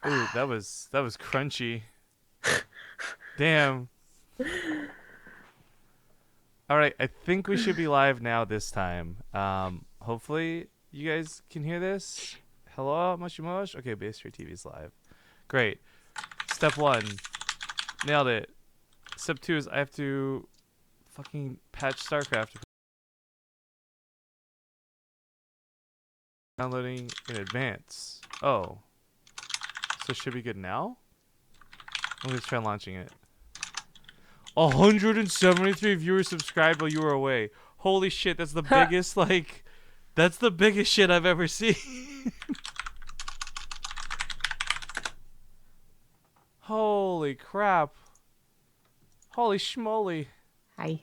Ooh, that was crunchy. Damn. All right, I think we should be live now this time. Hopefully you guys can hear this. Hello, mushy mush. Okay, BaseTradeTV is live. Great. Step one, nailed it. Step two is I have to fucking patch StarCraft. Downloading in advance. Oh, so it should be good now. I'm gonna try launching it. 173 viewers subscribed while you were away. Holy shit, that's the biggest that's the biggest shit I've ever seen. Holy crap. Holy schmoly. Hi.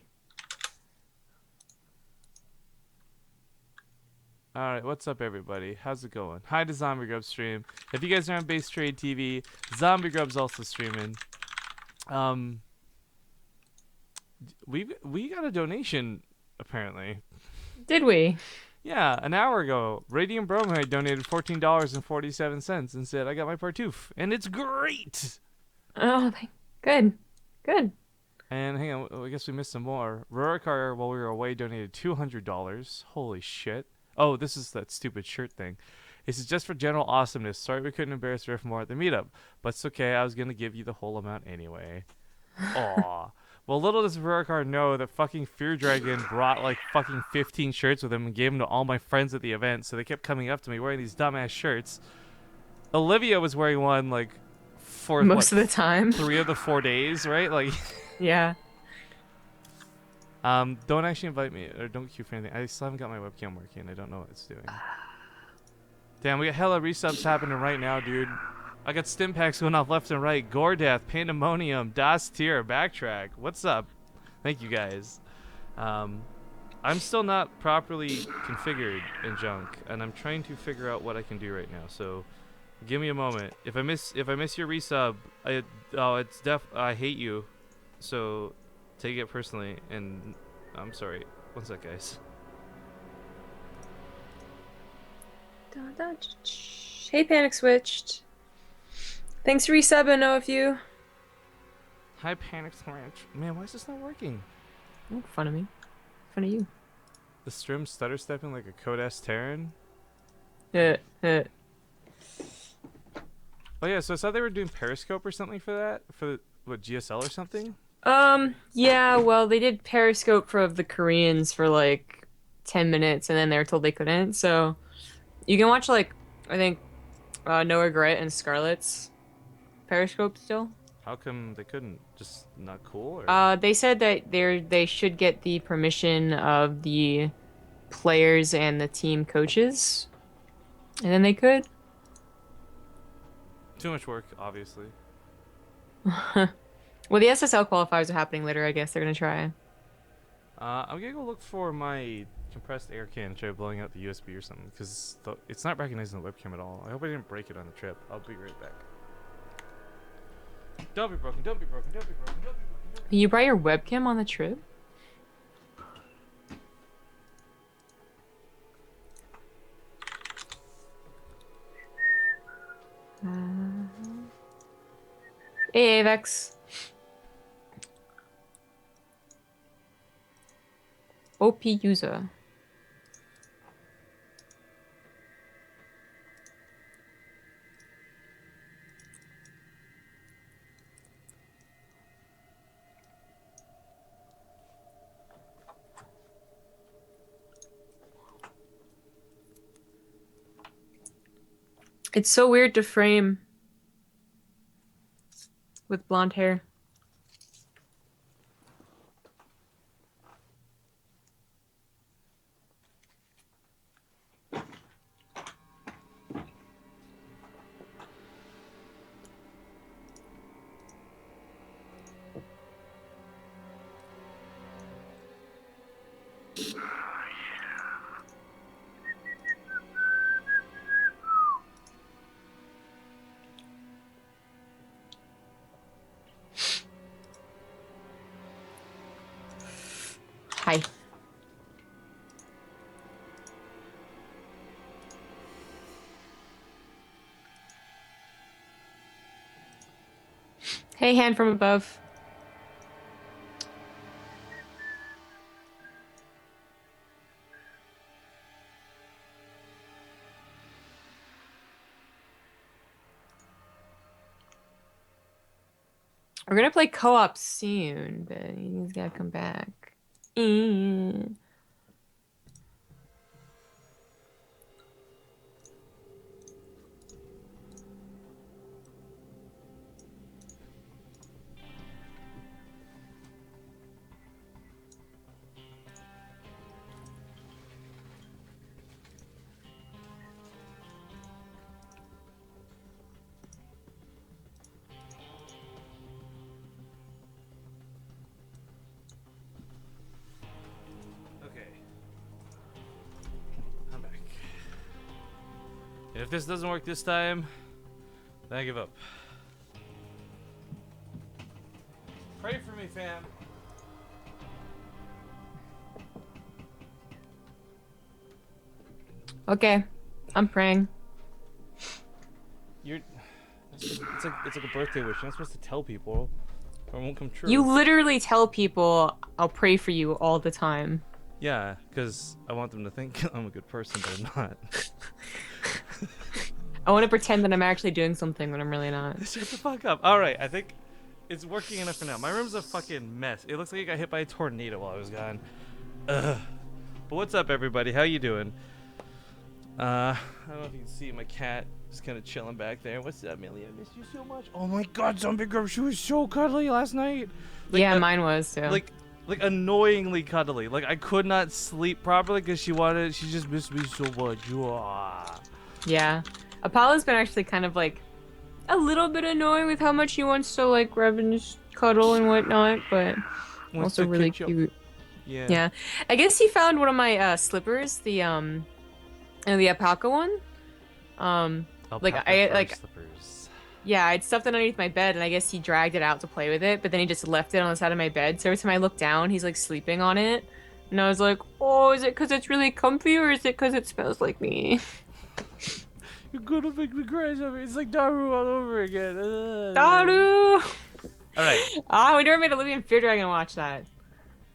Alright, what's up everybody? How's it going? Hi to ZombieGrub stream. If you guys are on BaseTradeTV, ZombieGrub's also streaming. We got a donation apparently. Did we? Yeah, an hour ago, Radiant Bromide donated $14.47 and said, I got my Partoof. And it's great! Oh, good. Good. And hang on, I guess we missed some more. Rurikar, while we were away, donated $200. Holy shit. Oh, this is that stupid shirt thing. This is just for general awesomeness. Sorry we couldn't embarrass Riff more at the meetup. But it's okay, I was gonna give you the whole amount anyway. Aw. Well, little does Rurikar know that fucking Fear Dragon brought like fucking 15 shirts with him and gave them to all my friends at the event, so they kept coming up to me wearing these dumbass shirts. Olivia was wearing one like for Most of the time. 3 of the 4 days, right? Like Yeah. don't actually invite me or don't queue for anything. I still haven't got my webcam working. I don't know what it's doing. Damn, we got hella resubs happening right now, dude. I got stim packs going off left and right. Gore Death, Pandemonium, Das Tier, Backtrack. What's up? Thank you guys. I'm still not properly configured in Junk, and I'm trying to figure out what I can do right now. So, give me a moment. If I miss your resub, I hate you. So, take it personally, and I'm sorry. One sec, guys. Hey, Panic Switched. Thanks for resubbing, know of you. Hi, Panic Switch. Man, why is this not working? Make fun of me. Fun of you. The stream stutter stepping like a code-ass Terran. Uh, uh. Oh yeah, so I saw they were doing Periscope or something for that? For what, GSL or something? Yeah, well, they did Periscope for the Koreans for like 10 minutes and then they were told they couldn't. So you can watch like, I think, No Regret and Scarlet's Periscope still. How come they couldn't? Just not cool? Or? They said that they should get the permission of the players and the team coaches, and then they could. Too much work, obviously. Well, the SSL qualifiers are happening later. I guess they're gonna try. I'm gonna go look for my compressed air can and try blowing out the USB or something, because it's not recognizing the webcam at all. I hope I didn't break it on the trip. I'll be right back. Don't be broken, don't be broken, don't be broken, don't be broken. You brought your webcam on the trip? Hey, Avex. OP user. It's so weird to frame with blonde hair. Hey, hand from above. We're gonna play co-op soon, but he's gotta come back. Mm. Okay. I'm back. And if this doesn't work this time, then I give up. Pray for me, fam. Okay, I'm praying. You're. It's like a birthday wish. You're not supposed to tell people, or it won't come true. You literally tell people I'll pray for you all the time. Yeah, because I want them to think I'm a good person, but I'm not. I want to pretend that I'm actually doing something when I'm really not. Shut the fuck up. All right, I think it's working enough for now. My room's a fucking mess. It looks like it got hit by a tornado while I was gone. Ugh. But what's up, everybody? How you doing? I don't know if you can see my cat just kind of chilling back there. What's up, Millie? I missed you so much. Oh my god, ZombieGrub, she was so cuddly last night. Like, Yeah, mine was too. Like annoyingly cuddly. Like I could not sleep properly because she just missed me so much. Yeah. Apollo's been actually kind of like a little bit annoying with how much he wants to like rub and just cuddle and whatnot, but Wants also to really catch up. cute. Yeah. Yeah. I guess he found one of my slippers, the alpaca one. Like I like slippers. yeah, I'd stuffed it underneath my bed and I guess he dragged it out to play with it, but then he just left it on the side of my bed. So every time I look down, he's like sleeping on it. And I was like, "Oh, is it cuz it's really comfy or is it cuz it smells like me?" You're gonna make me cry. It's like Daru all over again. Daru! All right. Ah, we never made Olivia Fear Dragon watch that.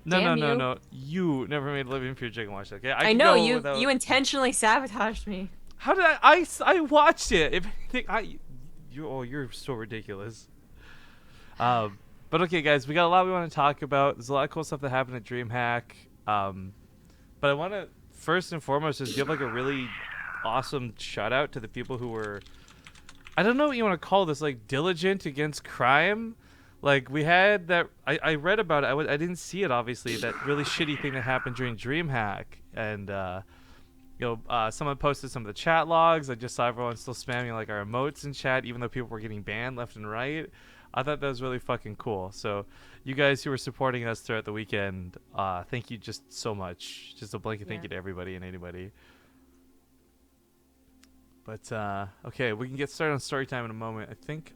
No, Damn no, no, you. no. You never made Living Fear Chicken watch that. Okay. I can know go you without... you intentionally sabotaged me. How did I watched it. If anything, you're so ridiculous. But okay, guys, we got a lot we want to talk about. There's a lot of cool stuff that happened at DreamHack. But I want to first and foremost just give like a really awesome shout out to the people who were, I don't know what you want to call this, like diligent against crime. Like we had that, I read about it. I didn't see it obviously. That really shitty thing that happened during DreamHack, and someone posted some of the chat logs. I just saw everyone still spamming like our emotes in chat, even though people were getting banned left and right. I thought that was really fucking cool. So you guys who were supporting us throughout the weekend, thank you just so much. Just a blanket thank you to everybody and anybody. But okay, we can get started on story time in a moment. I think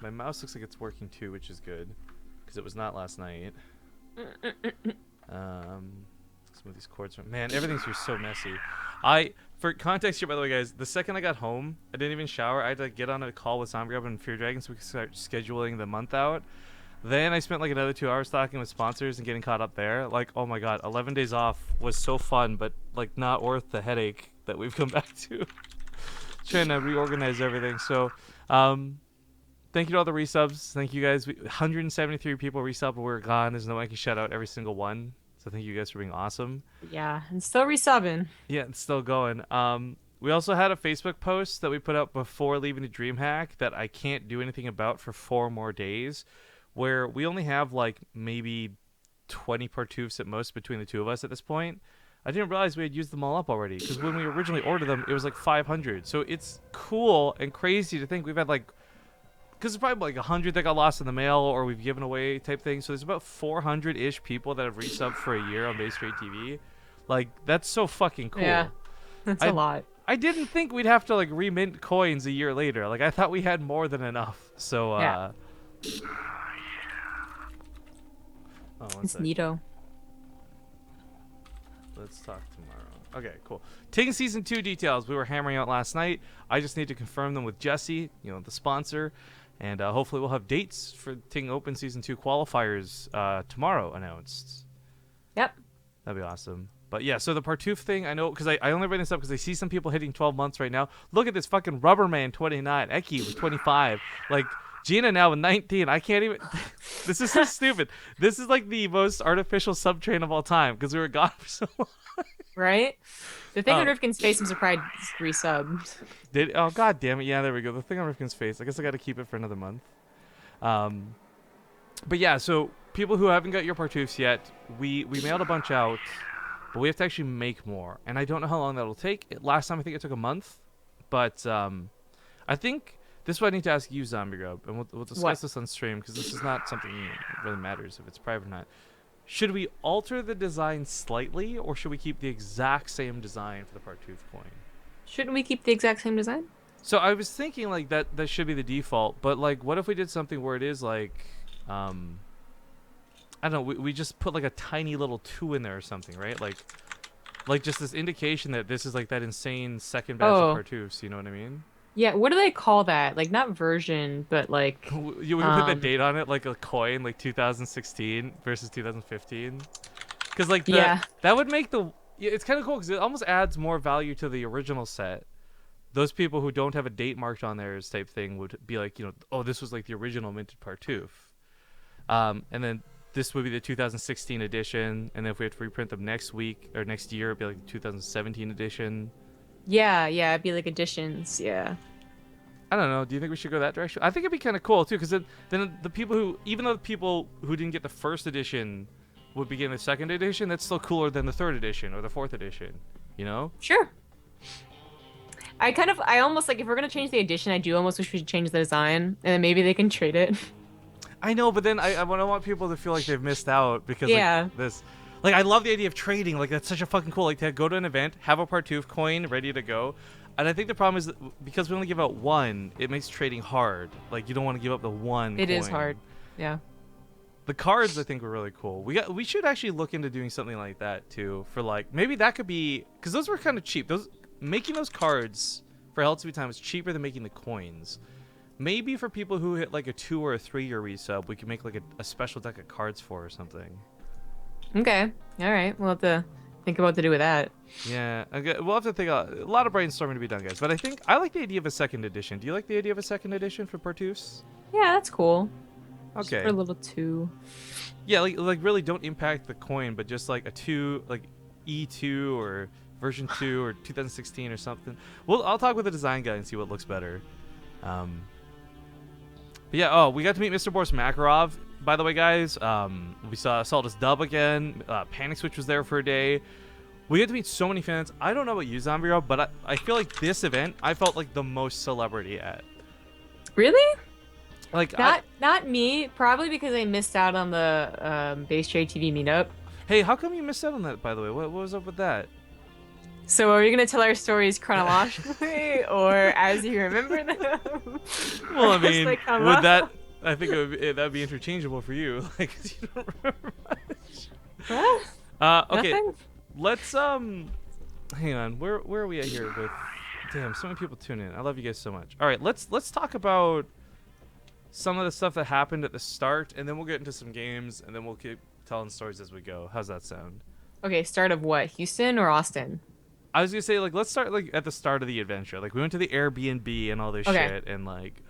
my mouse looks like it's working too, which is good because it was not last night. Some of these cords, man, everything's here so messy. For context here, by the way, guys, the second I got home, I didn't even shower. I had to get on a call with ZombieGrub and Fear Dragon so we could start scheduling the month out. Then I spent like another 2 hours talking with sponsors and getting caught up there. Like, oh my god, 11 days off was so fun, but like not worth the headache that we've come back to. Trying to reorganize everything. So, thank you to all the resubs. Thank you guys. 173 people resub, but we're gone. There's no way I can shout out every single one. So thank you guys for being awesome. Yeah, and still resubbing. Yeah, it's still going. We also had a Facebook post that we put up before leaving the DreamHack that I can't do anything about for 4 more days, where we only have like maybe 20 partoofs at most between the two of us at this point. I didn't realize we had used them all up already, because when we originally ordered them, it was like 500. So it's cool and crazy to think we've had like, because it's probably like 100 that got lost in the mail or we've given away type thing. So there's about 400-ish people that have resubbed for a year on BaseTradeTV. Like, that's so fucking cool. Yeah, that's a lot. I didn't think we'd have to like remint coins a year later. Like, I thought we had more than enough. So, yeah. Oh, it's neato. Let's talk tomorrow. Okay, cool. Ting Season 2 details we were hammering out last night. I just need to confirm them with Jesse, the sponsor. And hopefully we'll have dates for Ting Open Season 2 qualifiers tomorrow announced. Yep. That'd be awesome. But yeah, so the Partoof thing, I know, because I only bring this up because I see some people hitting 12 months right now. Look at this fucking Rubberman 29, Eki with 25. Like, Gina now with 19. I can't even... This is so stupid. This is like the most artificial subtrain of all time because we were gone for so long. Right? The thing on Rifkin's face, I'm surprised resubbed. Oh, god damn it. Yeah, there we go. The thing on Rifkin's face. I guess I got to keep it for another month. But yeah, so people who haven't got your Partoofs yet, we mailed a bunch out, but we have to actually make more. And I don't know how long that'll take. Last time I think it took a month. But I think this is what I need to ask you, ZombieGrub, and we'll discuss this on stream because this is not something that really matters if it's private or not. Should we alter the design slightly, or should we keep the exact same design for the Partoof coin? Shouldn't we keep the exact same design? So I was thinking like that should be the default, but like what if we did something where it is like I don't know, we just put like a tiny little 2 in there or something, right? Like just this indication that this is like that insane second batch of Partoofs, you know what I mean? Yeah, what do they call that? Like not version, but like you would put the date on it, like a coin, like 2016 versus 2015, because like that would make it's kind of cool because it almost adds more value to the original set. Those people who don't have a date marked on theirs type thing would be like, you know, oh, this was like the original minted Partoof, and then this would be the 2016 edition, and then if we have to reprint them next week or next year, it'd be like the 2017 edition. Yeah, it'd be like editions, yeah. I don't know. Do you think we should go that direction? I think it'd be kind of cool too, because then the people who, even though the people who didn't get the first edition would be getting the second edition, that's still cooler than the third edition or the fourth edition, you know? Sure. I almost like, if we're gonna change the edition, I do almost wish we should change the design, and then maybe they can trade it. I know, but then I want people to feel like they've missed out because like, this. Like, I love the idea of trading. Like, that's such a fucking cool. Like, to go to an event, have a Partoof coin ready to go. And I think the problem is that because we only give out one, it makes trading hard. Like, you don't want to give up the one coin. It is hard. Yeah. The cards, I think, were really cool. We should actually look into doing something like that, too. For, like, maybe that could be... Because those were kind of cheap. Making those cards for LTV time is cheaper than making the coins. Maybe for people who hit, like, a 2 or a 3-year resub, we could make, like, a special deck of cards for or something. Okay. All right. We'll have to think about what to do with that. Yeah. Okay. We'll have to think a lot of brainstorming to be done, guys. But I like the idea of a second edition. Do you like the idea of a second edition for Partoofs? Yeah, that's cool. Okay. Just for a little 2. Yeah, like really don't impact the coin, but just like a 2, like E2 or version 2 or 2016 or something. I'll talk with the design guy and see what looks better. But yeah. We got to meet Mr. Boris Makarov. By the way, guys, we saw this dub again. Panic Switch was there for a day. We got to meet so many fans. I don't know about you, ZombieGrub, but I feel like this event, I felt like the most celebrity at. Really? Like not me. Probably because I missed out on the BaseTradeTV meetup. Hey, how come you missed out on that, by the way? What was up with that? So are you going to tell our stories chronologically or as you remember them? Well, I mean, would that... I think that'd be interchangeable for you, like, 'cause you don't remember much. Okay, nothing? Let's hang on. Where are we at here? With damn, so many people tune in. I love you guys so much. All right, let's talk about some of the stuff that happened at the start, and then we'll get into some games, and then we'll keep telling stories as we go. How's that sound? Okay, start of what? Houston or Austin? I was gonna say, like, let's start like at the start of the adventure. Like, we went to the Airbnb and all this shit, and like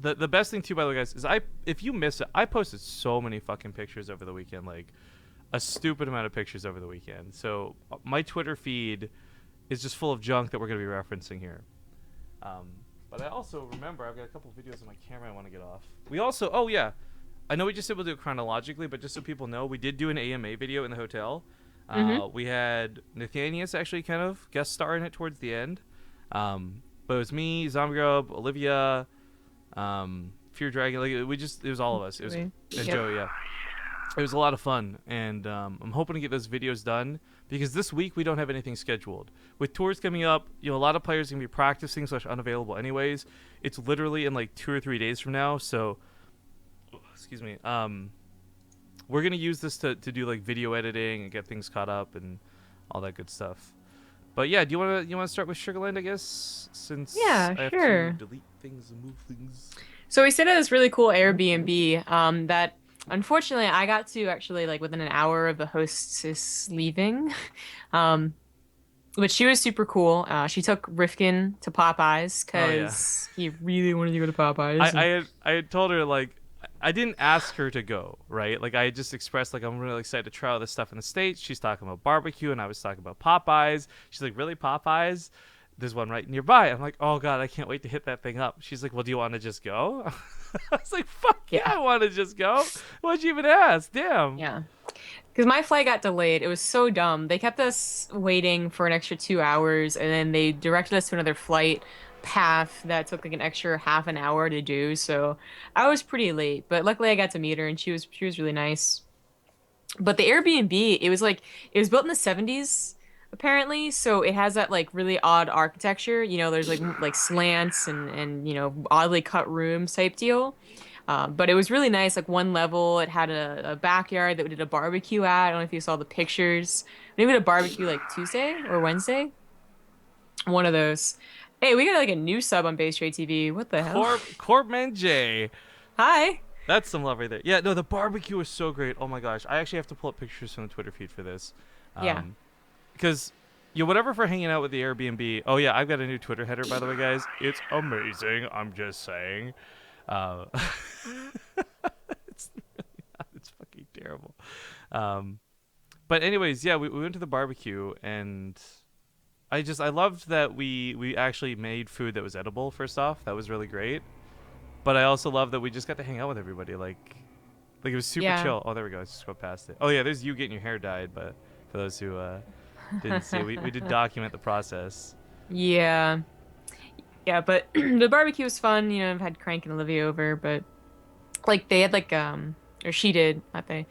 The best thing too, by the way, guys, is if you miss it, I posted so many fucking pictures over the weekend, like a stupid amount of pictures over the weekend. So my Twitter feed is just full of junk that we're gonna be referencing here. But I also remember I've got a couple of videos on my camera I want to get off. We also, oh yeah, I know we just said we'll do it chronologically, but just so people know, we did do an AMA video in the hotel. We had Nathanius actually kind of guest star in it towards the end. But it was me, ZombieGrub, Olivia. Fear Dragon, like it was all of us. It was and Joey, yeah. It was a lot of fun, and I'm hoping to get those videos done because this week we don't have anything scheduled. With tours coming up, a lot of players are gonna be practicing / unavailable anyways. It's literally in like 2 or 3 days from now, so excuse me. We're gonna use this to do like video editing and get things caught up and all that good stuff. But yeah, do you wanna start with Sugarland, I guess, since Yeah, I have to sure. delete things and move things. So we stayed at this really cool Airbnb that unfortunately I got to actually like within an hour of the hostess leaving. Um, but she was super cool. She took Rifkin to Popeyes Oh yeah. because he really wanted to go to Popeyes. And I had told her like I didn't ask her to go, right? Like I just expressed like I'm really excited to try all this stuff in the States. She's talking about barbecue and I was talking about Popeyes. She's like, really, Popeyes? There's one right nearby. I'm like, oh god, I can't wait to hit that thing up. She's like, well, do you want to just go? I was like, fuck yeah, yeah, I want to just go. Why'd you even ask? Damn. yeah. Because my flight got delayed. It was so dumb. They kept us waiting for an extra 2 hours, and then they directed us to another flight path that took like an extra half an hour to do. So I was pretty late, but luckily I got to meet her, and she was really nice. But the Airbnb, it was built in the 70s apparently, so it has that like really odd architecture. There's like slants and oddly cut rooms type deal. But it was really nice. Like one level, it had a backyard that we did a barbecue at. I don't know if you saw the pictures. Maybe we did a barbecue like Tuesday or Wednesday. One of those. Hey, we got like a new sub on Base Trade TV. What the hell? Corpman J. Hi. That's some love right there. Yeah, no, the barbecue was so great. Oh my gosh, I actually have to pull up pictures from the Twitter feed for this, Yeah. because whatever for hanging out with the Airbnb. Oh yeah, I've got a new Twitter header by the way, guys. It's amazing. I'm just saying. Uh, it's really not. It's fucking terrible. Um, but anyways, yeah, we went to the barbecue and I loved that we actually made food that was edible. First off, that was really great. But I also love that we just got to hang out with everybody. Like it was super Yeah. chill. Oh, there we go. I just scrolled past it. Oh yeah, there's you getting your hair dyed. But for those who didn't see it, we did document the process. Yeah. Yeah, but the barbecue was fun. I've had Crank and Olivia over, but like they had like or she did, not they.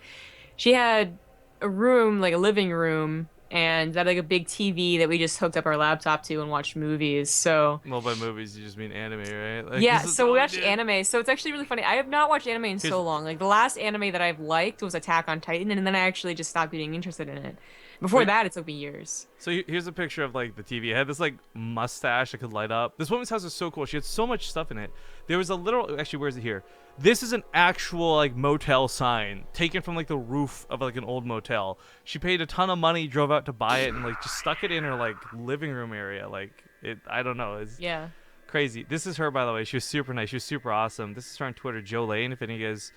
She had a room, like a living room, and that had like a big TV that we just hooked up our laptop to and watched movies. So Well, by movies you just mean anime, right? Like yeah, this is so all we we watched did. anime. So it's actually really funny. I have not watched anime in Here's so long. Like the last anime that I've liked was Attack on Titan, and then I actually just stopped getting interested in it. Before wait. that, it took me years. So here's a picture of like the TV. It had this like mustache that could light up. This woman's house is so cool. She had so much stuff in it. There was a literal. Actually, where's it here? This is an actual like motel sign taken from like the roof of like an old motel. She paid a ton of money, drove out to buy it, and like just stuck it in her like living room area. Like it. I don't know. It's Yeah. crazy. This is her, by the way. She was super nice. She was super awesome. This is her on Twitter, Joe Lane. If any of you guys,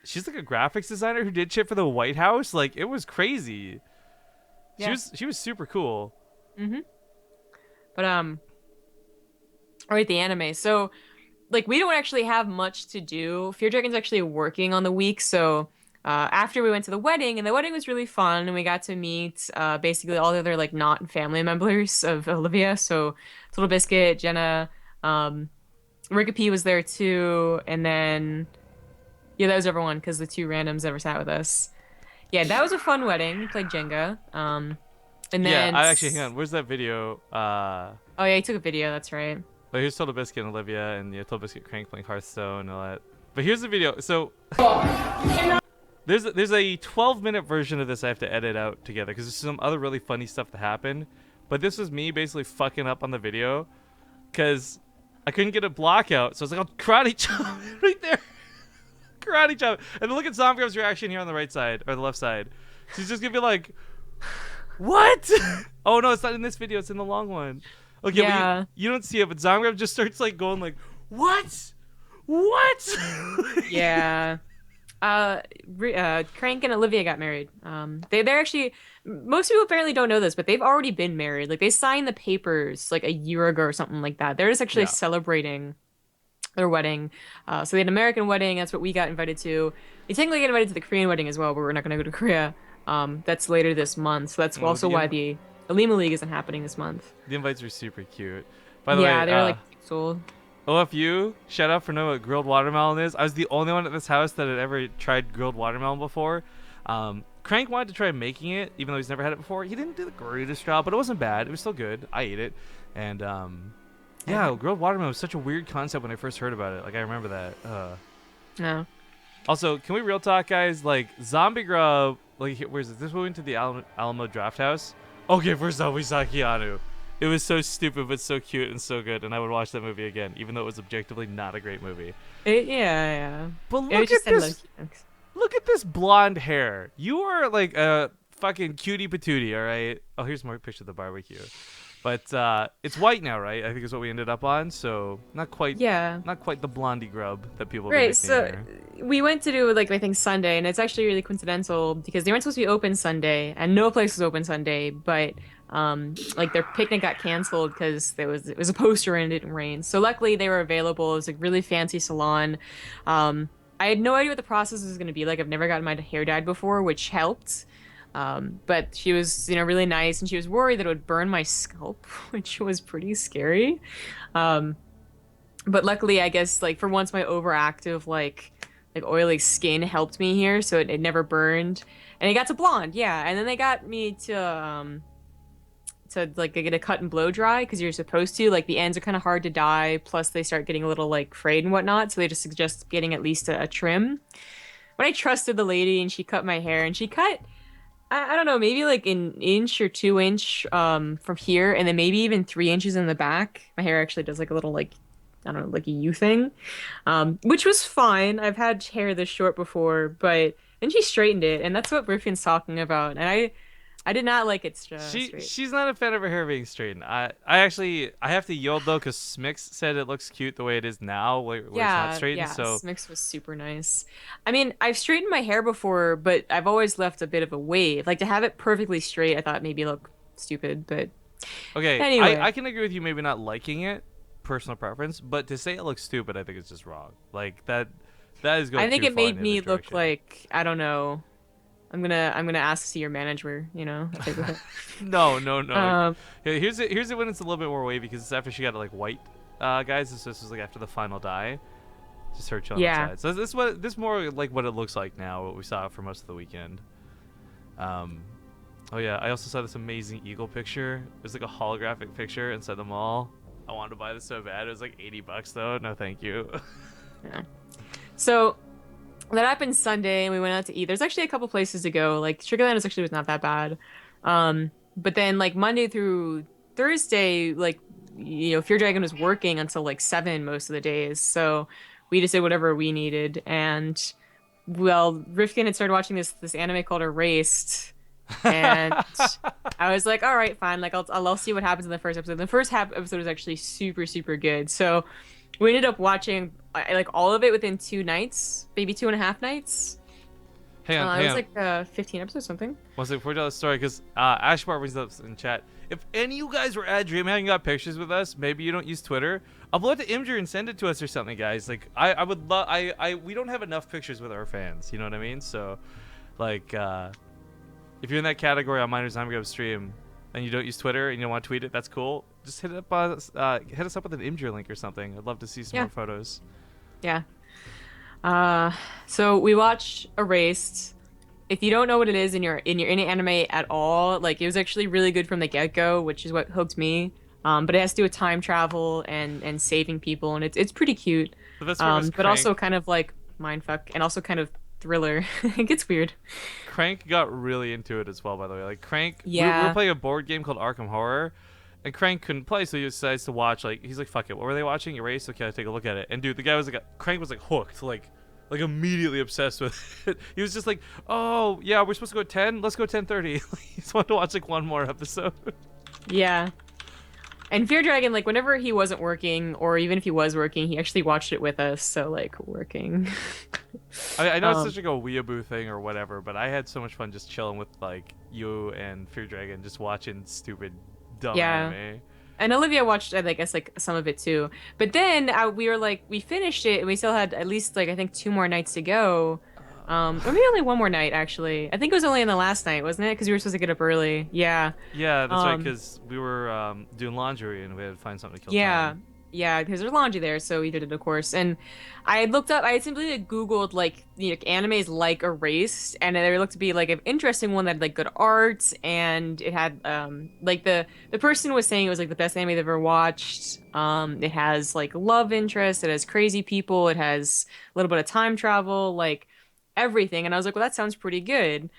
she's like a graphics designer who did shit for the White House. Like it was crazy. Yeah. She was super cool. Mm-hmm. But all right, the anime. So like we don't actually have much to do. Fear Dragon's actually working on the week, so after we went to the wedding, and the wedding was really fun, and we got to meet basically all the other like not family members of Olivia. So Little Biscuit, Jenna, Ricopee was there too, and then yeah, that was everyone because the two randoms ever sat with us. Yeah, that was a fun wedding. We played Jenga. And Yeah, then I actually hang on. Where's that video? oh yeah, he took a video. That's right. But here's Total Biscuit and Olivia, and yeah, Total Biscuit Crank playing Hearthstone and all that. But here's the video. So there's a 12-minute version of this I have to edit out together because there's some other really funny stuff that happened. But this was me basically fucking up on the video because I couldn't get a block out, so I was like, "I'll karate chop right there, karate chop." And then look at ZombieGrub's reaction here on the right side or the left side. She's just gonna be like, "What?" Oh no, it's not in this video. It's in the long one. Okay, Yeah. well, you don't see it, but ZombieGrub just starts like going like, "What? What?" Yeah. Crank and Olivia got married. They're actually most people apparently don't know this, but they've already been married. Like they signed the papers like a year ago or something like that. They're just actually Yeah. celebrating their wedding. So they had an American wedding. That's what we got invited to. We technically get invited to the Korean wedding as well, but we're not going to go to Korea. That's later this month. So that's Oh, also the why the Alima League isn't happening this month. The invites are super cute. By the Yeah, way, they're like sold. OFU, shout out for knowing what grilled watermelon is. I was the only one at this house that had ever tried grilled watermelon before. Crank wanted to try making it, even though he's never had it before. He didn't do the greatest job, but it wasn't bad. It was still good. I ate it. And, yeah, grilled watermelon was such a weird concept when I first heard about it. Like, I remember that. No. Also, can we real talk, guys? Like, ZombieGrub, like, where's this? This went to the Alamo Draft House. Okay, first off, we saw Keanu. It was so stupid, but so cute and so good, and I would watch that movie again, even though it was objectively not a great movie. Yeah. But It was look just at had this! low. Look at this blonde hair. You are like a fucking cutie patootie, all right? Oh, here's more picture of the barbecue. But it's white now, right? I think is what we ended up on. So Yeah. not quite the blondie grub that people have been Right, nicknaming so her. we went to do like I think Sunday, and it's actually really coincidental because they weren't supposed to be open Sunday, and no place was open Sunday, but like their picnic got canceled because it was supposed to rain and it didn't rain. So luckily they were available. It was like really fancy salon. Um, I had no idea what the process was going to be like. I've never gotten my hair dyed before, which helped. But she was, really nice, and she was worried that it would burn my scalp, which was pretty scary. Um, but luckily, I guess like for once, my overactive like oily skin helped me here, so it never burned, and it got to blonde, yeah. And then they got me to like get a cut and blow dry because you're supposed to. Like the ends are kind of hard to dye, plus they start getting a little like frayed and whatnot. So they just suggest getting at least a trim. When I trusted the lady and she cut my hair and she cut I don't know, maybe like an inch or 2 inch from here, and then maybe even 3 inches in the back. My hair actually does like a little like I don't know, like a U thing, which was fine. I've had hair this short before, but then she straightened it, and that's what Rifkin's talking about. And I did not like it straight. She's not a fan of her hair being straightened. I actually I have to yield though because Smix said it looks cute the way it is now, where it's not straightened. Yeah, So Mix was super nice. I mean, I've straightened my hair before, but I've always left a bit of a wave. Like to have it perfectly straight, I thought maybe look stupid, but okay, anyway. I can agree with you maybe not liking it, personal preference, but to say it looks stupid, I think it's just wrong. Like that is going I think too it far in made the other me look direction. like I don't know. I'm gonna ask to see your manager. Okay, go ahead. No, no, no. Um, Here's it when it's a little bit more wavy because it's after she got like white guys. This was like after the final dye. Just her chilling yeah, outside. So this more like what it looks like now. What we saw for most of the weekend. Um, oh yeah, I also saw this amazing eagle picture. It was like a holographic picture inside the mall. I wanted to buy this so bad. It was like $80 though. No, thank you. yeah. So that happened Sunday, and we went out to eat. There's actually a couple places to go. Like Sugarland actually was not that bad. But then like Monday through Thursday, like Fear Dragon was working until like 7 most of the days. So we just did whatever we needed. And well, Rifkin had started watching this anime called Erased, and I was like, all right, fine. Like I'll see what happens in the first episode. The first half episode was actually super super good. So we ended up watching like all of it within 2 nights, maybe 2.5 nights. Hang on, It hang was on. like 15 episodes something. One second before I tell the story, because Ashbar brings up in chat. If any of you guys were at DreamHack and got pictures with us, maybe you don't use Twitter, upload to Imgur and send it to us or something, guys. Like I would love. We don't have enough pictures with our fans. You know what I mean? So, like, if you're in that category on Miners ZombieGrub stream and you don't use Twitter and you don't want to tweet it, that's cool. Just hit us up with an Imgur link or something. I'd love to see some Yeah, more photos. yeah. So we watched Erased. If you don't know what it is and you're in any anime at all, like it was actually really good from the get-go, which is what hooked me. But it has to do with time travel and saving people, and it's pretty cute. The best part was But also Crank. kind of like mindfuck, and also kind of thriller. It gets weird. Crank got really into it as well, by the way. Like Crank, we were Yeah. playing a board game called Arkham Horror, and Crank couldn't play, so he decides to watch. Like he's like, "Fuck it, what were they watching? Erase? Okay, I'll take a look at it." And dude, the guy was like, Crank was like hooked, like immediately obsessed with it. He was just like, "Oh yeah, we're supposed to go at 10. Let's go 10:30." He just wanted to watch like one more episode. Yeah. And Fear Dragon, like whenever he wasn't working, or even if he was working, he actually watched it with us. So like working. I know it's Um, such like a weeaboo thing or whatever, but I had so much fun just chilling with like you and Fear Dragon, just watching stupid, dumb yeah. anime. And Olivia watched, I guess, like some of it too. But then we were like, we finished it, and we still had at least like I think 2 more nights to go. Or maybe only one more night actually. I think it was only in the last night, wasn't it? Because we were supposed to get up early. Yeah. Yeah, that's right, Um, because we were doing laundry and we had to find something to kill Yeah, time. yeah, because there's laundry there, so we did it, of course. And I had looked up, I had simply like, Googled like animes like Erased, and there looked to be like an interesting one that had like good art, and it had like the person was saying it was like the best anime they've ever watched. It has like love interest, it has crazy people, it has a little bit of time travel, like everything. And I was like, well, that sounds pretty good.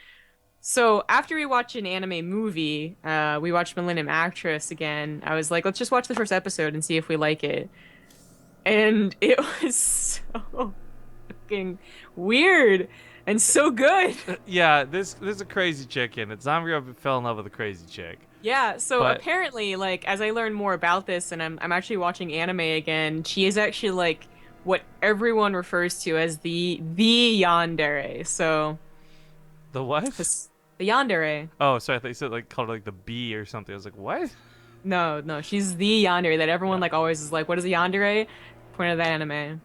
So after we watch an anime movie, we watched Millennium Actress again. I was like, let's just watch the first episode and see if we like it. And it was so fucking weird and so good. Yeah, there's a crazy chick in it. ZombieGrub fell in love with a crazy chick. Yeah, so But apparently, like, as I learn more about this and I'm actually watching anime again, she is actually like what everyone refers to as the yandere. So the what? the yandere. Oh, sorry, I thought you said like called her like the bee or something. I was like, what? No, no, she's the yandere that everyone Yeah. like always is like, what is a yandere? Point of the anime.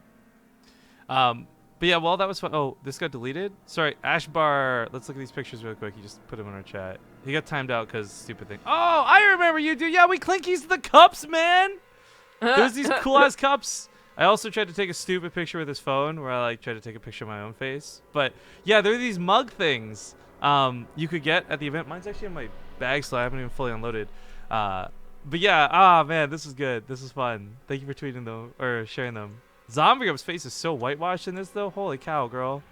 But yeah, well, that was fun. Oh, this got deleted. Sorry, Ashbar. Let's look at these pictures real quick. You just put them in our chat. He got timed out because stupid thing. Oh, I remember you, dude. Yeah, we clinkies the cups, man. There's these cool ass cups. I also tried to take a stupid picture with his phone where I like tried to take a picture of my own face. But yeah, there are these mug things you could get at the event. Mine's actually in my bag, so I haven't even fully unloaded. But yeah, man, this is good. This is fun. Thank you for tweeting them or sharing them. ZombieGrub's face is so whitewashed in this though. Holy cow, girl.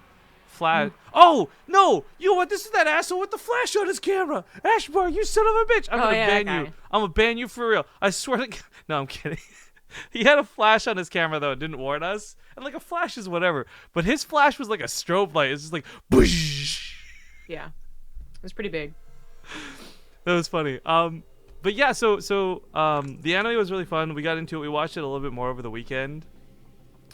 Flash. Oh no! You know what? This is that asshole with the flash on his camera. Ashbar, you son of a bitch! I'm gonna ban you. I'm gonna ban you for real. I swear to God. No, I'm kidding. He had a flash on his camera though. It didn't warn us. And like a flash is whatever, but his flash was like a strobe light. It's just like, boosh. Yeah, it was pretty big. That was funny. But yeah, so the anime was really fun. We got into it. We watched it a little bit more over the weekend.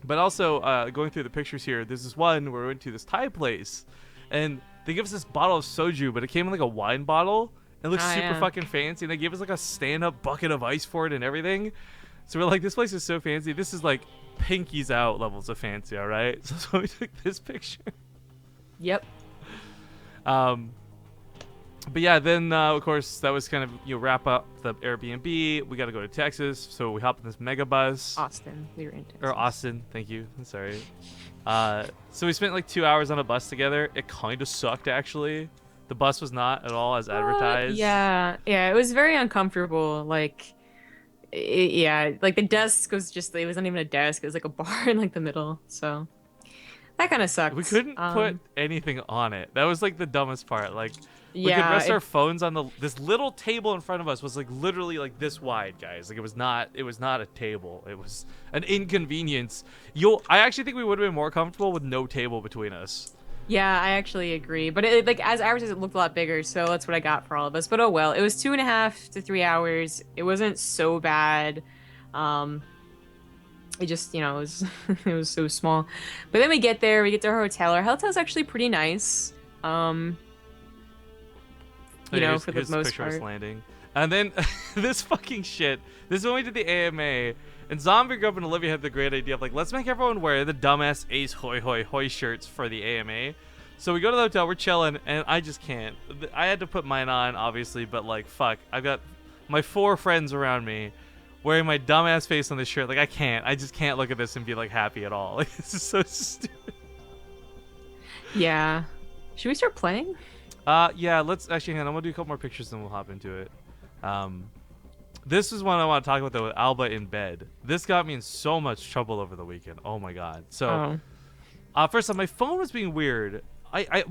But also, going through the pictures here, there's this one where we went to this Thai place, and they give us this bottle of soju, but it came in like a wine bottle. It looks super fucking fancy, and they gave us like a stand-up bucket of ice for it and everything. So we're like, this place is so fancy. This is like pinkies out levels of fancy, all right? So we took this picture. Yep. But yeah, then of course that was kind of wrap up the Airbnb. We got to go to Texas, so we hopped in this mega bus. Austin, we were in Texas. Or Austin, thank you. I'm sorry. So we spent like 2 hours on a bus together. It kind of sucked actually. The bus was not at all as advertised. Yeah, it was very uncomfortable. Like, like the desk was it wasn't even a desk. It was like a bar in like the middle. So that kind of sucked. We couldn't put anything on it. That was like the dumbest part. Like. We could rest our phones on this little table in front of us was like literally like this wide, guys. Like it was not a table. It was an inconvenience. I actually think we would have been more comfortable with no table between us. Yeah, I actually agree. But it, like as advertised, it looked a lot bigger, so that's what I got for all of us. But oh well, it was 2.5 to 3 hours. It wasn't so bad. It just it was it was so small. But then we get there, we get to our hotel. Our hotel's actually pretty nice. For the most part. Landing. And then this fucking shit. This is when we did the AMA, and ZombieGrub and Olivia had the great idea of like, let's make everyone wear the dumbass Ace Hoi Hoi Hoi shirts for the AMA. So we go to the hotel, we're chilling, and I just can't. I had to put mine on, obviously, but like, fuck. I've got my 4 friends around me wearing my dumbass face on this shirt. Like, I just can't look at this and be like happy at all. Like, this is so stupid. Yeah. Should we start playing? Yeah, let's actually hang on. I'm gonna do a couple more pictures and we'll hop into it. This is one I want to talk about though with Alba in bed. This got me in so much trouble over the weekend. Oh my god. So, first off, my phone was being weird.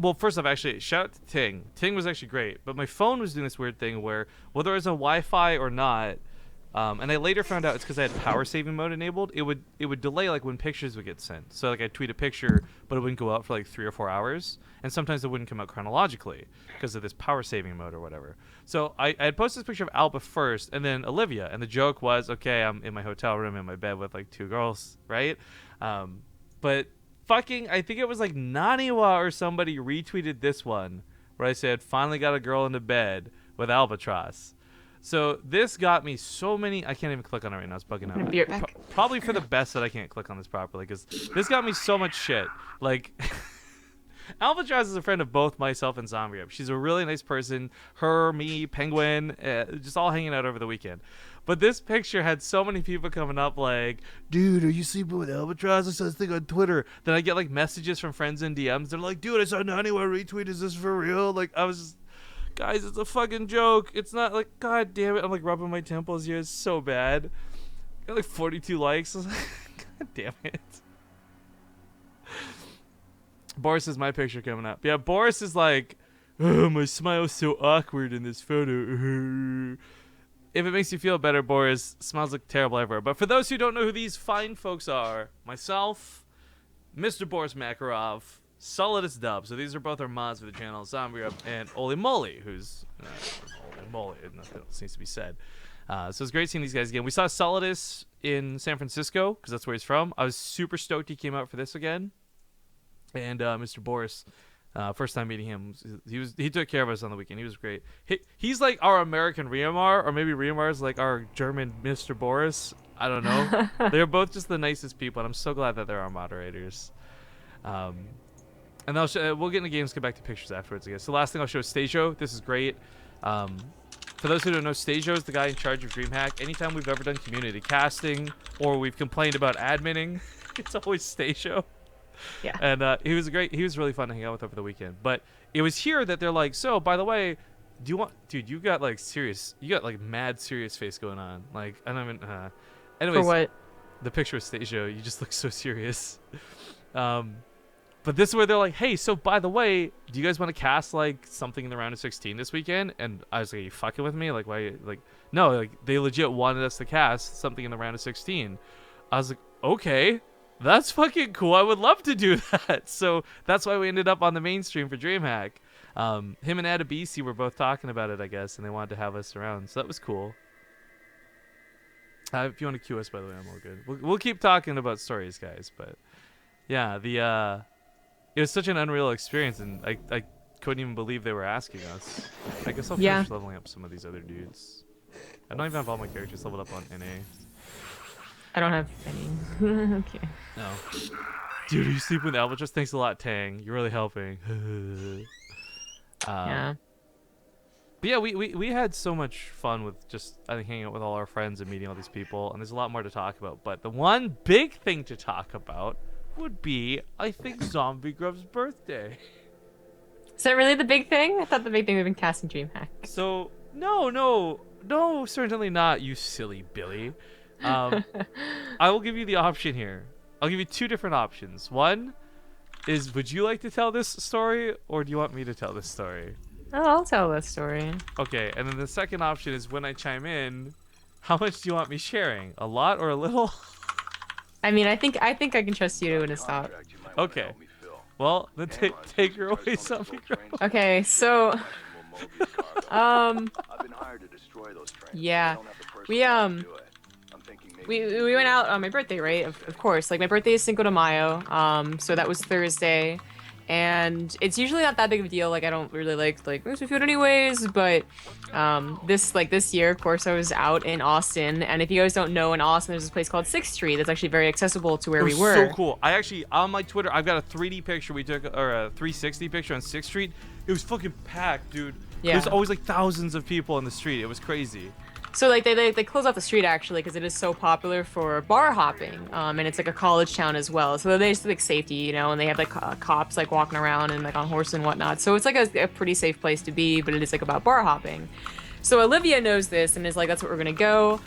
Well, first off, actually, shout out to Ting. Ting was actually great, but my phone was doing this weird thing where whether it was a Wi-Fi or not, and I later found out it's because I had power saving mode enabled. It would delay like when pictures would get sent. So like I'd tweet a picture, but it wouldn't go out for like 3 or 4 hours, and sometimes it wouldn't come out chronologically because of this power saving mode or whatever. So I had posted this picture of Alba first, and then Olivia, and the joke was, okay, I'm in my hotel room in my bed with like 2 girls, right? But fucking, I think it was like Naniwa or somebody retweeted this one where I said, finally got a girl into bed with Albatross. So this got me so many. I can't even click on it right now. It's bugging out. Be right back. Probably for the best that I can't click on this properly because this got me so much shit. Like, Albatross is a friend of both myself and ZombieGrub. She's a really nice person. Her, me, Penguin, just all hanging out over the weekend. But this picture had so many people coming up like, dude, are you sleeping with Albatross? I saw this thing on Twitter. Then I get like messages from friends in DMs. They're like, dude, I saw Naniwa retweet. Is this for real? Like, I was just... Guys, it's a fucking joke. It's not like, god damn it. I'm like rubbing my temples here. It's so bad. Got like 42 likes. I was like, god damn it. Boris is my picture coming up. Yeah, Boris is like oh, my smile's so awkward in this photo. If it makes you feel better, Boris, smiles look terrible everywhere. But for those who don't know who these fine folks are, myself, Mr. Boris Makarov, Solidus Dub. So these are both our mods for the channel, ZombieGrub, and Oli Moly, who's Oli Moly. Nothing else needs to be said. So it's great seeing these guys again. We saw Solidus in San Francisco because that's where he's from. I was super stoked he came out for this again. And Mr. Boris, first time meeting him, he took care of us on the weekend. He was great. He's like our American Riamar, or maybe Riamar's like our German Mr. Boris. I don't know. They're both just the nicest people, and I'm so glad that they're our moderators. And we'll get into games, get back to pictures afterwards, I guess. So last thing I'll show is Stajo. This is great. For those who don't know, Stajo is the guy in charge of DreamHack. Anytime we've ever done community casting or we've complained about adminning, it's always Stajo. Yeah. And he was really fun to hang out with over the weekend. But it was here that they're like, so by the way, dude, you got like mad serious face going on. Like, I don't even, anyways. For what? The picture of Stajo, you just look so serious. But this is where they're like, hey, so by the way, do you guys want to cast like something in the round of 16 this weekend? And I was like, are you fucking with me? Like, why? Like, no, like they legit wanted us to cast something in the round of 16. I was like, okay, that's fucking cool. I would love to do that. So that's why we ended up on the mainstream for DreamHack. Him and Adabisi were both talking about it, I guess, and they wanted to have us around. So that was cool. If you want to cue us, by the way, I'm all good. We'll keep talking about stories, guys. But yeah, it was such an unreal experience, and I couldn't even believe they were asking us. I guess I'll finish leveling up some of these other dudes. I don't even have all my characters leveled up on NA. I don't have any. Okay. No. Dude, are you sleeping with Albatross? Thanks a lot, Tang. You're really helping. Yeah. But yeah, we had so much fun with just, I think, hanging out with all our friends and meeting all these people, and there's a lot more to talk about. But the one big thing to talk about would be, I think, ZombieGrub's birthday. Is that really the big thing? I thought the big thing would have been casting DreamHack. So, no, certainly not, you silly Billy. I will give you the option here. I'll give you two different options. One is, would you like to tell this story, or do you want me to tell this story? Oh, I'll tell that story. Okay, and then the second option is, when I chime in, how much do you want me sharing? A lot or a little? I mean, I think I can trust you to stop. Okay. Well, then take her away, ZombieGrub. Okay, so yeah, we went out on my birthday, right? Of course, like my birthday is Cinco de Mayo, so that was Thursday, and it's usually not that big of a deal. Like I don't really like Mexican food anyways, but this year, of course, I was out in Austin, and if you guys don't know, in Austin there's this place called 6th Street that's actually very accessible to where we were. So cool. I actually, on my Twitter, I've got a 3D picture we took, or a 360 picture on 6th Street. It was fucking packed, dude. Yeah. There's always like thousands of people in the street. It was crazy. So like they close off the street actually because it is so popular for bar hopping, and it's like a college town as well. So they just like safety, you know, and they have like cops like walking around and like on horse and whatnot. So it's like a pretty safe place to be, but it is like about bar hopping. So Olivia knows this and is like, that's where we're gonna go.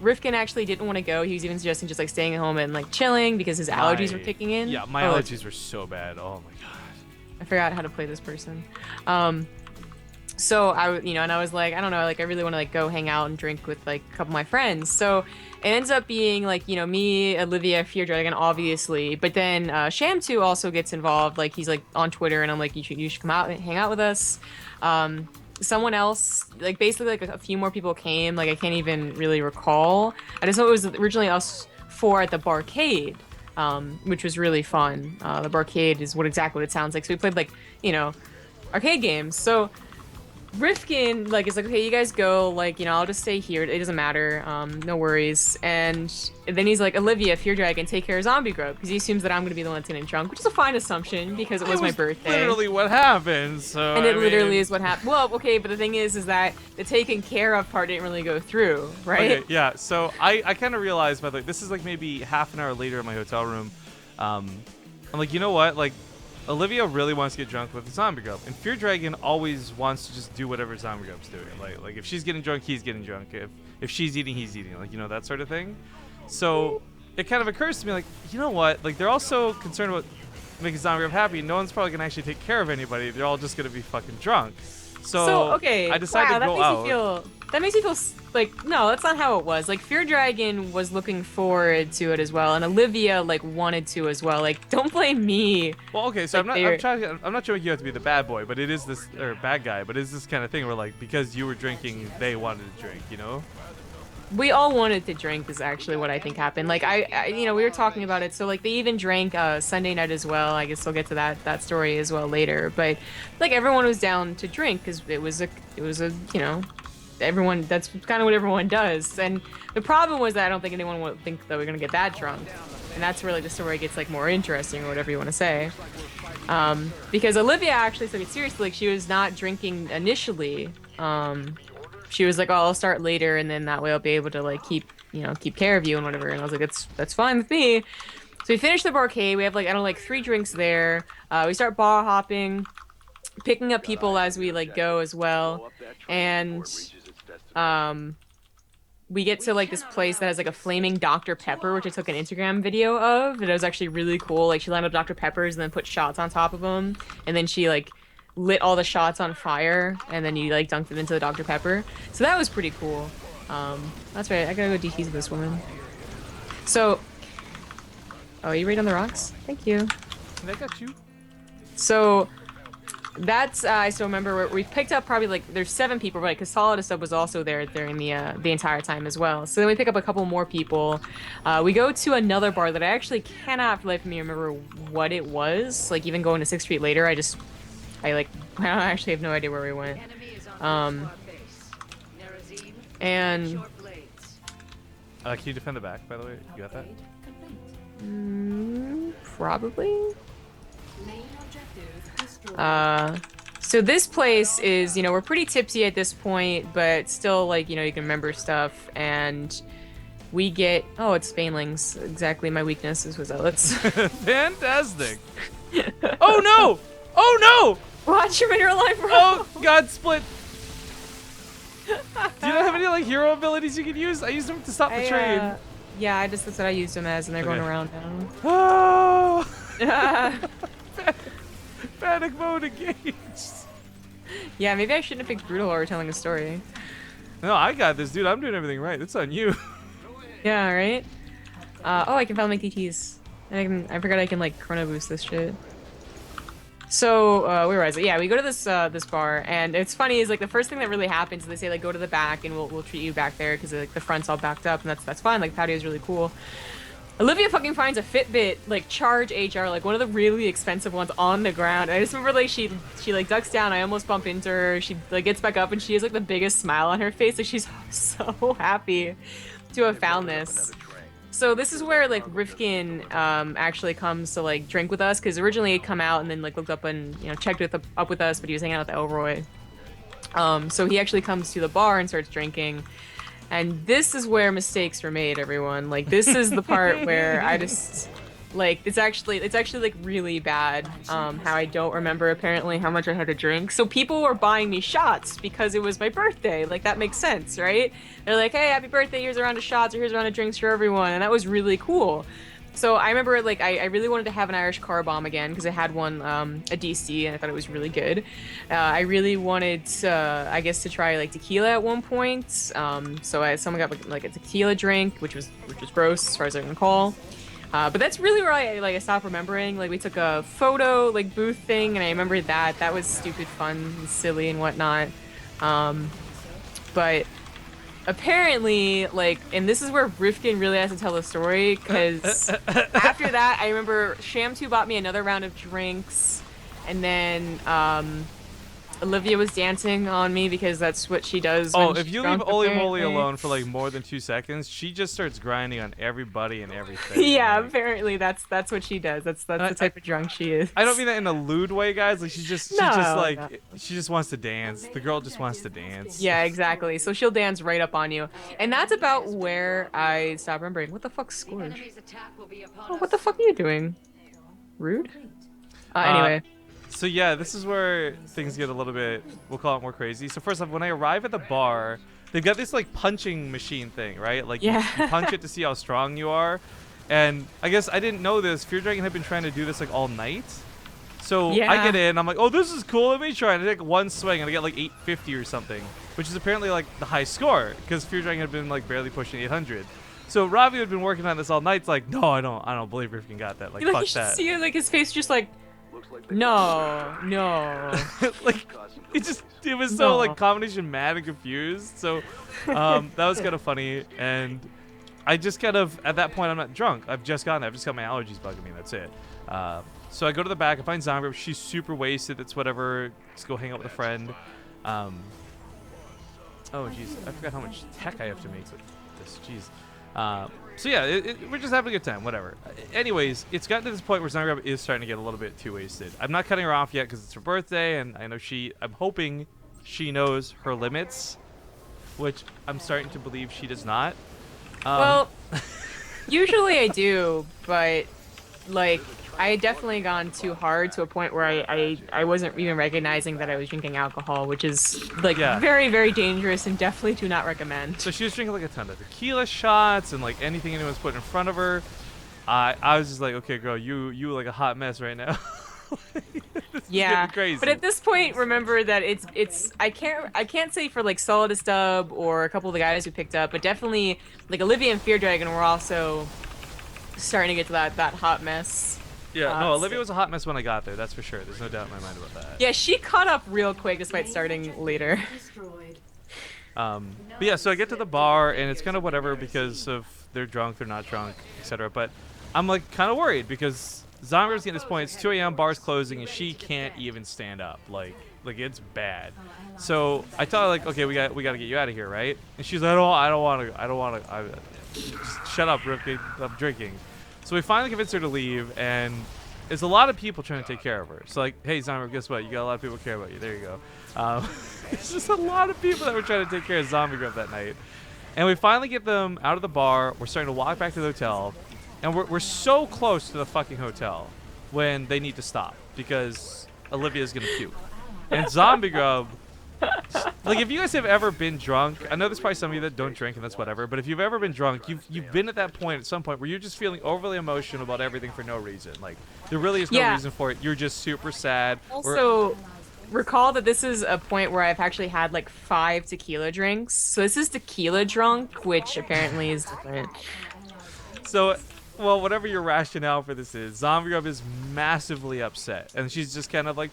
Rifkin actually didn't want to go. He was even suggesting just like staying at home and like chilling because his allergies were kicking in. Yeah, my allergies were so bad. Oh my god. I forgot how to play this person. So I was like, I don't know, like I really want to like go hang out and drink with like a couple of my friends. So it ends up being like, you know, me, Olivia, Fear Dragon, obviously, but then Sham2 also gets involved. Like he's like on Twitter, and I'm like, you should come out and hang out with us. Someone else, like basically like a few more people came. Like I can't even really recall. I just know it was originally us four at the Barcade, which was really fun. The Barcade is exactly what it sounds like. So we played like, you know, arcade games. So Rifkin like is like, okay, you guys go, like, you know, I'll just stay here, it doesn't matter, no worries. And then he's like, Olivia, Fear Dragon, take care of ZombieGrub, because he assumes that I'm gonna be the one that's getting drunk, which is a fine assumption because it was my birthday. Literally what happened. So and it literally is what happened. Well, okay, but the thing is that the taken care of part didn't really go through, right? Okay, yeah. So I kind of realized, by the way, this is like maybe half an hour later in my hotel room. I'm like, you know what, like, Olivia really wants to get drunk with ZombieGrub, and Fear Dragon always wants to just do whatever ZombieGrub's doing. Like if she's getting drunk, he's getting drunk. If she's eating, he's eating. Like, you know, that sort of thing. So it kind of occurs to me, like, you know what? Like, they're also concerned about make a zombie grub happy, no one's probably gonna actually take care of anybody. They're all just gonna be fucking drunk. So okay, I decided to go out. That makes me feel like, no, that's not how it was. Like, Fear Dragon was looking forward to it as well, and Olivia like wanted to as well. Like, don't blame me. Well, okay, so like, I'm not trying you have to be the bad boy, but it is this, or bad guy, but it's this kind of thing where like because you were drinking, they wanted to drink, you know? We all wanted to drink is actually what I think happened. Like you know, we were talking about it. So like they even drank Sunday night as well. I guess we'll get to that story as well later. But like everyone was down to drink because it was a you know, everyone, that's kind of what everyone does. And the problem was that I don't think anyone would think that we're gonna get that drunk. And that's where like the story gets like more interesting or whatever you want to say. Because Olivia actually took it seriously. Like she was not drinking initially. She was like, oh, I'll start later, and then that way I'll be able to like keep care of you and whatever. And I was like, that's fine with me. So we finish the barcade. We have like, I don't know, like 3 drinks there. We start bar hopping, picking up people as we like go as well. And we get to like this place that has like a flaming Dr. Pepper, which I took an Instagram video of. And it was actually really cool. Like she lined up Dr. Peppers and then put shots on top of them. And then she like lit all the shots on fire, and then you like dunked it into the Dr. Pepper. So that was pretty cool. That's right, I gotta go DTs this woman. So, oh, you right on the rocks? Thank you. I got you. So that's I still remember we picked up probably like there's 7 people, right? Because Solid Sub was also there during the entire time as well. So then we pick up a couple more people. We go to another bar that I actually cannot for the life of me remember what it was. Like even going to 6th Street later, I actually have no idea where we went. And can you defend the back, by the way? You got that? Probably. So this place is, you know, we're pretty tipsy at this point, but still, like, you know, you can remember stuff, and we get, oh, it's Banelings. Exactly my weakness is with zealots. Fantastic. Oh no! Oh no! Watch your mineral line, bro. Oh god, split. Do you not have any like hero abilities you could use? I used them to stop the train. Yeah, that's what I used them as, and they're going around now. Oh! Panic mode engaged. Yeah, maybe I shouldn't have picked Brutal or telling a story. No, I got this, dude. I'm doing everything right. It's on you. Yeah, right? Oh, I can finally make DTs. I forgot I can like chrono boost this shit. So, where was it? Yeah, we go to this this bar, and it's funny is like the first thing that really happens is they say like go to the back and we'll treat you back there because like the front's all backed up, and that's fine. Like patio is really cool. Olivia fucking finds a Fitbit like Charge HR, like one of the really expensive ones on the ground. And I just remember like she like ducks down. I almost bump into her. She like gets back up and she has like the biggest smile on her face. Like she's so happy to have found this. So this is where like Rifkin actually comes to like drink with us, because originally he'd come out and then like looked up and checked up with us, but he was hanging out with Elroy. So he actually comes to the bar and starts drinking, and this is where mistakes were made, everyone. Like this is the part where I just like it's actually like really bad how I don't remember apparently how much I had to drink. So people were buying me shots because it was my birthday. Like that makes sense, right? They're like, hey, happy birthday, here's a round of shots, or here's a round of drinks for everyone. And that was really cool. So I remember like I really wanted to have an Irish car bomb again because I had one a DC and I thought it was really good. I really wanted to, I guess, to try like tequila at one point. So someone got like a tequila drink, which was gross as far as I can recall. But that's really where I stopped remembering. Like we took a photo like booth thing, and I remembered that was stupid fun and silly and whatnot. But apparently, like, and this is where Rifkin really has to tell the story, because after that, I remember Sham2 bought me another round of drinks, and then Olivia was dancing on me because that's what she does. Oh, if you leave Oli Moly alone for like more than 2 seconds, she just starts grinding on everybody and everything. Yeah, like, apparently that's what she does. That's the type of drunk she is. I don't mean that in a lewd way, guys. Like she just wants to dance. The girl just wants to dance. Yeah, exactly. So she'll dance right up on you, and that's about where I stop remembering. What the fuck's Scourge? Oh, what the fuck are you doing? Rude. Anyway. So yeah, this is where things get a little bit, we'll call it more crazy. So first off, when I arrive at the bar, they've got this like punching machine thing, right? Like you punch it to see how strong you are. And I guess I didn't know this. Fear Dragon had been trying to do this like all night. So Yeah. I get in, I'm like, oh, this is cool. Let me try. And I take one swing and I get like 850 or something, which is apparently like the high score because Fear Dragon had been like barely pushing 800. So Ravi had been working on this all night. It's like, no, I don't believe Rifkin got that. Like, You fuck should that. see like his face just like, no. Like, it was so like combination mad and confused. So that was kind of funny. And I just kind of, at that point, I'm not drunk. I've just got my allergies bugging me. That's it. So I go to the back. I find ZombieGrub. She's super wasted. It's whatever. Just go hang out with a friend. Oh, jeez. I forgot how much tech I have to make with this. Jeez. So yeah, we're just having a good time. Whatever. Anyways, it's gotten to this point where ZombieGrub is starting to get a little bit too wasted. I'm not cutting her off yet because it's her birthday, and I know I'm hoping she knows her limits, which I'm starting to believe she does not. Well, usually I do, but like I had definitely gone too hard to a point where I wasn't even recognizing that I was drinking alcohol, which is like very, very dangerous and definitely do not recommend. So she was drinking like a ton of tequila shots and like anything anyone's put in front of her. I was just like, okay, girl, you like a hot mess right now. Yeah, crazy. but at this point, remember that it's I can't say for like Solidus Dub or a couple of the guys who picked up, but definitely like Olivia and Fear Dragon were also starting to get to that hot mess. Yeah, no, Olivia was a hot mess when I got there. That's for sure. There's no doubt in my mind about that. Yeah, she caught up real quick despite starting later. But yeah, so I get to the bar and it's kind of whatever because of they're drunk, they're not drunk, etc. But I'm like kind of worried because ZombieGrub's getting to this point. It's 2 a.m. Bar's closing and she can't even stand up. Like it's bad. So I tell her like, okay, we got to get you out of here, right? And she's like, I don't want to. Just shut up, Rifkin. I'm drinking. So we finally convinced her to leave, and there's a lot of people trying to take care of her. So like, hey, ZombieGrub, guess what? You got a lot of people who care about you. There you go. It's just a lot of people that were trying to take care of ZombieGrub that night. And we finally get them out of the bar. We're starting to walk back to the hotel. And we're so close to the fucking hotel when they need to stop because Olivia's going to puke. And ZombieGrub, like if you guys have ever been drunk, I know there's probably some of you that don't drink and that's whatever, but if you've ever been drunk, you've been at that point at some point where you're just feeling overly emotional about everything for no reason. Like there really is no reason for it. You're just super sad. Also, recall that this is a point where I've actually had like 5 tequila drinks. So this is tequila drunk, which apparently is different. So, well, whatever your rationale for this is, ZombieGrub is massively upset, and she's just kind of like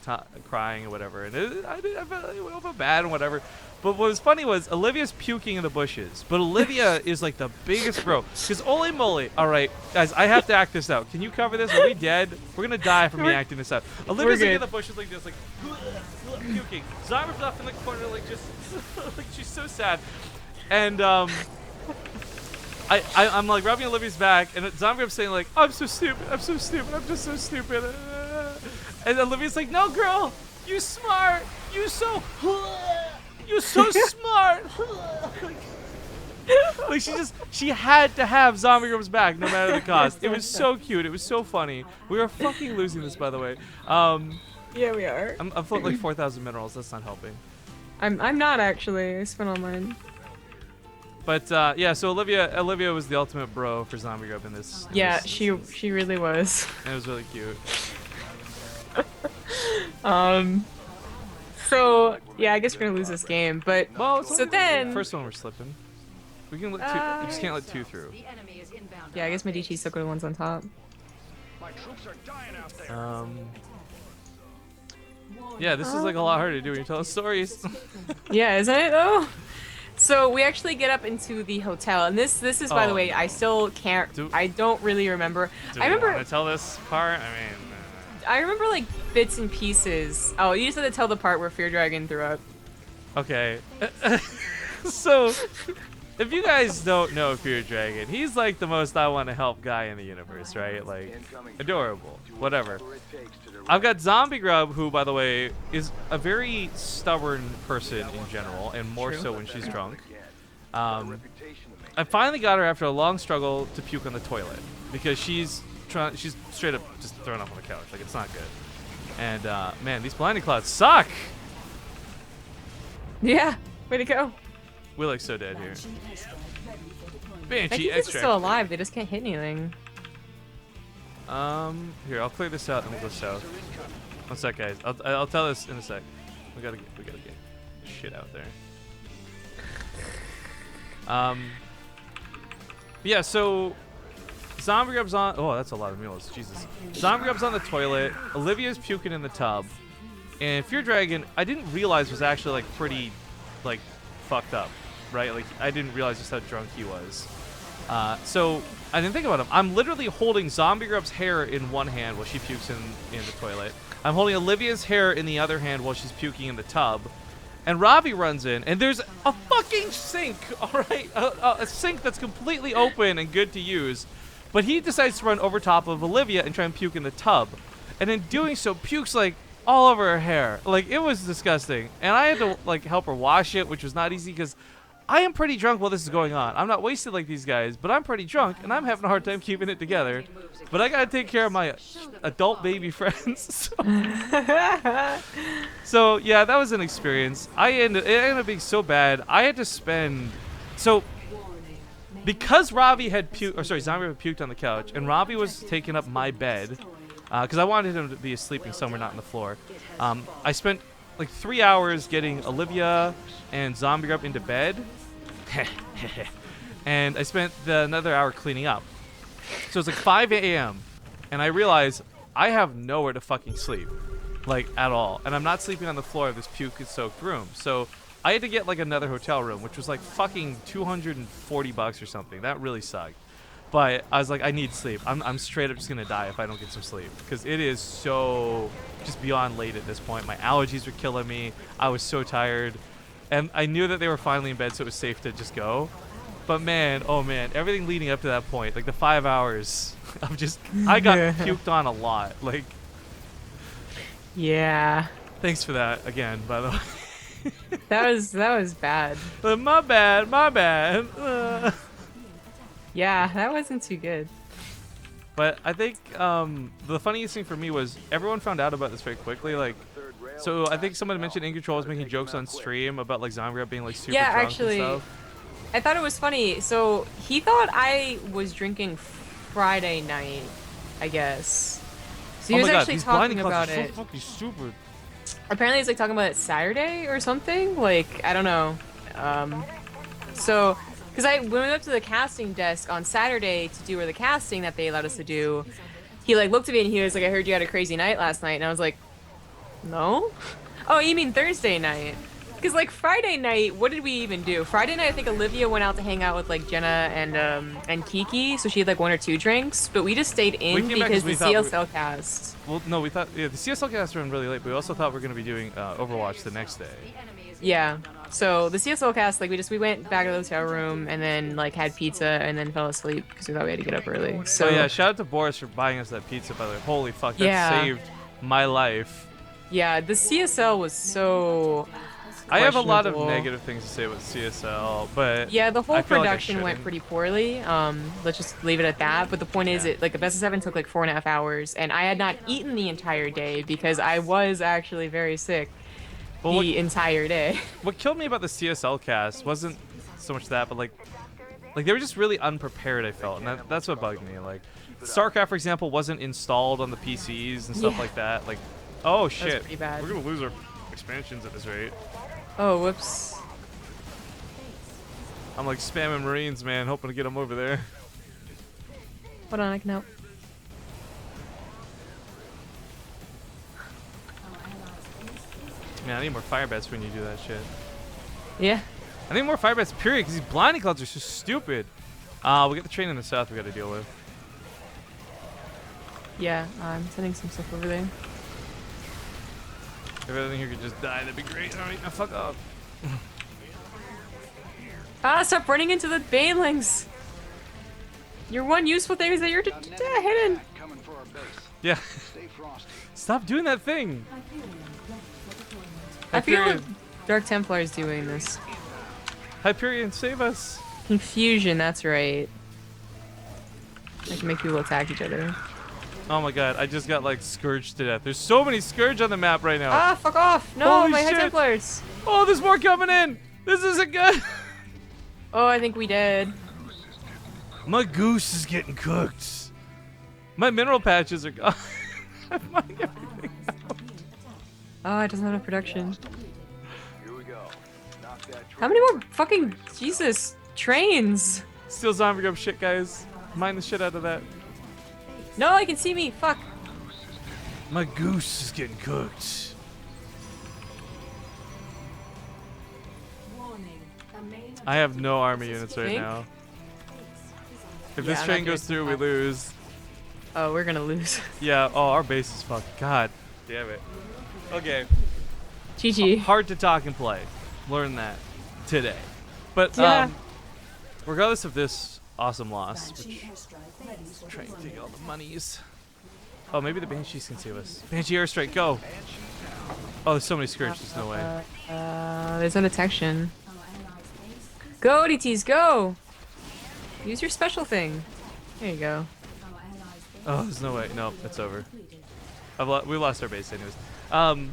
crying or whatever. And I felt bad and whatever. But what was funny was Olivia's puking in the bushes, but Olivia is like the biggest bro. Because holy moly! All right, guys, I have to act this out. Can you cover this? Are we dead? We're gonna die from me acting this out. Olivia's like in the bushes like this, like puking. ZombieGrub's off in the corner, like just like she's so sad, and I'm like rubbing Olivia's back, and ZombieGrub's saying like, I'm so stupid, I'm so stupid, I'm just so stupid. And Olivia's like, no girl, you smart, you're so smart. Like she had to have ZombieGrub's back no matter the cost. It was so cute, it was so funny. We are fucking losing this, by the way. Yeah, we are. I'm floating like 4,000 minerals, that's not helping. I'm not actually, I spent all mine. But yeah, so Olivia was the ultimate bro for ZombieGrub in this. Yeah, she really was. And it was really cute. So yeah, I guess we're gonna lose this game, but well, so then first one we're slipping. We can let two. We just can't let 2 through. Yeah, I guess my DT's still good ones on top. Yeah, this is like a lot harder to do when you're telling stories. Yeah, isn't it though? So we actually get up into the hotel, and this is by the way, I still can't. I don't really remember. Do I remember. Want to tell this part? I mean. I remember like bits and pieces. Oh, you just had to tell the part where Fear Dragon threw up. Okay. So, if you guys don't know Fear Dragon, he's like the most I want to help guy in the universe, right? Like, adorable. Whatever. I've got ZombieGrub, who, by the way, is a very stubborn person in general, and more so when she's drunk. I finally got her after a long struggle to puke on the toilet because she's straight up just thrown up on the couch. Like, it's not good. And man, these blinding clouds suck. Yeah, way to go. We're like so dead here. I Banshee think this is extract. still alive. They just can't hit anything. Here, I'll clear this out and we'll go south. One sec, guys. I'll tell this in a sec. We gotta get shit out there. Yeah, so ZombieGrub's on. Oh, that's a lot of meals. Jesus. ZombieGrub's on the toilet. Olivia's puking in the tub. And Fear Dragon, I didn't realize was actually like pretty, like, fucked up, right? Like, I didn't realize just how drunk he was. So I didn't think about him. I'm literally holding ZombieGrub's hair in one hand while she pukes in the toilet. I'm holding Olivia's hair in the other hand while she's puking in the tub. And Robbie runs in, and there's a fucking sink, all right? A sink that's completely open and good to use. But he decides to run over top of Olivia and try and puke in the tub. And in doing so, pukes, like, all over her hair. Like, it was disgusting. And I had to, like, help her wash it, which was not easy because I am pretty drunk while this is going on. I'm not wasted like these guys, but I'm pretty drunk, and I'm having a hard time keeping it together. But I gotta take care of my adult baby friends. So yeah, that was an experience. It ended up being so bad. I had to spend because Robbie had Zombie had puked on the couch, and Robbie was taking up my bed because I wanted him to be sleeping somewhere, not on the floor. I spent like 3 hours getting Olivia and ZombieGrub into bed, and I spent another hour cleaning up. So it's like 5 a.m. and I realized I have nowhere to fucking sleep, like at all, and I'm not sleeping on the floor of this puke-soaked room. So I had to get like another hotel room, which was like fucking $240 or something. That really sucked. But I was like, I need sleep. I'm straight up just gonna die if I don't get some sleep, because it is so just beyond late at this point. My allergies were killing me. I was so tired, and I knew that they were finally in bed, so it was safe to just go. But man, oh man, everything leading up to that point, like the 5 hours of just, I got puked on a lot. Like, yeah. Thanks for that again, by the way. That was bad. My bad. Yeah, that wasn't too good. But I think the funniest thing for me was everyone found out about this very quickly. Like, so I think someone mentioned In Control was making jokes on stream about like ZombieGrub being like super drunk actually, and stuff. I thought it was funny. So he thought I was drinking Friday night, I guess. So he was actually talking about it. So fucking stupid. Apparently he's like talking about it Saturday or something. Like, I don't know. So, because when we went up to the casting desk on Saturday to do the casting that they allowed us to do, he like looked at me and he was like, I heard you had a crazy night last night. And I was like, no? Oh, you mean Thursday night? Because like Friday night, what did we even do? Friday night, I think Olivia went out to hang out with like Jenna and Kiki, so she had like 1 or 2 drinks. But we just stayed in because the CSL cast. Well, no, we thought the CSL cast ran really late, but we also thought we were gonna be doing Overwatch the next day. Yeah. So the CSL cast, like we went back to the hotel room and then like had pizza and then fell asleep because we thought we had to get up early. So oh yeah, shout out to Boris for buying us that pizza, by the way. Holy fuck, that saved my life. Yeah, the CSL was so. I have a lot of negative things to say about CSL, but yeah, the whole production went pretty poorly. Let's just leave it at that. But the point is, the best of 7 took like 4.5 hours, and I had not eaten the entire day because I was actually very sick the entire day. What killed me about the CSL cast wasn't so much that, but like they were just really unprepared. I felt, and that's what bugged me. Like StarCraft, for example, wasn't installed on the PCs and stuff like that. Like, oh shit, that's pretty bad. We're gonna lose our expansions at this rate. Oh, whoops. I'm like spamming Marines, man, hoping to get them over there. Hold on, I can help. Man, I need more fire bats when you do that shit. Yeah. I need more fire bats, period, because these blinding clouds are so stupid. We got the train in the south we got to deal with. Yeah, I'm sending some stuff over there. If everything here could just die, that'd be great. Alright, now fuck up. Stop running into the banelings! Your one useful thing is that you're hidden! Yeah. Stop doing that thing! I feel like Dark Templar is doing this. Hyperion, save us! Confusion, that's right. I can make people attack each other. Oh my god, I just got like scourged to death. There's so many scourge on the map right now. Ah, fuck off! No, holy my shit. High Templars! Oh, there's more coming in! This isn't good! Oh, I think we did. My goose is getting cooked. My mineral patches are gone. I'm mining everything out. Oh, it doesn't have enough production. How many more fucking Jesus trains? Steal ZombieGrub shit, guys. Mine the shit out of that. No, I can see me. Fuck. My goose is getting cooked. I have no army units right now. If this train goes through, we lose. Oh, we're gonna lose. Yeah. Oh, our base is fucked. God damn it. Okay. GG. Hard to talk and play. Learn that today. But Yeah. regardless of this awesome loss, which trying to take all the monies. Oh, maybe the Banshees can save us. Banshee airstrike, go! Oh, there's so many Scourge, there's no way. There's no detection. Go, DTs, go! Use your special thing. There you go. Oh, there's no way. No, it's over. We lost our base anyways. I'm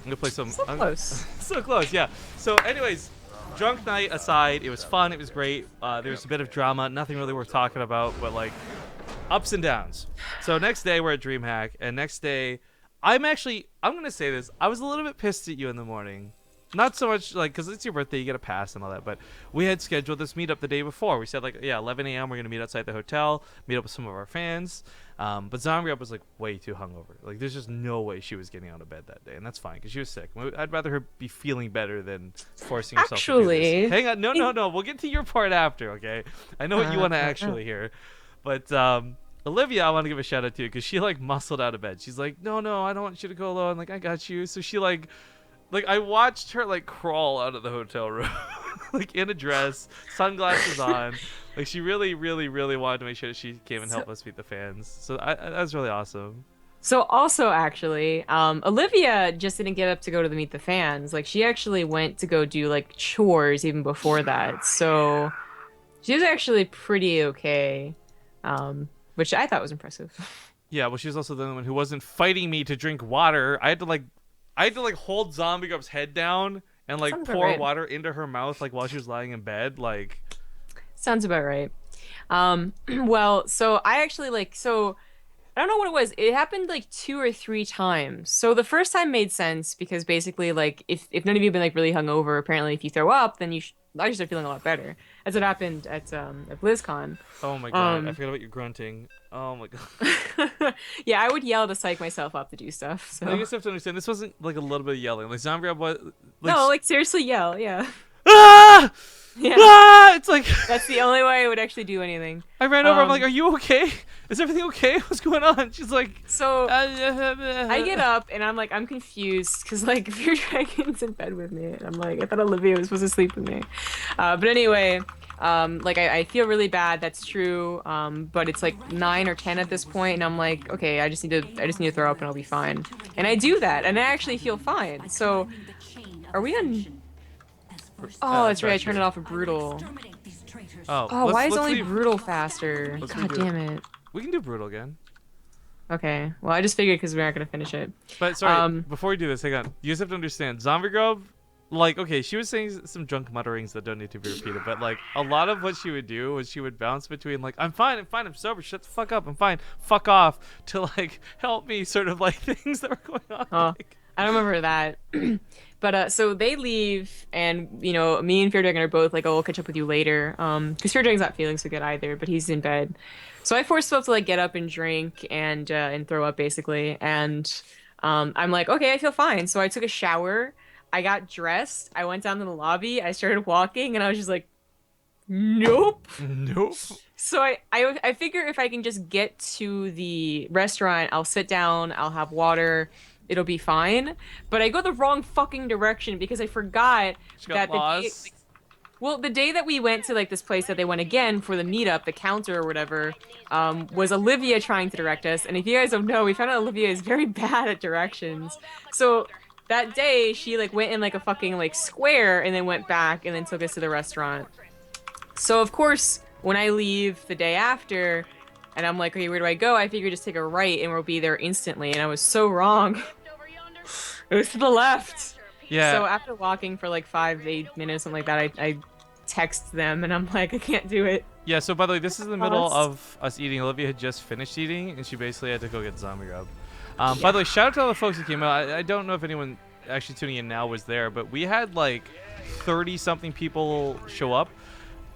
gonna play some. So close. So close, yeah. So, anyways, drunk night aside, it was fun. It was great. There was a bit of drama. Nothing really worth talking about, but like ups and downs. So next day we're at DreamHack, and next day I'm gonna say this. I was a little bit pissed at you in the morning. Not so much like because it's your birthday, you get a pass and all that, but we had scheduled this meetup the day before. We said like, yeah, 11 a.m. we're gonna meet outside the hotel, meet up with some of our fans. But ZombieGrub was like way too hungover. Like there's just no way she was getting out of bed that day, and that's fine because she was sick. I'd rather her be feeling better than forcing herself to do this. Hang on, no, we'll get to your part after, okay? I know what you want to actually hear, but Olivia, I want to give a shout out to because she like muscled out of bed. She's like, no, I don't want you to go alone. Like I got you. So she like I watched her like crawl out of the hotel room, like in a dress, sunglasses on. Like she really wanted to make sure that she came and helped us meet the fans. So that was really awesome. So also actually, Olivia just didn't get up to go to the meet the fans. Like she actually went to go do like chores even before that. So she was actually pretty okay, which I thought was impressive. Yeah, well, she was also the only one who wasn't fighting me to drink water. I had to hold ZombieGrub's head down and like Sounds pour right. water into her mouth like while she was lying in bed. Like, Sounds about right. Well, so I actually I don't know what it was. It happened like 2 or 3 times. So the first time made sense because basically like if none of you have been like really hungover, apparently if you throw up, then you actually start feeling a lot better. As it happened at BlizzCon. oh my god, I forgot about your grunting. Oh my god. Yeah, I would yell to psych myself up to do stuff. So I guess you have to understand this wasn't like a little bit of yelling. Like ZombieGrub was no, like seriously yell, yeah. ah! Yeah. Ah! It's like That's the only way I would actually do anything. I ran over. I'm like, "Are you okay? Is everything okay? What's going on?" She's like, So I I get up and I'm like, I'm confused because like Fear Dragon's in bed with me. And I'm like, I thought Olivia was supposed to sleep with me. But anyway, like I feel really bad. That's true. But it's like 9 or 10 at this point, and I'm like, okay, I just need to throw up and I'll be fine. And I do that, and I actually feel fine. So, are we on? Oh, that's right. I turned it off of brutal. Oh, why is only brutal faster? God damn it. We can do brutal again. Okay. Well, I just figured because we're not gonna finish it. But sorry, before we do this, hang on. You just have to understand, ZombieGrub, like, okay, she was saying some drunk mutterings that don't need to be repeated, but like a lot of what she would do was she would bounce between like, I'm fine, I'm sober, shut the fuck up, I'm fine, fuck off, to like help me, sort of like things that were going on. Oh, like, I don't remember that. But so they leave, and you know, me and Fear Dragon are both like, "Oh, we'll catch up with you later." Because Fear Dragon's not feeling so good either, but he's in bed. So I force myself to like get up and drink and throw up basically. And I'm like, okay, I feel fine. So I took a shower, I got dressed, I went down to the lobby, I started walking, and I was just like, nope. So I figure if I can just get to the restaurant, I'll sit down, I'll have water. It'll be fine, but I go the wrong fucking direction because I forgot that the day that we went to like this place that they went again for the meetup, the counter or whatever, was Olivia trying to direct us. And if you guys don't know, we found out Olivia is very bad at directions. So that day she like went in like a fucking like square and then went back and then took us to the restaurant. So of course, when I leave the day after, and I'm like, okay, where do I go? I figure just take a right and we'll be there instantly. And I was so wrong. It was to the left. yeah. So after walking for like 5 to 8 minutes, something like that, I text them, and I'm like, I can't do it. Yeah, so by the way, this is in the middle Honest. of us eating. Olivia had just finished eating, and she basically had to go get ZombieGrub. By the way, shout out to all the folks that came out. I don't know if anyone actually tuning in now was there, but we had like 30-something people show up.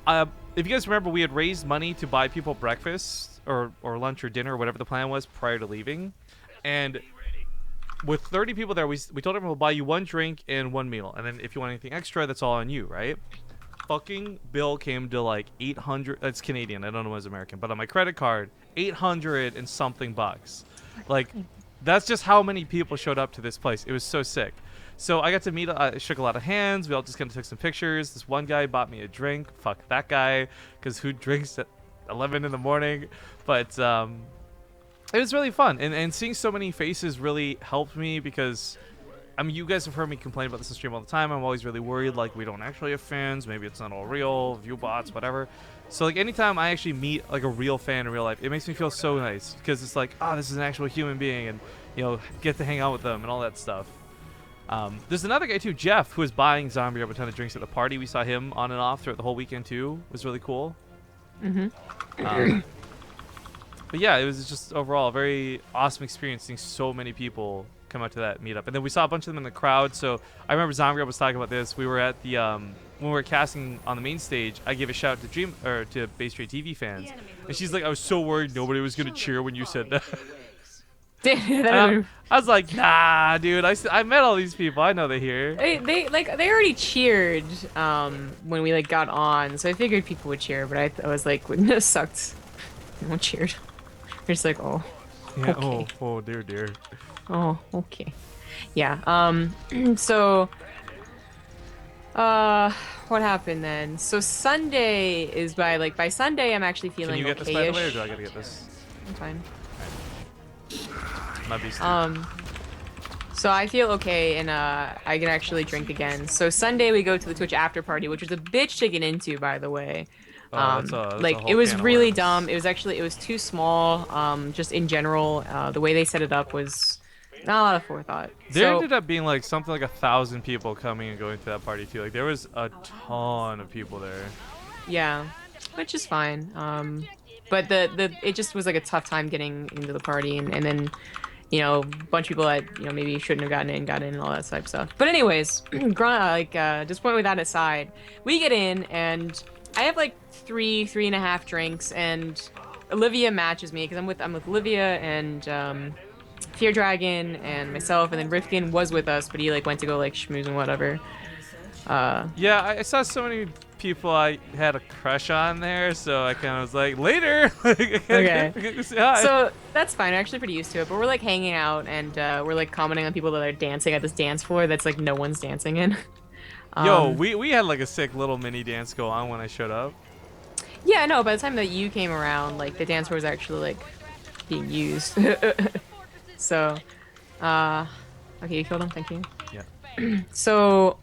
If you guys remember, we had raised money to buy people breakfast or lunch or dinner or whatever the plan was prior to leaving. And with 30 people there, we told everyone we'll buy you 1 drink and 1 meal. And then if you want anything extra, that's all on you, right? Fucking bill came to like 800. That's Canadian. I don't know what's American, but on my credit card, 800 and something bucks. Like, that's just how many people showed up to this place. It was so sick. So I got to meet, shook a lot of hands. We all just kind of took some pictures. This one guy bought me a drink. Fuck that guy, because who drinks at 11 in the morning? But it was really fun, and seeing so many faces really helped me, because I mean, you guys have heard me complain about this in stream all the time. I'm always really worried, like, we don't actually have fans. Maybe it's not all real, view bots, whatever. So, like, anytime I actually meet, like, a real fan in real life, it makes me feel so nice, because it's like, oh, this is an actual human being, and, you know, get to hang out with them and all that stuff. There's another guy, too, Jeff, who was buying ZombieGrub a ton of drinks at the party. We saw him on and off throughout the whole weekend, too. It was really cool. But, yeah, it was just overall a very awesome experience seeing so many people come out to that meetup. And then we saw a bunch of them in the crowd. So I remember ZombieGrub was talking about this. We were at the when we were casting on the main stage, I gave a shout to to BaseTradeTV fans, and she's like, I was so worried nobody was gonna cheer when you said that. I was like, nah, dude. I met all these people. I know they're here. They already cheered when we like got on, so I figured people would cheer. But I was like, wouldn't have sucked. No one cheered. They're just like, oh, Yeah. okay. Oh, dear. Oh, okay. Yeah. So, what happened then? So Sunday is by Sunday I'm actually feeling Can you get this, by the way, or do I gotta get this? I'm fine. My beast. So I feel okay, and I can actually drink again. So Sunday we go to the Twitch after party, which was a bitch to get into, by the way. That's a like whole it was can of really worms. dumb. It was too small. Just in general, the way they set it up was not a lot of forethought. There So, ended up being like something like 1,000 people coming and going to that party too. Like there was a ton of people there. yeah, which is fine. But it just was like a tough time getting into the party, and then, you know, a bunch of people that, you know, maybe shouldn't have gotten in, got in, and all that type of stuff. But anyways, just point with that aside, we get in, and I have like 3.5 drinks, and Olivia matches me because I'm with Olivia and Fear Dragon and myself, and then Rifkin was with us, but he like went to go like schmooze and whatever. Yeah, I saw so many people I had a crush on there, so I kind of was like, later. Okay. Say hi. So that's fine. We're actually pretty used to it, but we're like hanging out, and we're like commenting on people that are dancing at this dance floor that's like no one's dancing in. Yo, we had like a sick little mini dance go on when I showed up. Yeah, no, by the time that you came around, like the dance floor was actually like being used. So, okay, you killed him. Thank you. Yeah. So,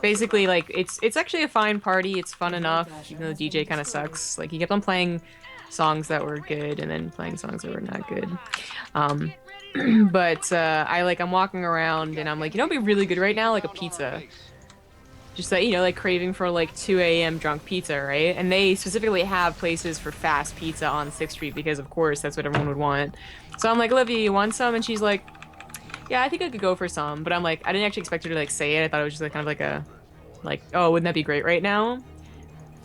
basically, like it's actually a fine party. It's fun enough, even though the DJ kind of sucks. Like he kept on playing songs that were good and then playing songs that were not good. But I'm walking around and I'm like, you know, what'd be really good right now, like a pizza. Just that, you know, like craving for like 2 a.m. drunk pizza, right? And they specifically have places for fast pizza on 6th Street because, of course, that's what everyone would want. So I'm like, Olivia, you want some? And she's like, yeah, I think I could go for some. But I'm like, I didn't actually expect her to like say it. I thought it was just like kind of like a, like, oh, wouldn't that be great right now?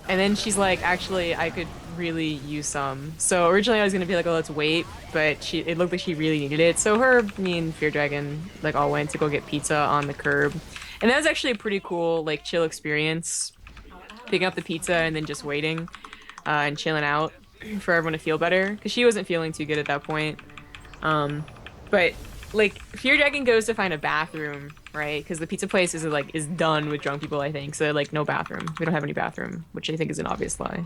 And then she's like, actually, I could really use some. So originally I was gonna be like, oh, let's wait, but it looked like she really needed it. So me and Fear Dragon like all went to go get pizza on the curb. And that was actually a pretty cool, like, chill experience. Picking up the pizza and then just waiting and chilling out for everyone to feel better. Because she wasn't feeling too good at that point. But, like, Fear Dragon goes to find a bathroom, right? Because the pizza place is done with drunk people, I think. So, like, no bathroom. We don't have any bathroom, which I think is an obvious lie.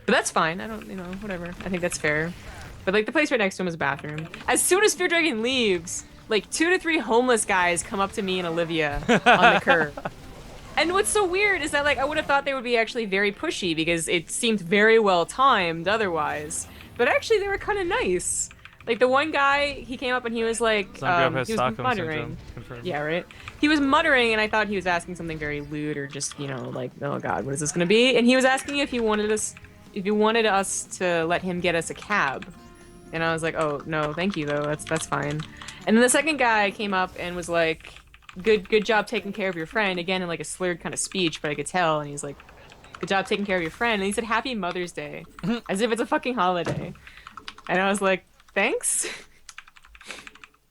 But that's fine. I don't, you know, whatever. I think that's fair. But, like, the place right next to him is a bathroom. As soon as Fear Dragon leaves, like 2 to 3 homeless guys come up to me and Olivia on the curb. And what's so weird is that, like, I would have thought they would be actually very pushy because it seemed very well timed otherwise. But actually, they were kind of nice. Like, the one guy, he came up and he was like, ZombieGrub has he was Stockholm muttering. syndrome. forever. Yeah, right. He was muttering, and I thought he was asking something very lewd or just, you know, like, oh God, what is this gonna be? And he was asking if he wanted us to let him get us a cab. And I was like, oh no, thank you though. That's fine. And then the second guy came up and was like, good job taking care of your friend. Again in like a slurred kind of speech, but I could tell. And he's like, good job taking care of your friend. And he said, Happy Mother's Day, as if it's a fucking holiday. And I was like, thanks.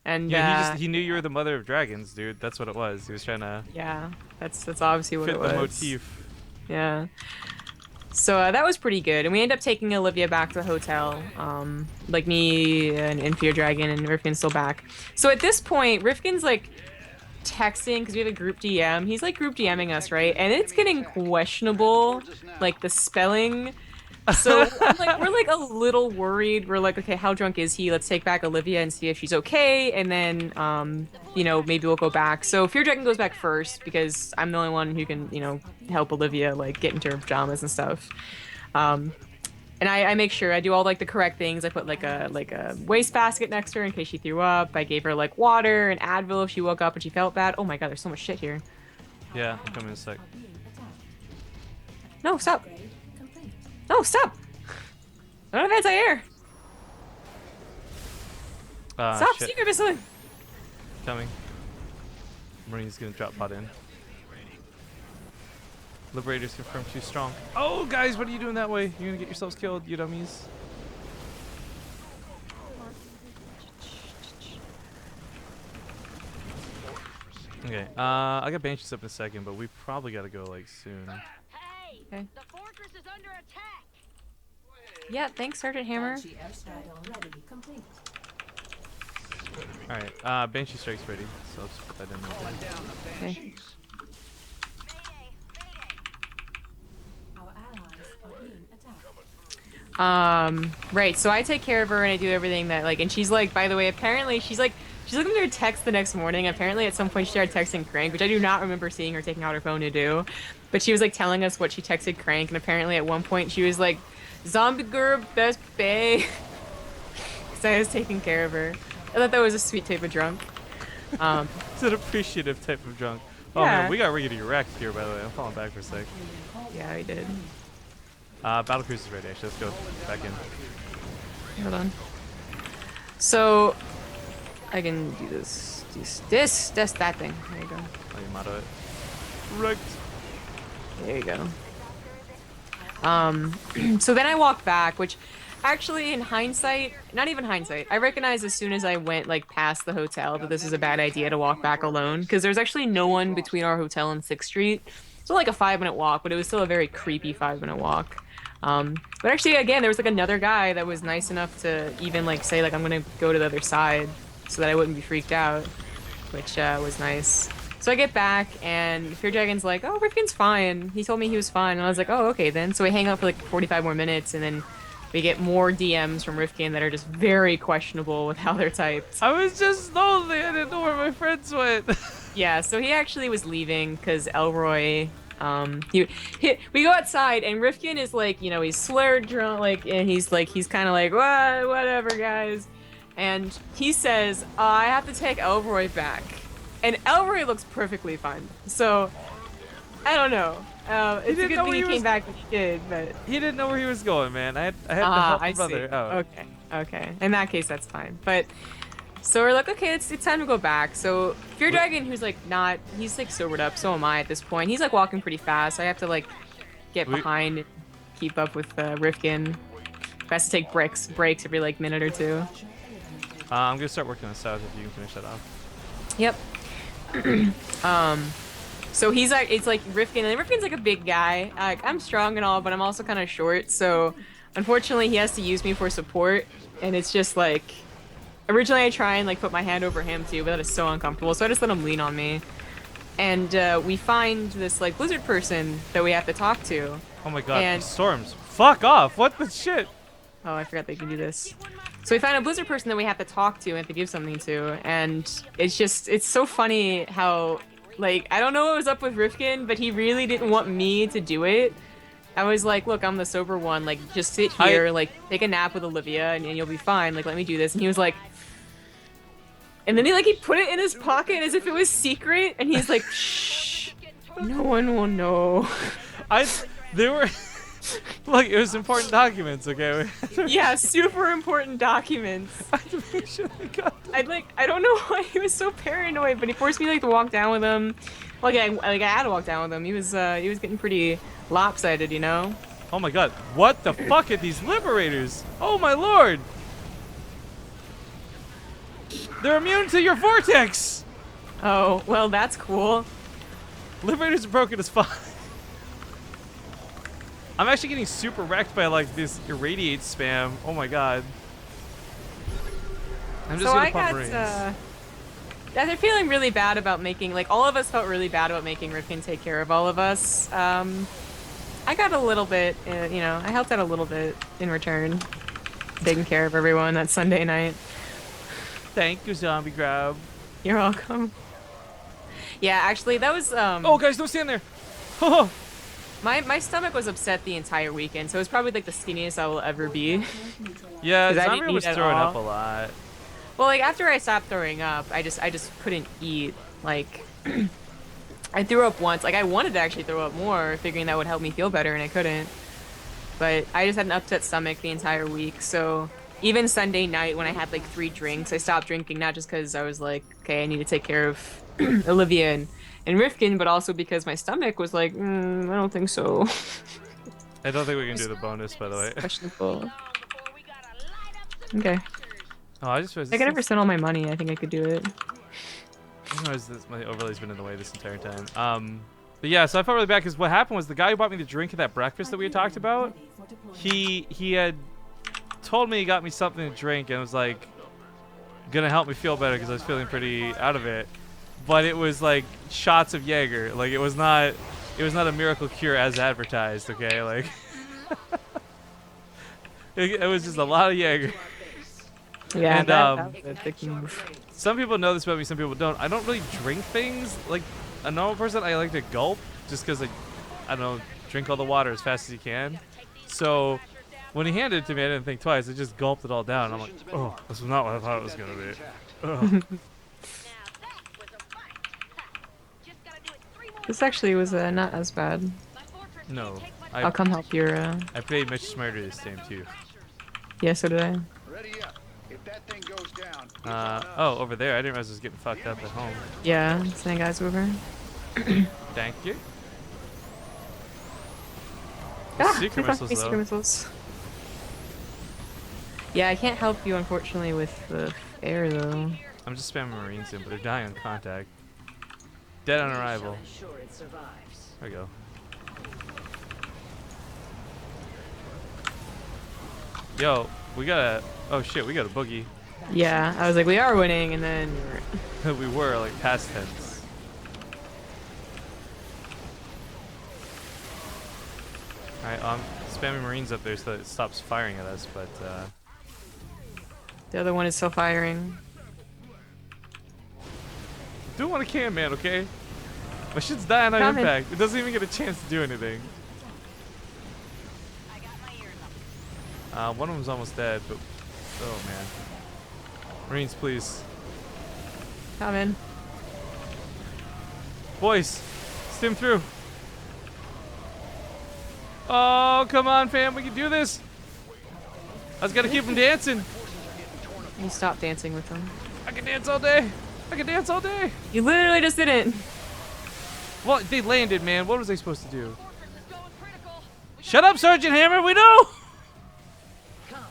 And Yeah, he knew you were the mother of dragons, dude. That's what it was. He was trying to yeah, that's obviously what fit it was. the motif. Yeah. So that was pretty good, and we ended up taking Olivia back to the hotel. Like me and Fear Dragon and Rifkin's still back. So at this point, Rifkin's like texting because we have a group DM. He's like group DMing us, right? And it's getting questionable, like the spelling. So we're like a little worried. We're like, okay, how drunk is he? Let's take back Olivia and see if she's okay, and then you know, maybe we'll go back. So Fear Dragon goes back first because I'm the only one who can, you know, help Olivia like get into her pajamas and stuff. And I make sure I do all like the correct things. I put like a wastebasket next to her in case she threw up. I gave her like water and Advil if she woke up and she felt bad. Oh my God, there's so much shit here. Yeah, I'm coming in a sec. No, stop. No, stop! I don't have anti-air. Stop, shit. secret missile. Coming. Marine's gonna drop pod in. Liberators confirmed too strong. Oh, guys, what are you doing that way? You're gonna get yourselves killed, you dummies. Okay, I got banshees up in a second, but we probably gotta go like soon. Okay. The fortress is under attack. Yeah, thanks, Sergeant Hammer. Alright, Banshee Strike's ready, so let's put that in there. Okay. Right, so I take care of her and I do everything that, like, and she's like, by the way, apparently she's looking at her text the next morning. Apparently at some point she started texting Crank, which I do not remember seeing her taking out her phone to do. But she was like telling us what she texted Crank, and apparently at one point she was like, ZombieGrub best bay. Because I was taking care of her. I thought that was a sweet type of drunk. It's an appreciative type of drunk. Oh Yeah. man, we got riggedy wrecked here, by the way. I'm falling back for a sec. Yeah, we did. Battlecruiser is ready, actually. Let's go back in. Hold on. So I can do this. That's that thing. There you go. Let me motto it. Wrecked. There you go. So then I walk back, which actually in hindsight, not even hindsight, I recognized as soon as I went like past the hotel that this is a bad idea to walk back alone, because there's actually no one between our hotel and 6th Street. It's only like a 5-minute walk, but it was still a very creepy 5-minute walk. But actually, again, there was like another guy that was nice enough to even like say like I'm gonna go to the other side so that I wouldn't be freaked out, which was nice. So I get back and Fear Dragon's like, oh, Rifkin's fine. He told me he was fine. And I was like, oh, okay then. So we hang out for like 45 more minutes and then we get more DMs from Rifkin that are just very questionable with how they're typed. I was just lonely. I didn't know where my friends went. Yeah, so he actually was leaving because Elroy, we go outside and Rifkin is like, you know, he's slurred drunk, like, and he's kind of like, whatever, guys. And he says, I have to take Elroy back. And Elroy looks perfectly fine. So, I don't know. It's a good thing he came back when he did, but... He didn't know where he was going, man. I had to help my brother. See. Oh. Okay. In that case, that's fine. But, so we're like, okay, it's time to go back. So, Fear Dragon, who's like not... He's like sobered up, so am I at this point. He's like walking pretty fast. I have to like get behind and keep up with Rifkin. He has to take breaks every like minute or two. I'm gonna start working on south if you can finish that off. Yep. So he's like, it's like Rifkin, and Rifkin's like a big guy. Like, I'm strong and all, but I'm also kind of short, so unfortunately he has to use me for support, and it's just like, originally I try and like put my hand over him too, but that is so uncomfortable, so I just let him lean on me. And we find this like blizzard person that we have to talk to. Oh my god, and storms. Fuck off, what the shit? Oh, I forgot they can do this. So we find a blizzard person that we have to talk to and have to give something to, and it's so funny how, like, I don't know what was up with Rifkin, but he really didn't want me to do it. I was like, look, I'm the sober one, like, just sit here, like, take a nap with Olivia, and you'll be fine, like, let me do this. And he was like, And then he put it in his pocket as if it was secret, and he's like, shh, no one will know. There were, look, it was important documents, okay? Yeah, super important documents. I had to make sure they got them. I don't know why he was so paranoid, but he forced me to walk down with him. I had to walk down with him. He was getting pretty lopsided, you know? Oh my god, what the fuck are these liberators? Oh my lord! They're immune to your vortex! Oh, well, that's cool. Liberators are broken as fuck. I'm actually getting super wrecked by like this irradiate spam. Oh my god. I'm just gonna pump Marines. Yeah, they're feeling really bad about making, all of us felt really bad about making Rifkin take care of all of us. I got a little bit, I helped out a little bit in return. Taking care of everyone that Sunday night. Thank you, ZombieGrub. You're welcome. Yeah, actually, that was, Oh, guys, don't stand there! Oh! My stomach was upset the entire weekend, so it was probably, the skinniest I will ever be. Yeah, 'Cause I Zombie didn't was eat at throwing up a all. lot. Well, after I stopped throwing up, I just couldn't eat. I threw up once. I wanted to actually throw up more, figuring that would help me feel better, and I couldn't. But I just had an upset stomach the entire week, so even Sunday night when I had 3 drinks, I stopped drinking, not just because I was like, okay, I need to take care of Olivia and Rifkin, but also because my stomach was like, I don't think so. I don't think we can do the bonus, by the way. Questionable. Okay. Oh, I just realized If I could ever send all my money, I think I could do it. I realized this, my overlay's been in the way this entire time. But yeah, so I felt really bad because what happened was the guy who bought me the drink at that breakfast that we had talked about, he had told me he got me something to drink and was like gonna help me feel better because I was feeling pretty out of it. But it was shots of Jaeger. It was not a miracle cure as advertised, okay? It was just a lot of Jaeger. Yeah, and that was a big move. some people know this about me, some people don't. I don't really drink things like a normal person. I like to gulp just because I don't know, drink all the water as fast as you can. So when he handed it to me, I didn't think twice. I just gulped it all down. I'm like, oh, this was not what I thought it was gonna be. Ugh. This actually was not as bad. No, I'll come help your. I played much smarter this time too. Yeah, so did I. Ready up. If that thing goes down, Oh, over there. I didn't realize I was getting fucked up at home. Yeah, sending guys over. Thank you. please don't Secret missiles, give me though. secret missiles. Yeah, I can't help you unfortunately with the air though. I'm just spamming Marines in, but they're dying on contact. Dead on arrival. There we go. Yo, we got a... Oh shit, we got a boogie. Yeah, I was like, we are winning, and then We were, past tense. Alright, I'm spamming Marines up there so that it stops firing at us, but, the other one is still firing. do what I can, man, okay? My shit's dying on Coming. impact. It doesn't even get a chance to do anything. One of them's almost dead, but... Oh, man. Marines, please. Coming. Boys, stim through. Oh, come on, fam. We can do this. I just gotta keep them dancing. You stop dancing with them. I can dance all day. I can dance all day. You literally just didn't. Well, they landed, man. What was I supposed to do? Shut up, Sergeant Hammer. We know.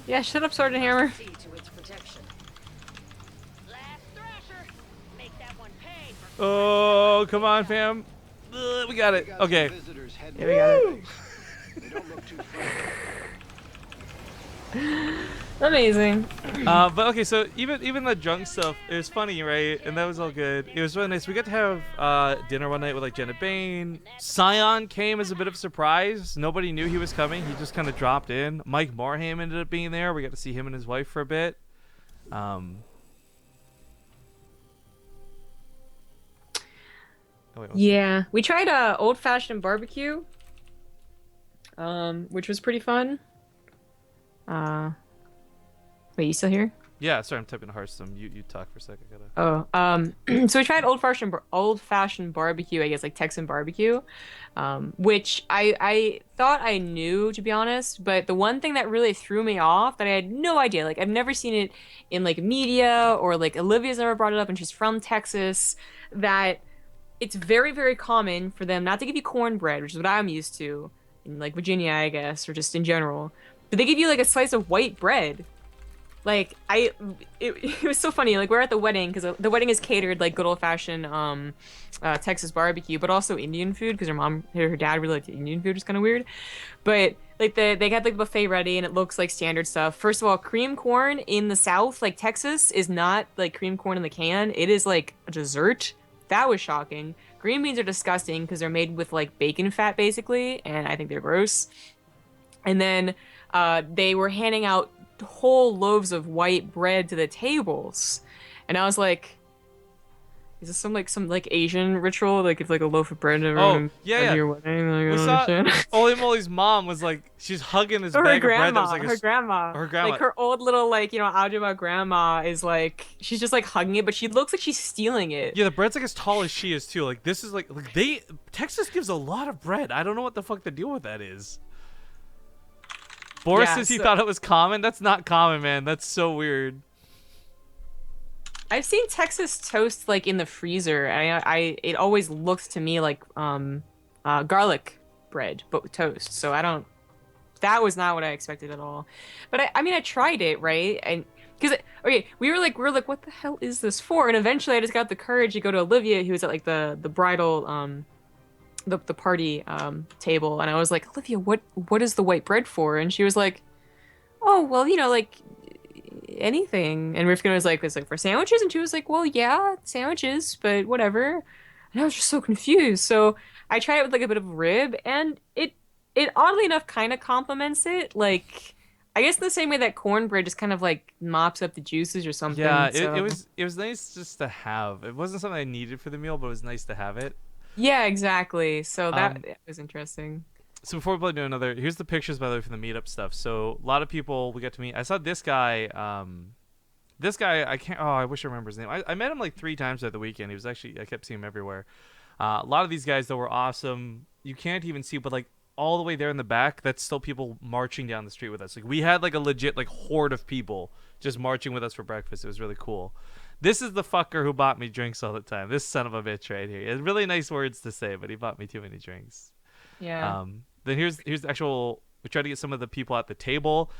Yeah, shut up, Sergeant Hammer. Oh, come on, fam. We got it. Okay. visitors head Yeah, we got it. They don't look too friendly. Amazing. But okay, so even the drunk stuff, it was funny, right? And that was all good. It was really nice. We got to have dinner one night with Jenna Bain. Scion came as a bit of a surprise. Nobody knew he was coming. He just kind of dropped in. Mike Morhaime ended up being there. We got to see him and his wife for a bit. Oh, wait, Yeah, we tried old-fashioned barbecue, which was pretty fun. Wait, you still here? Yeah, sorry, I'm typing a Hearthstone. You talk for a second. Gotta. So we tried old fashioned barbecue, I guess, like Texan barbecue, which I thought I knew, to be honest. But the one thing that really threw me off, that I had no idea, like I've never seen it in like media, or like Olivia's never brought it up, and she's from Texas, that it's very, very common for them not to give you cornbread, which is what I'm used to in like Virginia, I guess, or just in general. But they give you like a slice of white bread. Like it was so funny. Like we're at the wedding, because the wedding is catered like good old fashioned Texas barbecue, but also Indian food, because her dad really liked Indian food, which is kind of weird. But like they had like the buffet ready, and it looks like standard stuff. First of all, cream corn in the South, like Texas, is not like cream corn in the can. It is like a dessert. That was shocking. Green beans are disgusting because they're made with like bacon fat basically, and I think they're gross. And then they were handing out whole loaves of white bread to the tables, and I was like, is this some Asian ritual, like it's like a loaf of bread everyone at your wedding? Like, We I don't saw understand. Holy Moly's mom was like, she's hugging this Or bag of bread that was like her grandma, like her old little like Audrey grandma is like, she's just like hugging it, but she looks like she's stealing it. Yeah, the bread's like as tall as she is too. Like this is like Texas gives a lot of bread. I don't know what the fuck the deal with that is. Boris says he thought it was common. That's not common, man. That's so weird. I've seen Texas toast like in the freezer. It always looks to me like garlic bread, but with toast. So that was not what I expected at all. But I mean, I tried it, right? And because we were like, what the hell is this for? And eventually, I just got the courage to go to Olivia, who was at like the bridal the party table, and I was like, Olivia, what is the white bread for? And she was like, oh well, like anything. And Rifkin was like, it's like for sandwiches, and she was like, well, yeah, sandwiches, but whatever. And I was just so confused. So I tried it with like a bit of rib, and it oddly enough kind of complements it. Like I guess the same way that cornbread just kind of like mops up the juices or something. Yeah, so. it was nice just to have. It wasn't something I needed for the meal, but it was nice to have it. Yeah, exactly. So that was interesting. So before we do another, here's the pictures, by the way, from the meetup stuff. So a lot of people we got to meet. I saw this guy. I can't. Oh, I wish I remember his name. I met him like 3 times at the weekend. He was actually, I kept seeing him everywhere. A lot of these guys though were awesome. You can't even see, but like all the way there in the back, that's still people marching down the street with us. Like we had like a legit like horde of people just marching with us for breakfast. It was really cool. This is the fucker who bought me drinks all the time. This son of a bitch right here. He has really nice words to say, but he bought me too many drinks. Yeah. Then here's the actual. We tried to get some of the people at the table.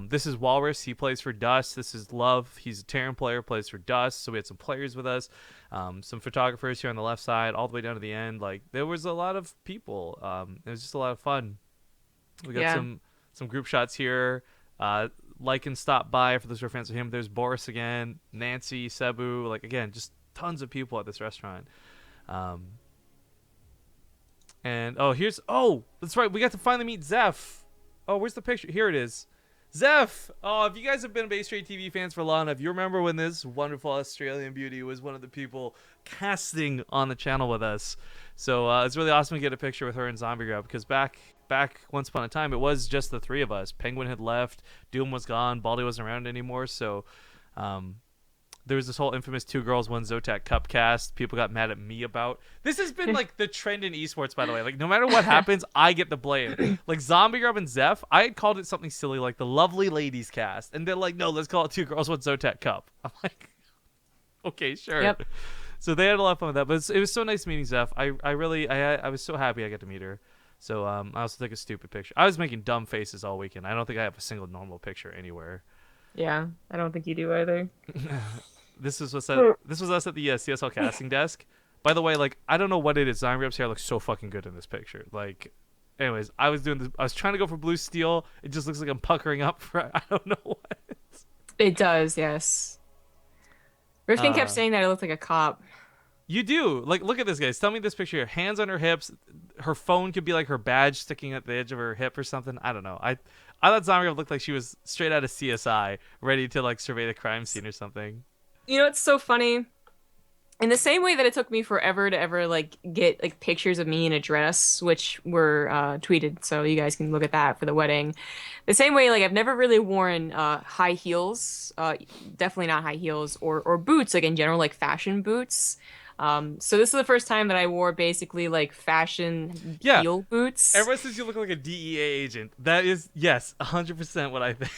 This is Walrus. He plays for Dust. This is Love. He's a Terran player, plays for Dust. So we had some players with us. Some photographers here on the left side, all the way down to the end. Like there was a lot of people. It was just a lot of fun. We got some group shots here. Lycan stopped by for those who are fans of him. There's Boris again, Nancy, Cebu, like again, just tons of people at this restaurant. And that's right, we got to finally meet Zeph. Oh, where's the picture? Here it is. Zeph! Oh, if you guys have been BaseTradeTV fans for long enough, you remember when this wonderful Australian beauty was one of the people casting on the channel with us. So it's really awesome to get a picture with her and ZombieGrub, because back once upon a time, it was just the 3 of us. Penguin had left, Doom was gone, Baldy wasn't around anymore, so there was this whole infamous 2 Girls 1 Zotac Cup cast people got mad at me about. This has been like the trend in esports, by the way. Like no matter what happens, I get the blame. Like ZombieGrub and Zeph, I had called it something silly like the Lovely Ladies cast, and they're like, no, let's call it 2 Girls 1 Zotac Cup. I'm like, okay, sure. Yep. So they had a lot of fun with that, but it was so nice meeting Zeph. I was so happy I got to meet her. So I also took a stupid picture. I was making dumb faces all weekend. I don't think I have a single normal picture anywhere. Yeah, I don't think you do either. This was us at the CSL casting desk. By the way, like I don't know what it is. ZombieGrub's hair looks so fucking good in this picture. Like, anyways, I was trying to go for blue steel. It just looks like I'm puckering up for I don't know what. It does, yes. Rifkin kept saying that I looked like a cop. You do. Like, look at this, guys. Tell me this picture here. Hands on her hips. Her phone could be like her badge sticking at the edge of her hip or something. I don't know. I thought ZombieGrub looked like she was straight out of CSI, ready to like survey the crime scene or something. You know what's so funny? in the same way that it took me forever to ever like get like pictures of me in a dress, which were tweeted, so you guys can look at that for the wedding. The same way, like I've never really worn high heels, definitely not high heels or boots, like in general, like fashion boots. So this is the first time that I wore basically like fashion Yeah. heel boots. Everyone says you look like a DEA agent. That is, yes, 100% what I think.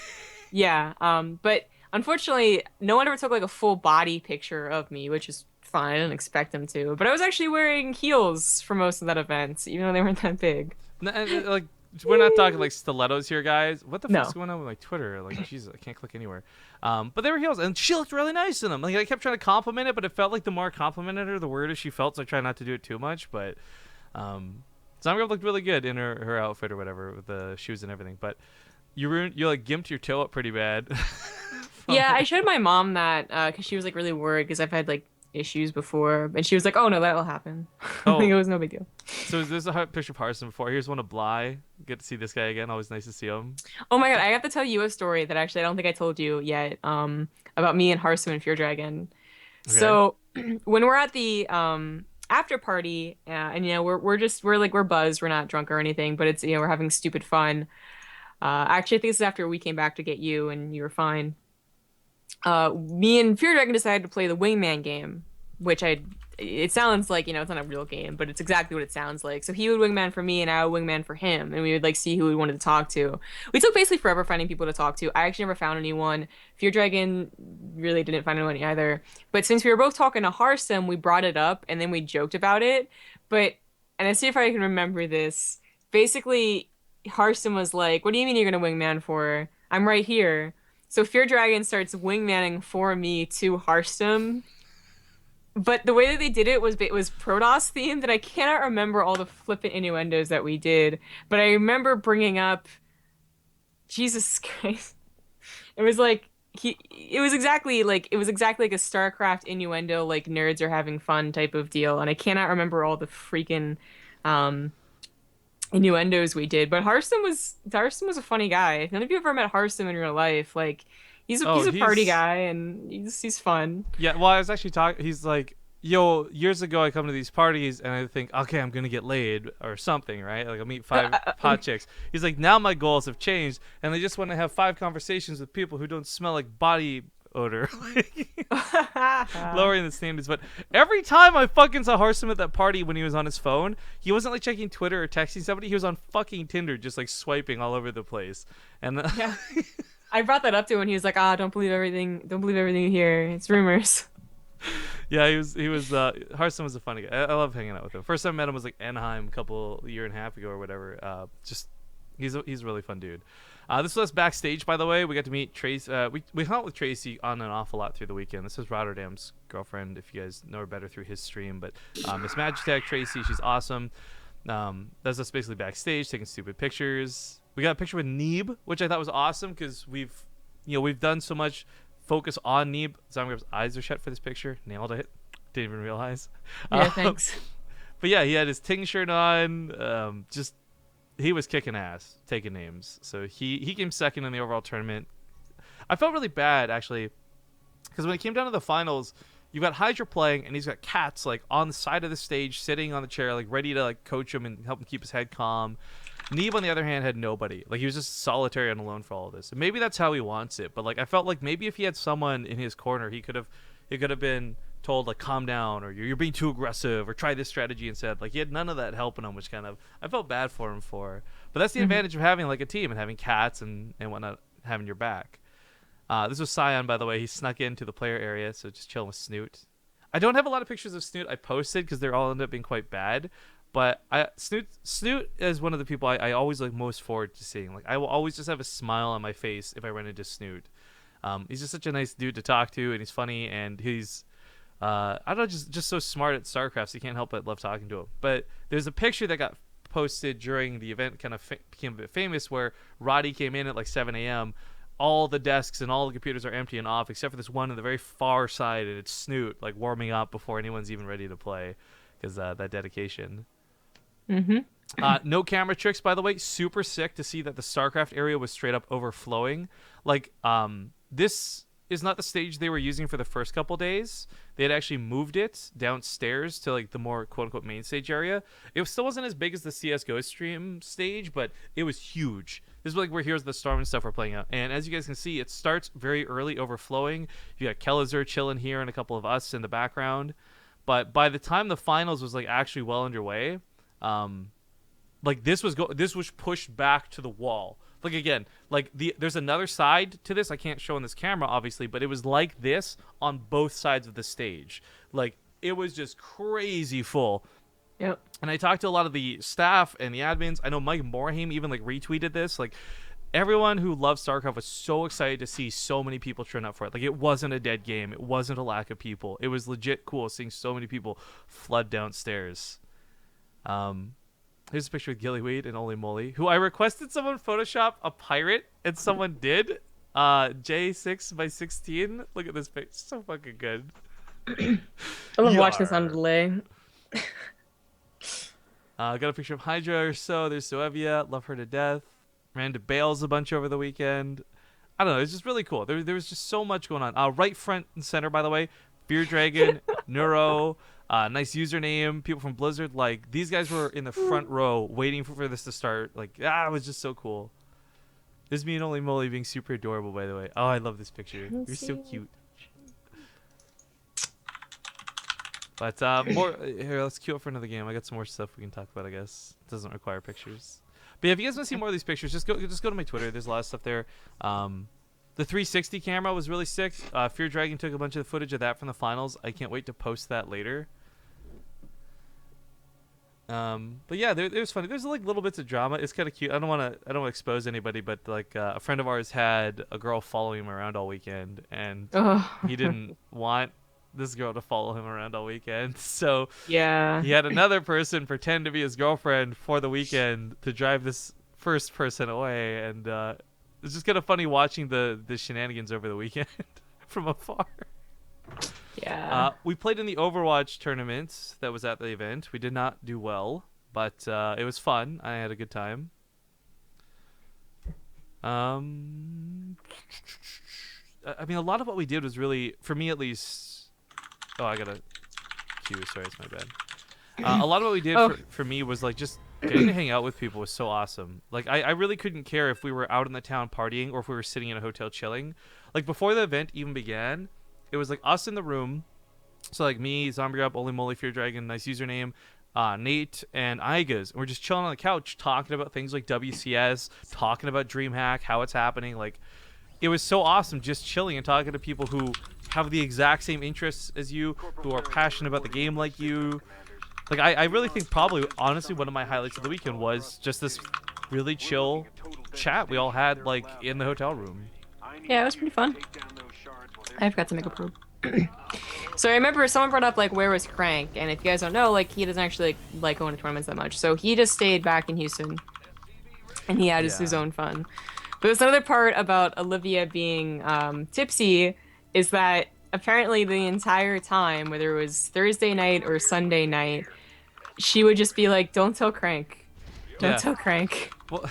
Yeah, but unfortunately, no one ever took like a full body picture of me, which is fine. I didn't expect them to. But I was actually wearing heels for most of that event, even though they weren't that big. Like, we're not talking like stilettos here, guys. What the fuck's No. going on with my Twitter? Like, Jesus, I can't click anywhere. But they were heels, and she looked really nice in them. Like, I kept trying to compliment it, but it felt like the more I complimented her, the weirder she felt. So I tried not to do it too much. But ZombieGrub looked really good in her outfit or whatever with the shoes and everything. But you like gimped your toe up pretty bad. Yeah, I showed my mom that because she was like really worried because I've had like issues before, and she was like, "Oh no, that'll happen." Like Oh, it was no big deal. so there's a picture of Harrison before. Here's one of Bly. Get to see this guy again. Always nice to see him. Oh my God, I have to tell you a story that actually I don't think I told you yet. About me and Harsum and Fear Dragon. Okay. So when we're at the after party, and you know we're buzzed, we're not drunk or anything, but it's we're having stupid fun. Actually, I think this is after we came back to get you and you were fine. Me and Fear Dragon decided to play the Wingman game, which it sounds like, it's not a real game, but it's exactly what it sounds like. So he would wingman for me and I would wingman for him, and we would like see who we wanted to talk to. We took basically forever finding people to talk to. I actually never found anyone. Fear Dragon really didn't find anyone either. But since we were both talking to Harsum, we brought it up and then we joked about it. And let's see if I can remember this. Basically, Harsum was like, "What do you mean you're gonna wingman for? I'm right here." So Fear Dragon starts wingmanning for me to Hearthstone. But the way that they did it was Protoss themed, and I cannot remember all the flippant innuendos that we did. But I remember bringing up Jesus Christ. It was like it was exactly like a StarCraft innuendo, like nerds are having fun type of deal. And I cannot remember all the freaking um innuendos we did, but Harston was a funny guy. If none of you ever met Harston in real life, like Oh, he's a party guy and he's fun. Yeah, well, I was actually talking. He's like, yo, years ago I come to these parties and I think, okay, I'm gonna get laid or something, right? Like I meet 5 hot chicks. He's like, now my goals have changed and I just want to have 5 conversations with people who don't smell like body odor, lowering the standards. But every time I fucking saw Harston at that party when he was on his phone, he wasn't like checking Twitter or texting somebody. He was on fucking Tinder, just like swiping all over the place. And Yeah. I brought that up to him and he was like, don't believe everything you hear. It's rumors. Yeah, he was Harston was a funny guy. I love hanging out with him. First time I met him was like Anaheim year and a half ago or whatever. Just he's a really fun dude. This was us backstage, by the way. We got to meet Tracy. We hung out with Tracy on and off a lot through the weekend. This is Rotterdam's girlfriend, if you guys know her better through his stream. But Miss Magitech, Tracy, she's awesome. That's us basically backstage taking stupid pictures. We got a picture with Neeb, which I thought was awesome because we've done so much focus on Neeb. ZombieGrub's eyes are shut for this picture. Nailed it. Didn't even realize. Yeah, thanks. But yeah, he had his Ting shirt on. He was kicking ass, taking names. So he came second in the overall tournament. I felt really bad actually, because when it came down to the finals, you got Hydra playing, and he's got Cats like on the side of the stage, sitting on the chair, like ready to like coach him and help him keep his head calm. Neeb, on the other hand, had nobody. Like he was just solitary and alone for all of this. And maybe that's how he wants it. But like I felt like maybe if he had someone in his corner, he could have been told like calm down, or you're being too aggressive, or try this strategy instead. Like he had none of that helping him, which kind of I felt bad for him for. But that's the advantage of having like a team and having Cats and whatnot having your back. This was Scion, by the way. He snuck into the player area, so just chilling with Snoot. I don't have a lot of pictures of Snoot I posted because they all ended up being quite bad. But Snoot is one of the people I always look most forward to seeing. Like I will always just have a smile on my face if I run into Snoot. He's just such a nice dude to talk to, and he's funny, and he's I don't know, just so smart at StarCraft, so you can't help but love talking to him. But there's a picture that got posted during the event, kind of became a bit famous, where Roddy came in at like 7 a.m. All the desks and all the computers are empty and off, except for this one on the very far side, and it's Snoot like warming up before anyone's even ready to play, because that dedication. No camera tricks, by the way. Super sick to see that the StarCraft area was straight up overflowing. Like this is not the stage they were using for the first couple days. They had actually moved it downstairs to like the more quote unquote main stage area. It still wasn't as big as the CS:GO stream stage, but it was huge. This is like where Heroes of the Storm and stuff are playing out. And as you guys can see, it starts very early, overflowing. You got Kellizer chilling here and a couple of us in the background. But by the time the finals was like actually well underway, like this was pushed back to the wall. Like again, like there's another side to this I can't show on this camera obviously, but it was like this on both sides of the stage. Like it was just crazy full. Yep. And I talked to a lot of the staff and the admins. I know Mike Morhaime even like retweeted this. Like everyone who loves StarCraft was so excited to see so many people turn up for it. Like it wasn't a dead game. It wasn't a lack of people. It was legit cool seeing so many people flood downstairs. Here's a picture with Gillyweed and Oli Moly, who I requested someone Photoshop a pirate, and someone did. J6x16. Look at this picture. So fucking good. I love watching this on delay. Got a picture of Hydra or so. There's Soevia. Love her to death. Ran to Bales a bunch over the weekend. I don't know. It's just really cool. There was just so much going on. Right front and center, by the way. Beer Dragon, Neuro. Nice username. People from Blizzard. Like, these guys were in the front row waiting for this to start. Like, it was just so cool. This is me and Oli Moly being super adorable, by the way. Oh, I love this picture. You're so cute. But more here, let's queue up for another game. I got some more stuff we can talk about, I guess. It doesn't require pictures. But yeah, if you guys want to see more of these pictures, just go to my Twitter. There's a lot of stuff there. The 360 camera was really sick. Fear Dragon took a bunch of the footage of that from the finals. I can't wait to post that later. But yeah, it was funny. There's like little bits of drama. It's kind of cute. I don't want to expose anybody, but like a friend of ours had a girl following him around all weekend, and he didn't want this girl to follow him around all weekend. So yeah, he had another person pretend to be his girlfriend for the weekend to drive this first person away, and it's just kind of funny watching the shenanigans over the weekend from afar. Yeah. We played in the Overwatch tournament that was at the event. We did not do well, but it was fun. I had a good time. I mean, a lot of what we did was really, for me at least. Oh, I got a cue. Sorry, it's my bad. A lot of what we did for me was like just getting to hang out with people was so awesome. Like I really couldn't care if we were out in the town partying or if we were sitting in a hotel chilling. Like before the event even began, it was like us in the room. So like me, ZombieGrub, Oli Moly, Fear Dragon, nice username, Nate, and Igas. And we're just chilling on the couch talking about things like WCS, talking about DreamHack, how it's happening. Like it was so awesome just chilling and talking to people who have the exact same interests as you, who are passionate about the game like you. Like I really think probably honestly one of my highlights of the weekend was just this really chill chat we all had like in the hotel room. Yeah, it was pretty fun. I forgot to make a probe. So I remember someone brought up like where was Crank, and if you guys don't know, like he doesn't actually like going to tournaments that much. So he just stayed back in Houston and he had his own fun. But there's another part about Olivia being tipsy is that apparently the entire time, whether it was Thursday night or Sunday night, she would just be like, "Don't tell Crank, don't tell Crank." Well,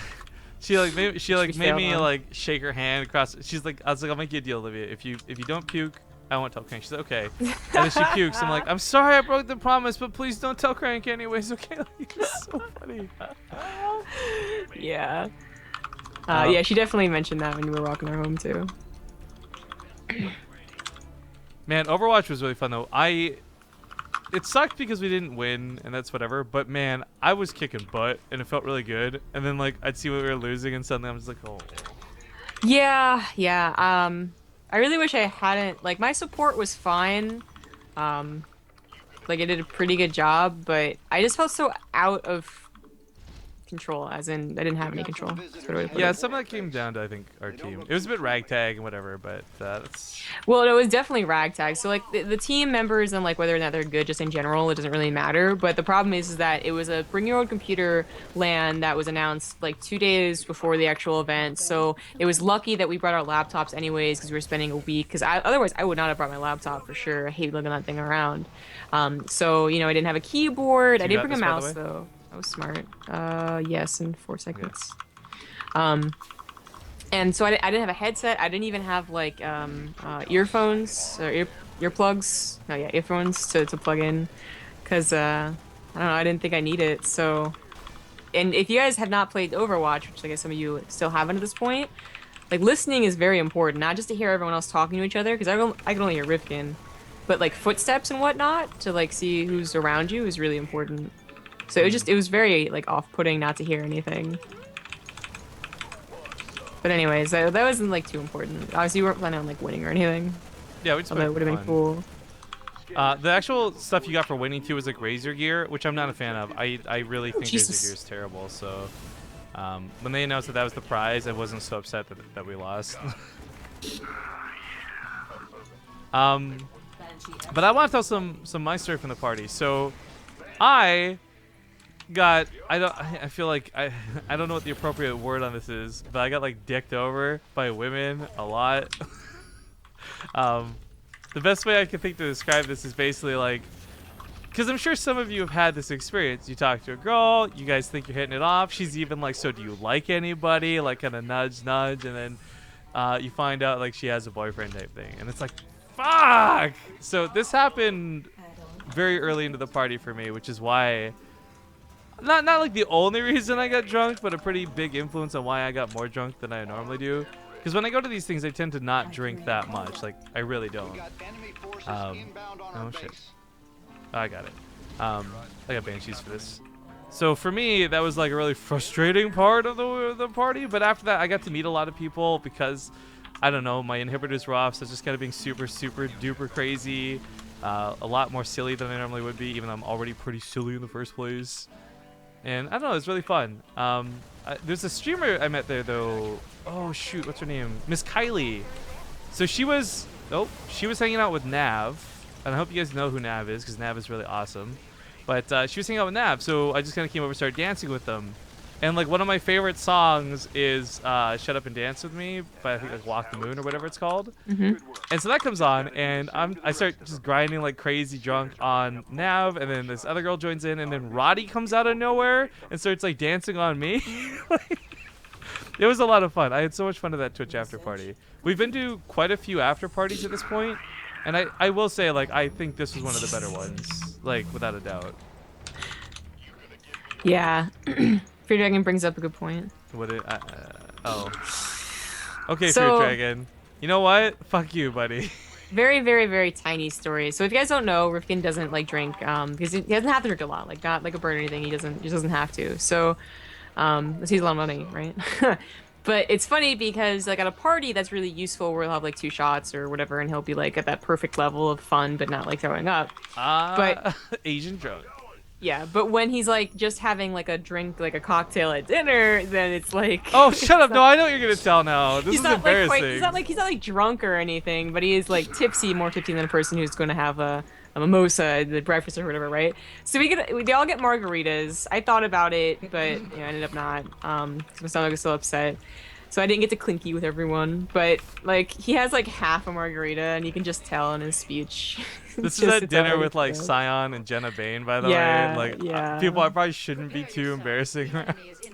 she made me like shake her hand across. She's like, I was like, "I'll make you a deal, Olivia. If you don't puke, I won't tell Crank." She's like, "Okay." And then she pukes. I'm like, "I'm sorry, I broke the promise, but please don't tell Crank anyways, okay?" It's so funny. Yeah. Yeah, she definitely mentioned that when you were walking her home too. Man, Overwatch was really fun though. It sucked because we didn't win, and that's whatever. But man, I was kicking butt, and it felt really good. And then like I'd see what we were losing, and suddenly I'm just like, oh. Yeah. I really wish I hadn't. Like my support was fine. Like I did a pretty good job, but I just felt so out of control, as in I didn't have any control. Yeah, some of that came down to I think our team. It was a bit ragtag and whatever, but that's. Well, it was definitely ragtag. So like the team members and like whether or not they're good, just in general, it doesn't really matter. But the problem is that it was a bring your own computer LAN that was announced like 2 days before the actual event. So it was lucky that we brought our laptops anyways because we were spending a week. Because otherwise I would not have brought my laptop for sure. I hate lugging that thing around. So you know I didn't have a keyboard. I did bring a mouse though. I was smart. Yes, in 4 seconds. And so I didn't have a headset. I didn't even have like earphones or earplugs. No, yeah, earphones to plug in, because I don't know. I didn't think I need it. So, and if you guys have not played Overwatch, which I guess some of you still haven't at this point, like listening is very important. Not just to hear everyone else talking to each other, because I can only hear Rifkin, but like footsteps and whatnot to like see who's around you is really important. So it was very like off-putting not to hear anything. But anyways, that wasn't like too important. Obviously, we weren't planning on like winning or anything. Yeah, we just Although it would have been cool. The actual stuff you got for winning too was like Razor Gear, which I'm not a fan of. I really think Jesus. Razor Gear is terrible. So when they announced that that was the prize, I wasn't so upset that we lost. But I want to tell some my story from the party. So I feel like I don't know what the appropriate word on this is, but I got like dicked over by women a lot. The best way I can think to describe this is basically like, because I'm sure some of you have had this experience. You talk to a girl, you guys think you're hitting it off. She's even like, so do you like anybody? Like kind of nudge, and then you find out like she has a boyfriend type thing, and it's like, fuck. So this happened very early into the party for me, which is why. Not like the only reason I got drunk, but a pretty big influence on why I got more drunk than I normally do. Because when I go to these things, I tend to not drink that much. Like, I really don't. Oh, shit. Oh, I got it. I got Banshees for this. So for me, that was like a really frustrating part of the party. But after that, I got to meet a lot of people because, I don't know, my inhibitors were off. So just kind of being super, super duper crazy. A lot more silly than I normally would be, even though I'm already pretty silly in the first place. And I don't know, it's really fun. There's a streamer I met there though. Oh shoot, what's her name? Miss Kylie. So she was hanging out with Nav, and I hope you guys know who Nav is because Nav is really awesome. But she was hanging out with Nav, so I just kind of came over and started dancing with them. And like one of my favorite songs is "Shut Up and Dance with Me" by I think like Walk the Moon or whatever it's called. Mm-hmm. And so that comes on, and I start just grinding like crazy drunk on Nav, and then this other girl joins in, and then Roddy comes out of nowhere and starts like dancing on me. It was a lot of fun. I had so much fun at that Twitch after party. We've been to quite a few after parties at this point, and I will say like I think this was one of the better ones, like without a doubt. Yeah. Fear Dragon brings up a good point. What it? Oh. Okay, So- Fear Dragon. You know what? Fuck you, buddy. Very, very, very tiny story. So if you guys don't know, Rifkin doesn't like drink because he doesn't have to drink a lot, like not like a bird or anything. He just doesn't have to. So he's a lot of money, right? But it's funny because like at a party that's really useful where he'll have like 2 shots or whatever, and he'll be like at that perfect level of fun but not like throwing up. But Asian drunk. yeah, but when he's like just having like a drink, like a cocktail at dinner, then it's like Oh, shut up! No, I know what you're gonna tell now. This he's is not like embarrassing. quite, he's not like drunk or anything, but he is like tipsy, more tipsy than a person who's going to have a mimosa, the breakfast or whatever, right? So they all get margaritas. I thought about it, but you know, I ended up not. 'Cause my stomach was still upset, so I didn't get to clinky with everyone. But like he has like half a margarita, and you can just tell in his speech. This is just at dinner how with he like feels. Sion and Jenna Bane, by the Yeah, way. Like yeah. people I probably shouldn't be too embarrassing.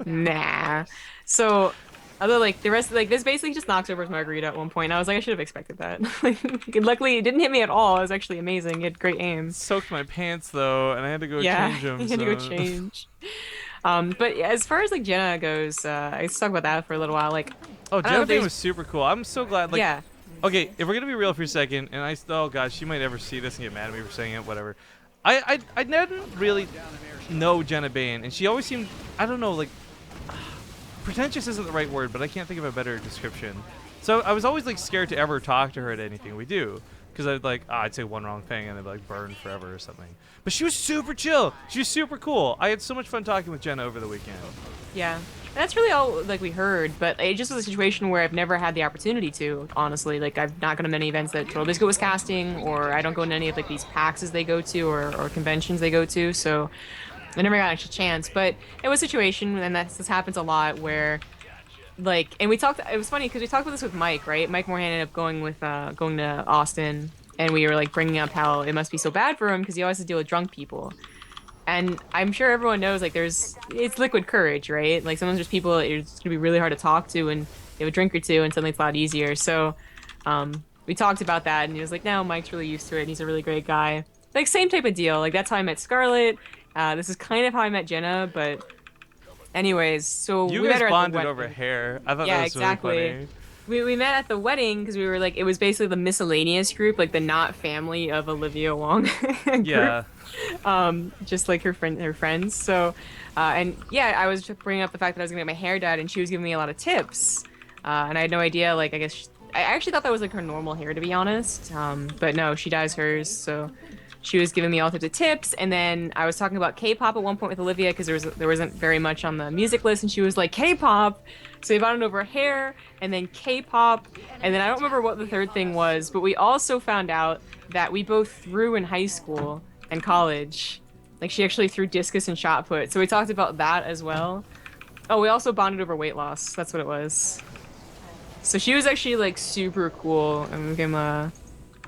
Nah. So, other like the rest, like this basically just knocks over his margarita at one point. And I was like, I should have expected that. Like, luckily, it didn't hit me at all. It was actually amazing. He had great aim. Soaked my pants though, and I had to go Yeah, change them. he had to go change. But as far as like Jenna goes, I used to talk about that for a little while. Like, Oh, I don't know Jenna if Bane there's- was super cool. I'm so glad. Like, yeah, okay, if we're gonna be real for a second, and oh god, she might never see this and get mad at me for saying it. Whatever. I didn't really know Jenna Bane, and she always seemed, I don't know, like pretentious isn't the right word, but I can't think of a better description. So I was always like scared to ever talk to her at anything we do, because I'd like I'd say one wrong thing and it'd like burn forever or something. But she was super chill. She was super cool. I had so much fun talking with Jenna over the weekend. yeah. That's really all like we heard. But it just was a situation where I've never had the opportunity to. Honestly, like I've not gone to many events that Troll Biscuit was casting, or I don't go to any of like these PAXs they go to or conventions they go to. So I never got an actual chance. But it was a situation, and this happens a lot where. Like, and we talked. It was funny because we talked about this with Mike, right? Mike Moore ended up going to Austin, and we were like bringing up how it must be so bad for him because he always has to deal with drunk people. And I'm sure everyone knows like it's liquid courage, right? Like sometimes there's people that it's gonna be really hard to talk to, and you have a drink or two, and suddenly it's a lot easier. So, we talked about that, and he was like, "No, Mike's really used to it. And he's a really great guy." Like same type of deal. Like that's how I met Scarlett. This is kind of how I met Jenna, but anyways, so You we guys met her at the bonded wedding. over hair. I thought Yeah, that was exactly. really funny. We met at the wedding because we were like it was basically the miscellaneous group, like the not family of Olivia Wong group. Yeah. Just like her friends. So, and yeah, I was just bringing up the fact that I was gonna get my hair dyed, and she was giving me a lot of tips, and I had no idea. Like, I guess I actually thought that was like her normal hair, to be honest. But no, she dyes hers, so she was giving me all types of tips. And then I was talking about K-pop at one point with Olivia because there wasn't very much on the music list, and she was like K-pop. So we bonded over hair, and then K-pop, and then I don't remember what the third thing was, but we also found out that we both threw in high school and college. Like, she actually threw discus and shot put, so we talked about that as well. Oh, we also bonded over weight loss. That's what it was. So she was actually, like, super cool, and we became,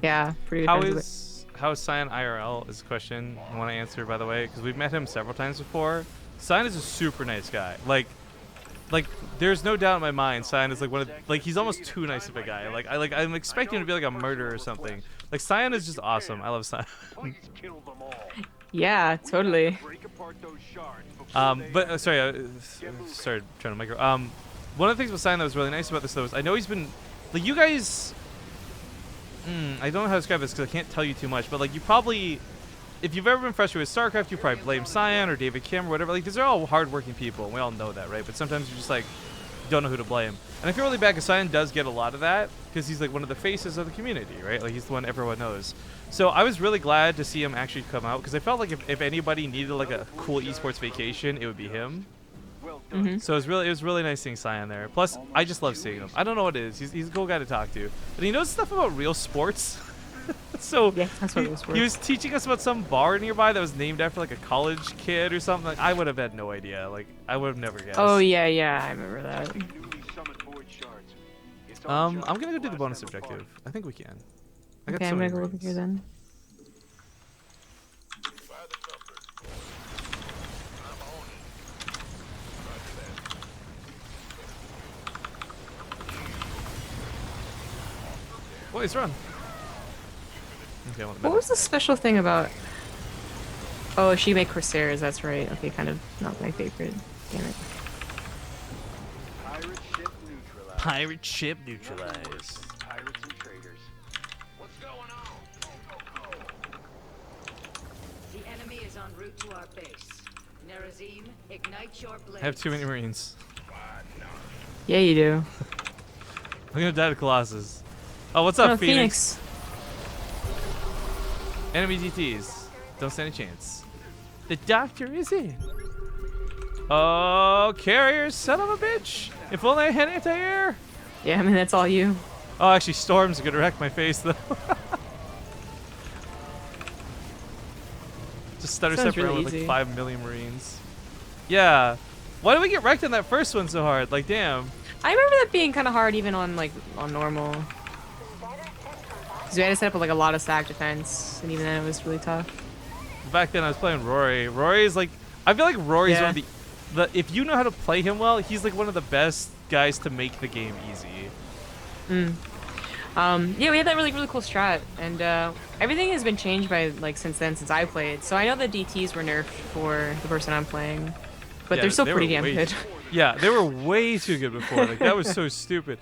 yeah, pretty good friends with her. How is Cyan IRL is a question I want to answer, by the way, because we've met him several times before. Cyan is a super nice guy. Like, there's no doubt in my mind, Cyan is like he's almost too nice of a guy. I'm expecting him to be like a murderer or something. Like, Cyan is just awesome. I love Cyan. Yeah, totally. But sorry, trying to micro. One of the things with Cyan that was really nice about this though is I know he's been, like, you guys. I don't know how to describe this because I can't tell you too much, but like you probably, if you've ever been frustrated with StarCraft, you probably blame Cyan or David Kim or whatever. Like, these are all hardworking people, and we all know that, right? But sometimes you just like don't know who to blame. And I feel really bad because Cyan does get a lot of that because he's like one of the faces of the community, right? Like, he's the one everyone knows. So I was really glad to see him actually come out because I felt like if anybody needed like a cool esports vacation, it would be him. So it was really nice seeing Cyan there. Plus, I just love seeing him. I don't know what it is. He's a cool guy to talk to, but he knows stuff about real sports. So Yeah, that's what it was for. he was teaching us about some bar nearby that was named after like a college kid or something. Like, I would have had no idea. Like, I would have never guessed. Oh, yeah, I remember that. I'm gonna go do the bonus objective. I think we can. I got Okay, so I'm many gonna go over rings. here then. Boys, run. Okay, I want the What was the special thing about... Oh, she made Corsairs, that's right. Okay, kind of not my favorite. Damn it. Pirate ship neutralized. Pirate ship neutralized. Pirates and traders. What's going on? The enemy is en route to our base. Nerazim, ignite your blades. I have too many marines. Yeah, you do. I'm gonna die to Colossus. Oh, what's up, Oh, Phoenix? Enemy DTs. Don't stand a chance. The doctor is in. Oh, carrier, son of a bitch. If only I had anti-air. Yeah, I mean, that's all you. Oh, actually, Storm's gonna wreck my face, though. Just stutter Sounds step around really with like easy. 5 million marines. Yeah. Why did we get wrecked on that first one so hard? Like, damn. I remember that being kind of hard even on, like, on normal. Because we had to set up, like, a lot of stack defense, and even then it was really tough. Back then I was playing Rory. Rory is like, I feel like Rory's one of the if you know how to play him well, he's like one of the best guys to make the game easy. Yeah, we had that really cool strat, and everything has been changed by, like, since I played. So I know the DTs were nerfed for the person I'm playing, but Yeah, they're still they pretty were damn way good. Yeah, they were way too good before. Like, that was so stupid.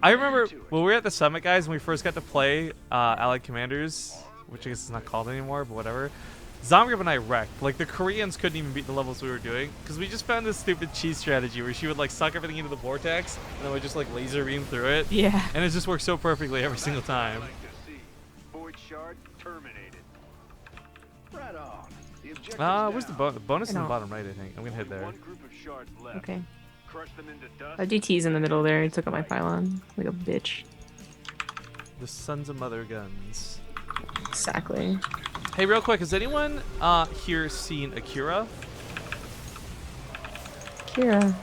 I remember when we were at the summit, guys, when we first got to play Allied Commanders, which I guess is not called anymore, but whatever. ZombieGrub and I wrecked. Like, the Koreans couldn't even beat the levels we were doing because we just found this stupid cheese strategy where she would like suck everything into the vortex and then would just like laser beam through it. Yeah. And it just worked so perfectly every single time. Like to see. Void shard terminated. Right on. The objective's Where's the down. bonus in the know. bottom right? I think I'm gonna head there. One group of shards left. Okay. Crush them into dust. DT's in the middle there. He took out my pylon like a bitch. The sons of mother guns. Exactly. Hey, real quick, has anyone here seen Akira? Kira.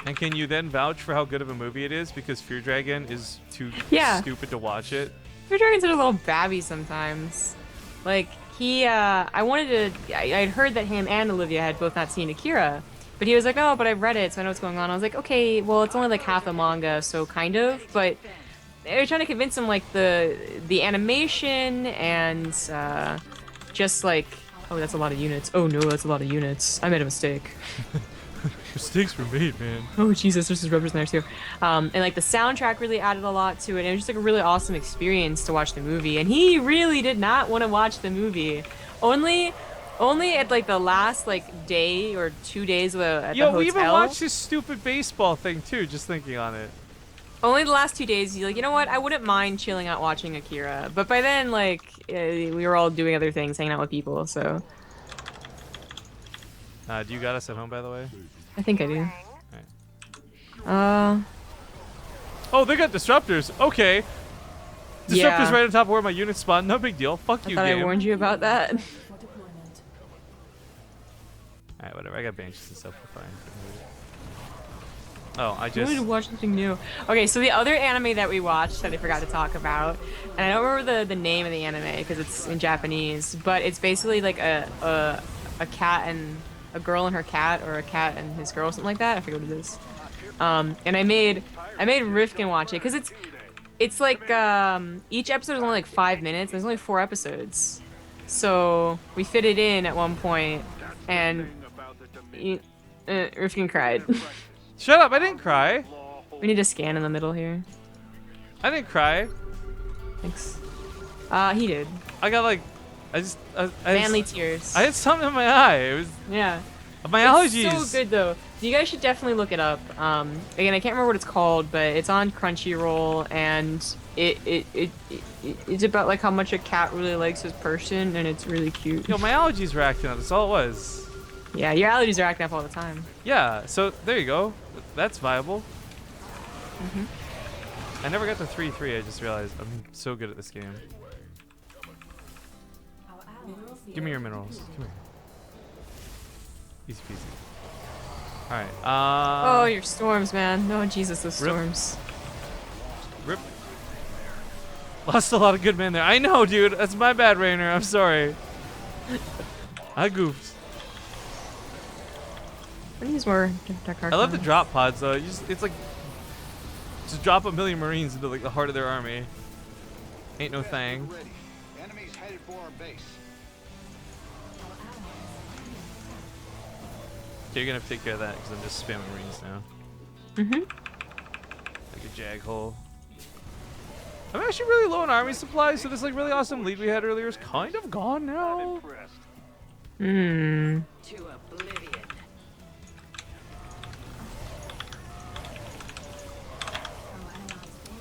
And can you then vouch for how good of a movie it is? Because Fear Dragon is too Yeah. stupid to watch it. Fear Dragons are a little babby sometimes. Like, he, I had heard that him and Olivia had both not seen Akira. But he was like, oh, but I've read it, so I know what's going on. I was like, okay, well, it's only like half the manga, so kind of. But they were trying to convince him like the animation and just like, oh, that's a lot of units. Oh no, that's a lot of units. I made a mistake. Mistakes were made, man. Oh Jesus, there's just rubbers in there too. And like the soundtrack really added a lot to it. And it was just like a really awesome experience to watch the movie. And he really did not want to watch the movie. Only at like the last like day or 2 days at the hotel. We even watched this stupid baseball thing too. Just thinking on it. Only the last 2 days, he's like, you know what? I wouldn't mind chilling out watching Akira. But by then, like, we were all doing other things, hanging out with people. So. Do you got us at home, by the way? I think I do. Right. Oh, they got disruptors. Okay. Disruptors Yeah. right on top of where my units spawn. No big deal. Fuck you, I thought game. I warned you about that. Alright, whatever. I got benches and stuff. We're fine. Oh, I I just. wanted to watch something new. Okay, so the other anime that we watched that I forgot to talk about, and I don't remember the name of the anime because it's in Japanese, but it's basically like a cat and a girl and her cat, or a cat and his girl, something like that. I forget what it is. And I made Rifkin watch it because it's like each episode is only like 5 minutes. There's only 4 episodes, so we fit it in at one point, and Rifkin cried. Shut up! I didn't cry. We need a scan in the middle here. I didn't cry. Thanks. He did. I got like, Manly tears. I had something in my eye. It was Yeah. my allergies. It's so good though. You guys should definitely look it up. Again, I can't remember what it's called, but it's on Crunchyroll, and it's about like how much a cat really likes his person, and it's really cute. Yo, my allergies were acting up. That's all it was. Yeah, your allergies are acting up all the time. Yeah. So there you go. That's viable. I never got to 3-3. I just realized I'm so good at this game. Give me your minerals. Come here. Easy peasy. Alright. Oh, your storms, man. Oh, Jesus, those Rip. storms. Rip. Lost a lot of good men there. I know, dude. That's my bad, Rainer. I'm sorry. I goofed. I need more Dark I love the drop pods, though. It's like just drop a million Marines into like the heart of their army. Ain't no thing. Ready. Enemies headed for our base. Okay, you're gonna have to take care of that because I'm just spamming Marines now. Like a jag hole. I'm actually really low on army supplies, so this like really awesome lead we had earlier is kind of gone now. Impressed. To oblivion.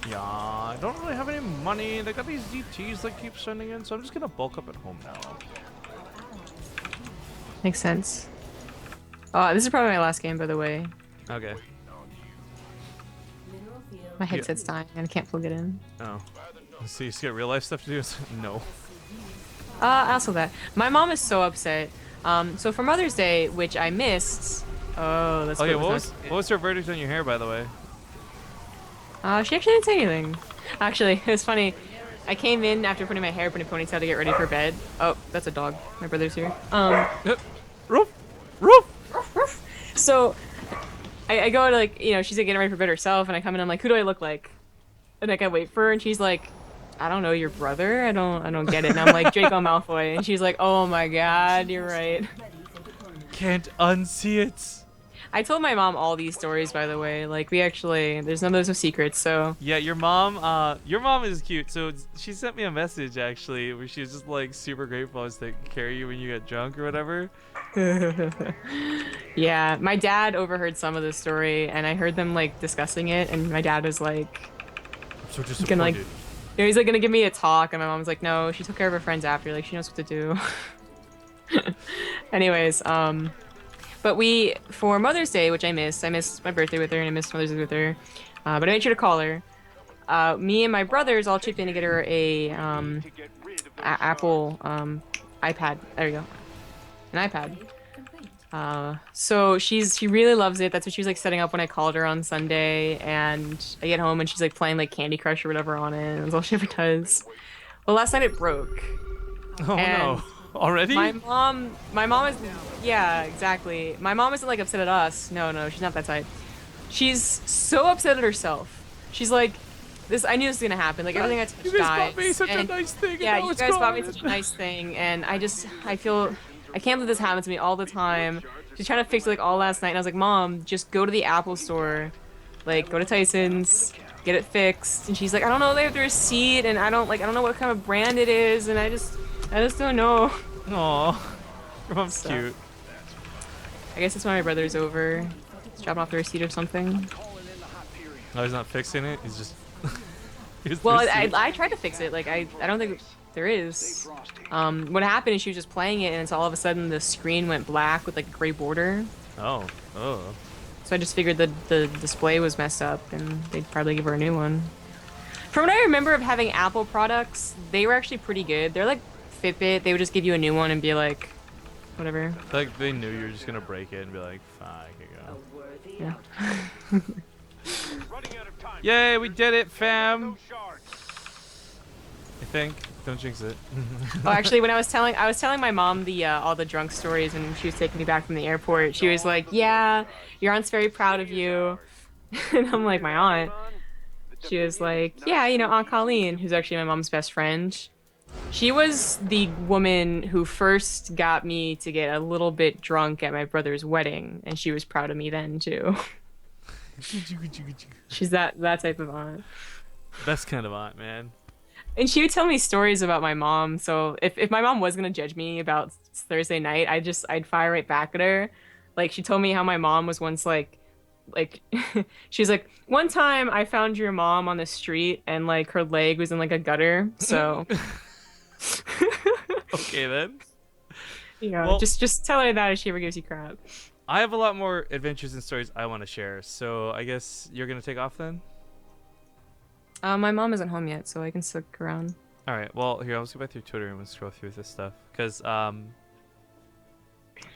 Yeah, I don't really have any money. They got these DTs that keep sending in, so I'm just gonna bulk up at home now. Makes sense. This is probably my last game, by the way. Okay. My headset's dying and I can't plug it in. Oh. So you just got real life stuff to do? No. Also that. My mom is so upset. So for Mother's Day, which I missed. Oh, that's Okay, what what was her verdict on your hair, by the way? She actually didn't say anything. Actually, it was funny. I came in after putting my hair up in a ponytail to get ready for bed. Oh, that's a dog. My brother's here. Roof! Roof! So I go to like, you know, she's like getting ready for bed herself, and I come in, I'm like, who do I look like? And like I wait for her, and she's like, I don't know, your brother? I don't get it. And I'm like, Draco Malfoy, and she's like, oh my god, you're right. Can't unsee it. I told my mom all these stories, by the way. Like, there's none of those no secrets, so. Yeah, your mom is cute. So she sent me a message actually where she was just like super grateful I was taking care of you when you got drunk or whatever. Yeah, my dad overheard some of the story, and I heard them like discussing it, and my dad was like, I'm so disappointed. gonna, like, you know, he's like gonna give me a talk, and my mom's like, no, she took care of her friends after, like she knows what to do. Anyways, but for Mother's Day, which I missed my birthday with her, and I missed Mother's Day with her, but I made sure to call her. Me and my brothers all chipped in to get her a Apple iPad. There you go, an iPad. So she really loves it. That's what she was like setting up when I called her on Sunday, and I get home and she's like playing like Candy Crush or whatever on it, and that's all she ever does. Well, last night it broke. Oh And no. Already? My mom is, yeah, exactly. My mom isn't like upset at us. No, she's not that type. She's so upset at herself. She's like, this. I knew this was gonna happen. Like everything I touch You guys dies. bought me such a And nice thing, and yeah, now you it's guys bought me gone. such a nice thing, and I feel, I can't believe this happens to me all the time. She's trying to fix it like all last night, and I was like, Mom, just go to the Apple store, like go to Tyson's, get it fixed. And she's like, I don't know, they have the receipt, and I don't know what kind of brand it is, and I just don't know. Aw, your mom's So. cute. I guess that's why my brother's over. He's dropping off the receipt or something. No, he's not fixing it. He's just. He's Well, busy. I tried to fix it. Like I don't think there is. What happened is she was just playing it, and it's all of a sudden the screen went black with like a gray border. Oh. So I just figured the display was messed up, and they'd probably give her a new one. From what I remember of having Apple products, they were actually pretty good. They're like Fitbit. They would just give you a new one and be like, whatever. Like they knew you were just gonna break it and be like, fine, here you go. Worthy Yeah. Running out of time. Yay, we did it, fam! No shards. I think. Don't jinx it. Oh, actually, when I was telling my mom the all the drunk stories when she was taking me back from the airport, she was like, "Yeah, your aunt's very proud of you," and I'm like, "My aunt?" She was like, "Yeah, you know, Aunt Colleen, who's actually my mom's best friend. She was the woman who first got me to get a little bit drunk at my brother's wedding, and she was proud of me then too." She's that type of aunt. Best kind of aunt, man. And she would tell me stories about my mom. So if my mom was gonna judge me about Thursday night, I'd fire right back at her. Like she told me how my mom was once like she's like, one time I found your mom on the street and like her leg was in like a gutter. So Okay then. you know, Well- just tell her that if she ever gives you crap. I have a lot more adventures and stories I want to share, so I guess you're gonna take off then. My mom isn't home yet, so I can stick around. All right. Well, here I'll just go back through Twitter and we'll scroll through this stuff because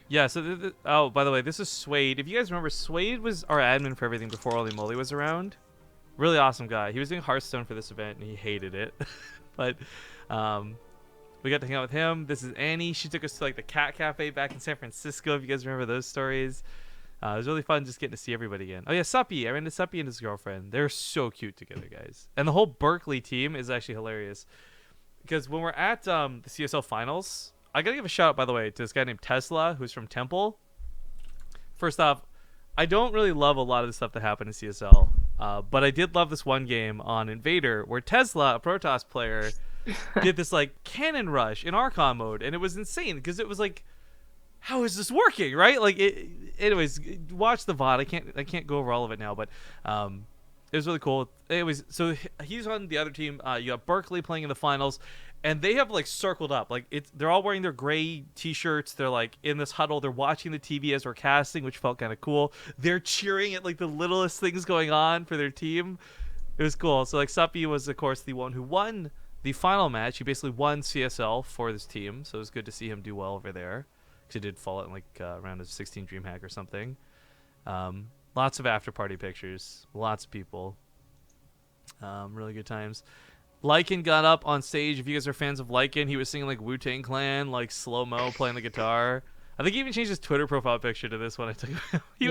yeah. So oh, by the way, this is Suede. If you guys remember, Suede was our admin for everything before Oli Moly was around. Really awesome guy. He was doing Hearthstone for this event and he hated it, but we got to hang out with him. This is Annie. She took us to like the Cat Cafe back in San Francisco. If you guys remember those stories. It was really fun just getting to see everybody again. Oh yeah, Suppy. I ran into Suppy and his girlfriend. They're so cute together, guys. And the whole Berkeley team is actually hilarious. Because when we're at the CSL finals, I gotta give a shout out, by the way, to this guy named Tesla, who's from Temple. First off, I don't really love a lot of the stuff that happened in CSL, but I did love this one game on Invader where Tesla, a Protoss player, did this like cannon rush in Archon mode, and it was insane because it was like, how is this working, right? Like, anyways, watch the VOD. I can't go over all of it now, but it was really cool. Anyways, so he's on the other team. You got Berkeley playing in the finals, and they have like circled up. Like they're all wearing their gray T-shirts. They're like in this huddle. They're watching the TV as we're casting, which felt kind of cool. They're cheering at like the littlest things going on for their team. It was cool. So like Suppy was of course the one who won the final match. He basically won CSL for this team, so it was good to see him do well over there. He did fall in like around a 16 DreamHack or something. Lots of after party pictures, lots of people, really good times. Lycan got up on stage. If you guys are fans of Lycan, he was singing like Wu-Tang Clan, like slow mo, playing the guitar. I think he even changed his Twitter profile picture to this one I took. He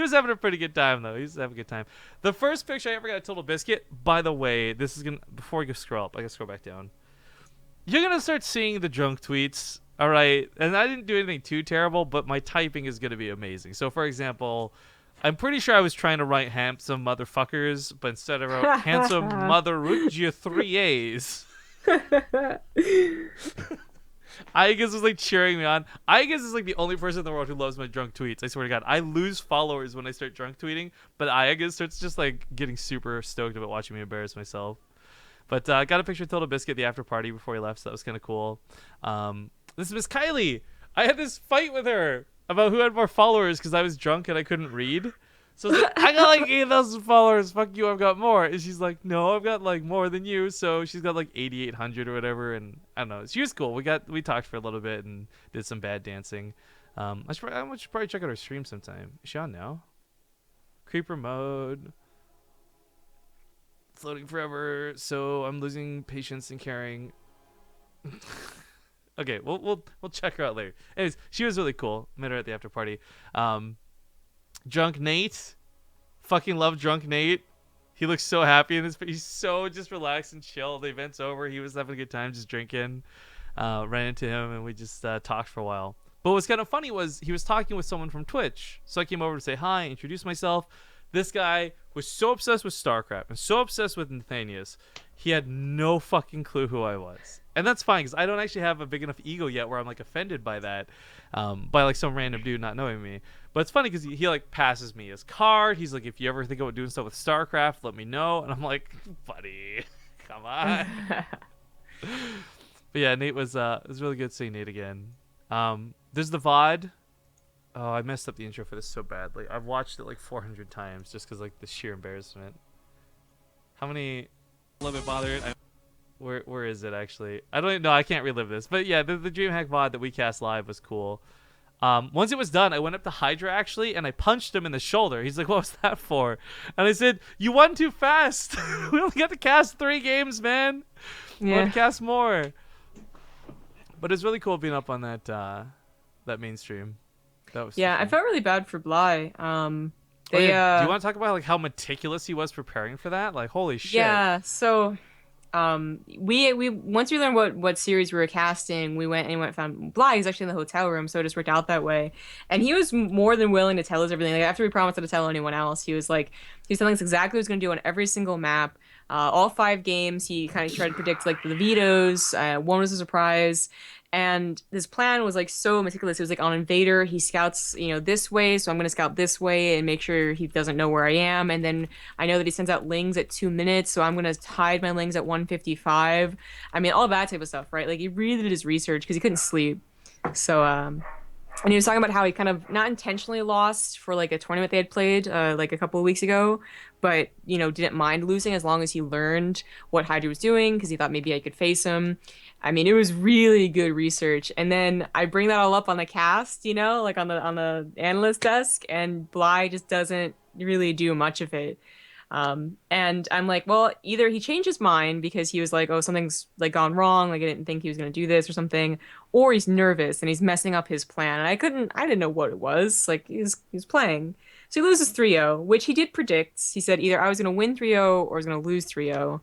was having a pretty good time though. He was having a good time. The first picture I ever got of Total Biscuit, by the way, this is gonna, before we go scroll up, I gotta scroll back down. You're gonna start seeing the drunk tweets. All right, and I didn't do anything too terrible, but my typing is going to be amazing. So, for example, I'm pretty sure I was trying to write handsome motherfuckers, but instead I wrote handsome motherrugia 3 A's. I guess was like cheering me on. I guess is like the only person in the world who loves my drunk tweets. I swear to God, I lose followers when I start drunk tweeting, but I guess starts just like getting super stoked about watching me embarrass myself. But I got a picture of Total Biscuit at the after party before he left, so that was kind of cool. This is Miss Kylie. I had this fight with her about who had more followers because I was drunk and I couldn't read. So I was like, I got like 8,000 followers. Fuck you, I've got more. And she's like, no, I've got like more than you. So she's got like 8,800 or whatever. And I don't know. She was cool. We talked for a little bit and did some bad dancing. I should probably check out her stream sometime. Is she on now? Creeper mode. Floating forever. So I'm losing patience and caring. Okay, we'll check her out later. Anyways, she was really cool. Met her at the after party. Drunk Nate, fucking love Drunk Nate. He looks so happy in this. He's so just relaxed and chill. The event's over. He was having a good time, just drinking. Ran into him and we just talked for a while. But what was kind of funny was he was talking with someone from Twitch. So I came over to say hi, introduce myself. This guy was so obsessed with StarCraft and so obsessed with Nathanius, he had no fucking clue who I was. And that's fine because I don't actually have a big enough ego yet where I'm like offended by that, by like some random dude not knowing me. But it's funny because he like passes me his card. He's like, if you ever think about doing stuff with StarCraft, let me know. And I'm like, buddy, come on. But yeah, Nate was it was really good seeing Nate again. There's the VOD. Oh, I messed up the intro for this so badly. I've watched it like 400 times just because like the sheer embarrassment. How many? A little bit bothered. Where is it actually? I don't even know. I can't relive this. But yeah, the DreamHack VOD that we cast live was cool. Once it was done, I went up to Hydra actually, and I punched him in the shoulder. He's like, "What was that for?" And I said, "You won too fast. We only got to cast 3 games, man. We want to cast more." But it's really cool being up on that mainstream. That was I felt really bad for Bly. Do you want to talk about like how meticulous he was preparing for that? Like, holy shit. Yeah. So, we once we learned what series we were casting, we went and found Bly. He's actually in the hotel room, so it just worked out that way. And he was more than willing to tell us everything. Like after we promised not to tell anyone else, he was telling us exactly what he was going to do on every single map. All 5 games, he kind of tried to predict like the vetoes. One was a surprise. And his plan was like so meticulous. It was like on Invader, he scouts, this way, so I'm gonna scout this way and make sure he doesn't know where I am. And then I know that he sends out lings at 2 minutes, so I'm gonna hide my lings at 1:55. I mean, all that type of stuff, right? Like he really did his research because he couldn't sleep. So, and he was talking about how he kind of not intentionally lost for like a tournament they had played like a couple of weeks ago, but didn't mind losing as long as he learned what Hydra was doing because he thought maybe I could face him. I mean, it was really good research. And then I bring that all up on the cast, like on the analyst desk, and Bly just doesn't really do much of it. And I'm like, well, either he changed his mind because he was like, oh, something's like gone wrong, like I didn't think he was going to do this or something, or he's nervous and he's messing up his plan. And I didn't know what it was. Like he was playing. So he loses 3-0, which he did predict. He said either I was going to win 3-0 or I was going to lose 3-0.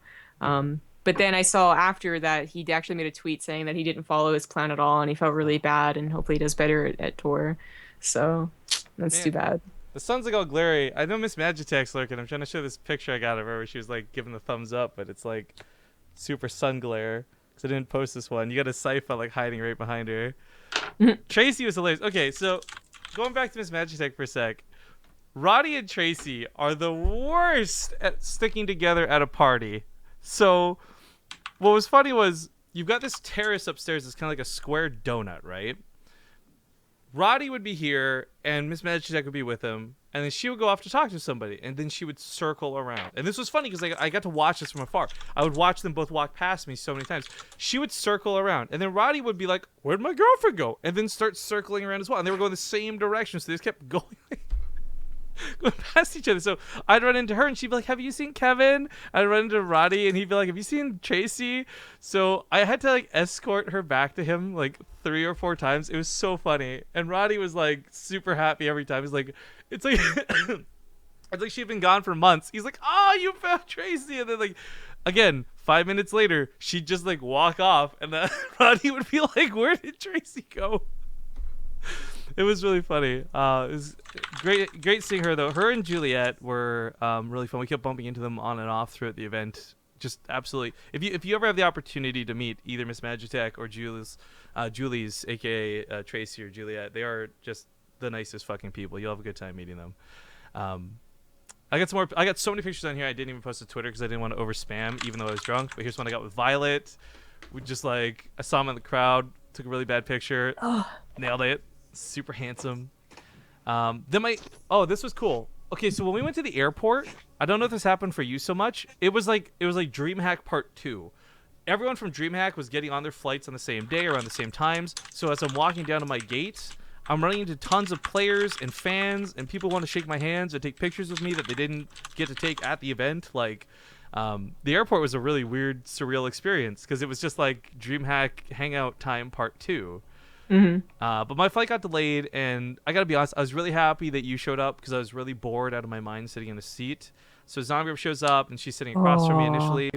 But then I saw after that he actually made a tweet saying that he didn't follow his plan at all and he felt really bad and hopefully he does better at tour. So that's too bad. The sun's like all glary. I know Miss Magitech's lurking. I'm trying to show this picture I got of her where she was like giving the thumbs up, but it's like super sun glare because I didn't post this one. You got a Sypha like hiding right behind her. Tracy was hilarious. Okay, so going back to Miss Magitech for a sec. Roddy and Tracy are the worst at sticking together at a party. So what was funny was you've got this terrace upstairs that's kind of like a square donut, right? Roddy would be here and Miss Magitech would be with him, and then she would go off to talk to somebody, and then she would circle around. And this was funny because I got to watch this from afar. I would watch them both walk past me so many times. She would circle around, and then Roddy would be like, "Where'd my girlfriend go?" And then start circling around as well. And they were going the same direction, so they just kept going past each other. So I'd run into her and she'd be like, "Have you seen Kevin?" I'd run into Roddy and he'd be like, "Have you seen Tracy?" So I had to like escort her back to him like 3 or 4 times. It was so funny. And Roddy was like super happy every time. He's like, it's like it's like she'd been gone for months. He's like, "Oh, you found Tracy." And then like again 5 minutes later she'd just like walk off and then Roddy would be like, "Where did Tracy go?" It was really funny. It was great seeing her though. Her and Juliet were really fun. We kept bumping into them on and off throughout the event. Just absolutely. If you ever have the opportunity to meet either Miss Magitech or Julie's, aka Tracy or Juliet, they are just the nicest fucking people. You'll have a good time meeting them. I got so many pictures on here I didn't even post to Twitter because I didn't want to over spam, even though I was drunk. But here's one I got with Violet. We just I saw him in the crowd, took a really bad picture, nailed it. Super handsome. This was cool. Okay, so when we went to the airport, I don't know if this happened for you so much. It was like DreamHack Part 2. Everyone from DreamHack was getting on their flights on the same day or on the same times. So as I'm walking down to my gate, I'm running into tons of players and fans, and people want to shake my hands and take pictures with me that they didn't get to take at the event. Like, The airport was a really weird, surreal experience because it was just like DreamHack Hangout Time Part 2. But my flight got delayed, and I gotta be honest, I was really happy that you showed up because I was really bored out of my mind sitting in the seat. So ZombieGrub shows up, and she's sitting across from me initially.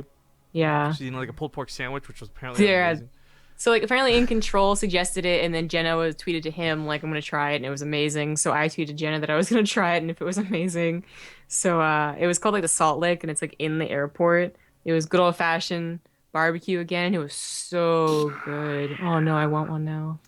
Yeah. She's eating like a pulled pork sandwich, which was apparently Yeah. amazing. So like apparently In Control suggested it, and then Jenna was tweeted to him like I'm gonna try it, and it was amazing. So I tweeted Jenna that I was gonna try it, and if it was amazing. So it was called like the Salt Lick, and it's like in the airport. It was good old fashioned barbecue again. It was so good. Oh no, I want one now.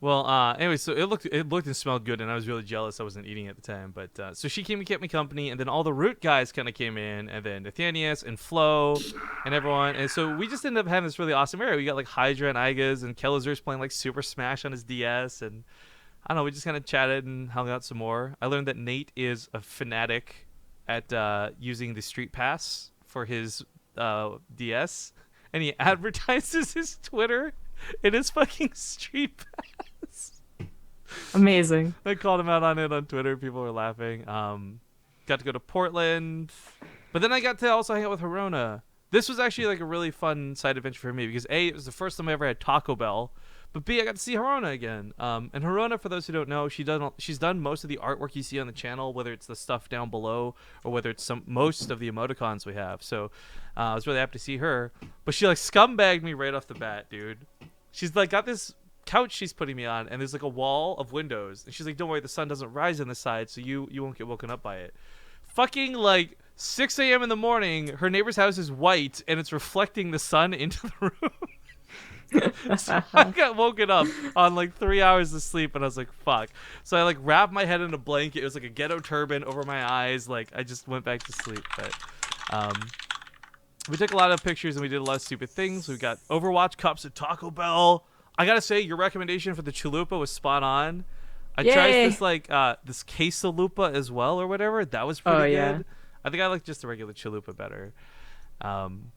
Well, anyway, so it looked and smelled good, and I was really jealous I wasn't eating at the time. But so she came and kept me company, and then all the Root guys kind of came in, and then Nathanias and Flo and everyone. And so we just ended up having this really awesome area. We got like Hydra and Igas, and Kelazur's playing like Super Smash on his DS, and I don't know, we just kind of chatted and hung out some more. I learned that Nate is a fanatic at using the Street Pass for his DS, and he advertises his Twitter in his fucking Street Pass. Amazing. I called him out on it on Twitter. People were laughing. Got to go to Portland, but then I got to also hang out with Harona. This was actually like a really fun side adventure for me because A, it was the first time I ever had Taco Bell, but B, I got to see Harona again. And Harona, for those who don't know, she's done most of the artwork you see on the channel, whether it's the stuff down below or whether it's most of the emoticons we have. So I was really happy to see her, but she like scumbagged me right off the bat, dude. She's like got this couch she's putting me on, and there's like a wall of windows, and she's like, don't worry, the sun doesn't rise on the side, so you won't get woken up by it. Fucking like 6 a.m. in the morning, her neighbor's house is white and it's reflecting the sun into the room. So I got woken up on like 3 hours of sleep, and I was like, fuck. So I like wrapped my head in a blanket. It was like a ghetto turban over my eyes. Like I just went back to sleep. But we took a lot of pictures and we did a lot of stupid things. We got Overwatch cups at Taco Bell. I gotta say, your recommendation for the chalupa was spot on. I tried this like this quesalupa as well or whatever. That was pretty good. I think I like just the regular chalupa better. And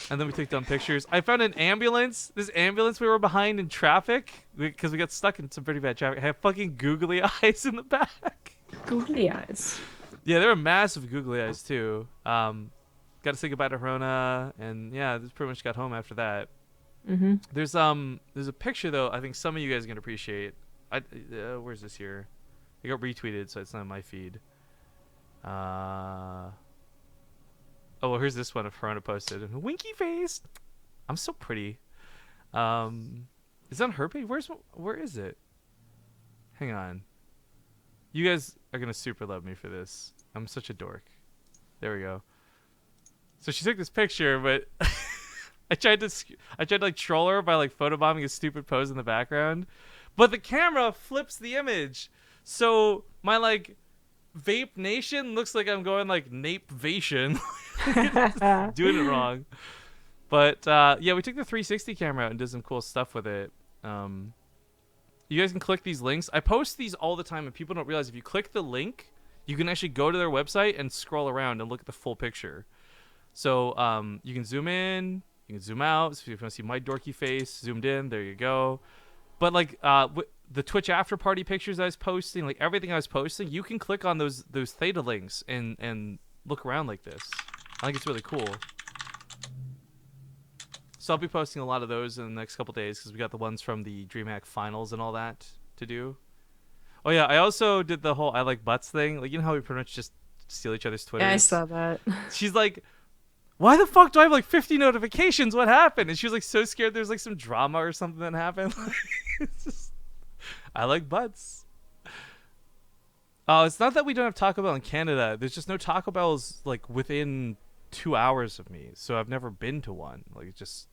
then we took down pictures. I found an ambulance. This ambulance we were behind in traffic because we got stuck in some pretty bad traffic. I had fucking googly eyes in the back. Googly eyes. Yeah, they were massive googly eyes too. Got to say goodbye to Rona, and yeah, this pretty much got home after that. There's a picture though. I think some of you guys are gonna appreciate. Where's this here? It got retweeted, so it's not in my feed. Oh well, here's this one of Harona posted. Winky face. I'm so pretty. Is that on her page? Where is it? Hang on. You guys are gonna super love me for this. I'm such a dork. There we go. So she took this picture, but I tried to like troll her by like photobombing a stupid pose in the background, but the camera flips the image, so my like Vape Nation looks like I'm going like Nape-vation. Doing it wrong. But yeah, we took the 360 camera out and did some cool stuff with it. You guys can click these links. I post these all the time, and people don't realize if you click the link, you can actually go to their website and scroll around and look at the full picture. So you can zoom in, you can zoom out. So if you want to see my dorky face, zoomed in, there you go. But like the Twitch after party pictures I was posting, like everything I was posting, you can click on those theta links and look around like this. I think it's really cool. So I'll be posting a lot of those in the next couple days because we got the ones from the DreamHack finals and all that to do. Oh yeah, I also did the whole I like butts thing. Like, you know how we pretty much just steal each other's Twitters? Yeah, I saw that. She's like, why the fuck do I have like 50 notifications? What happened? And she was like so scared there's like some drama or something that happened. It's just, I like butts. Oh, it's not that we don't have Taco Bell in Canada. There's just no Taco Bells like within 2 hours of me, so I've never been to one. Like, it's just,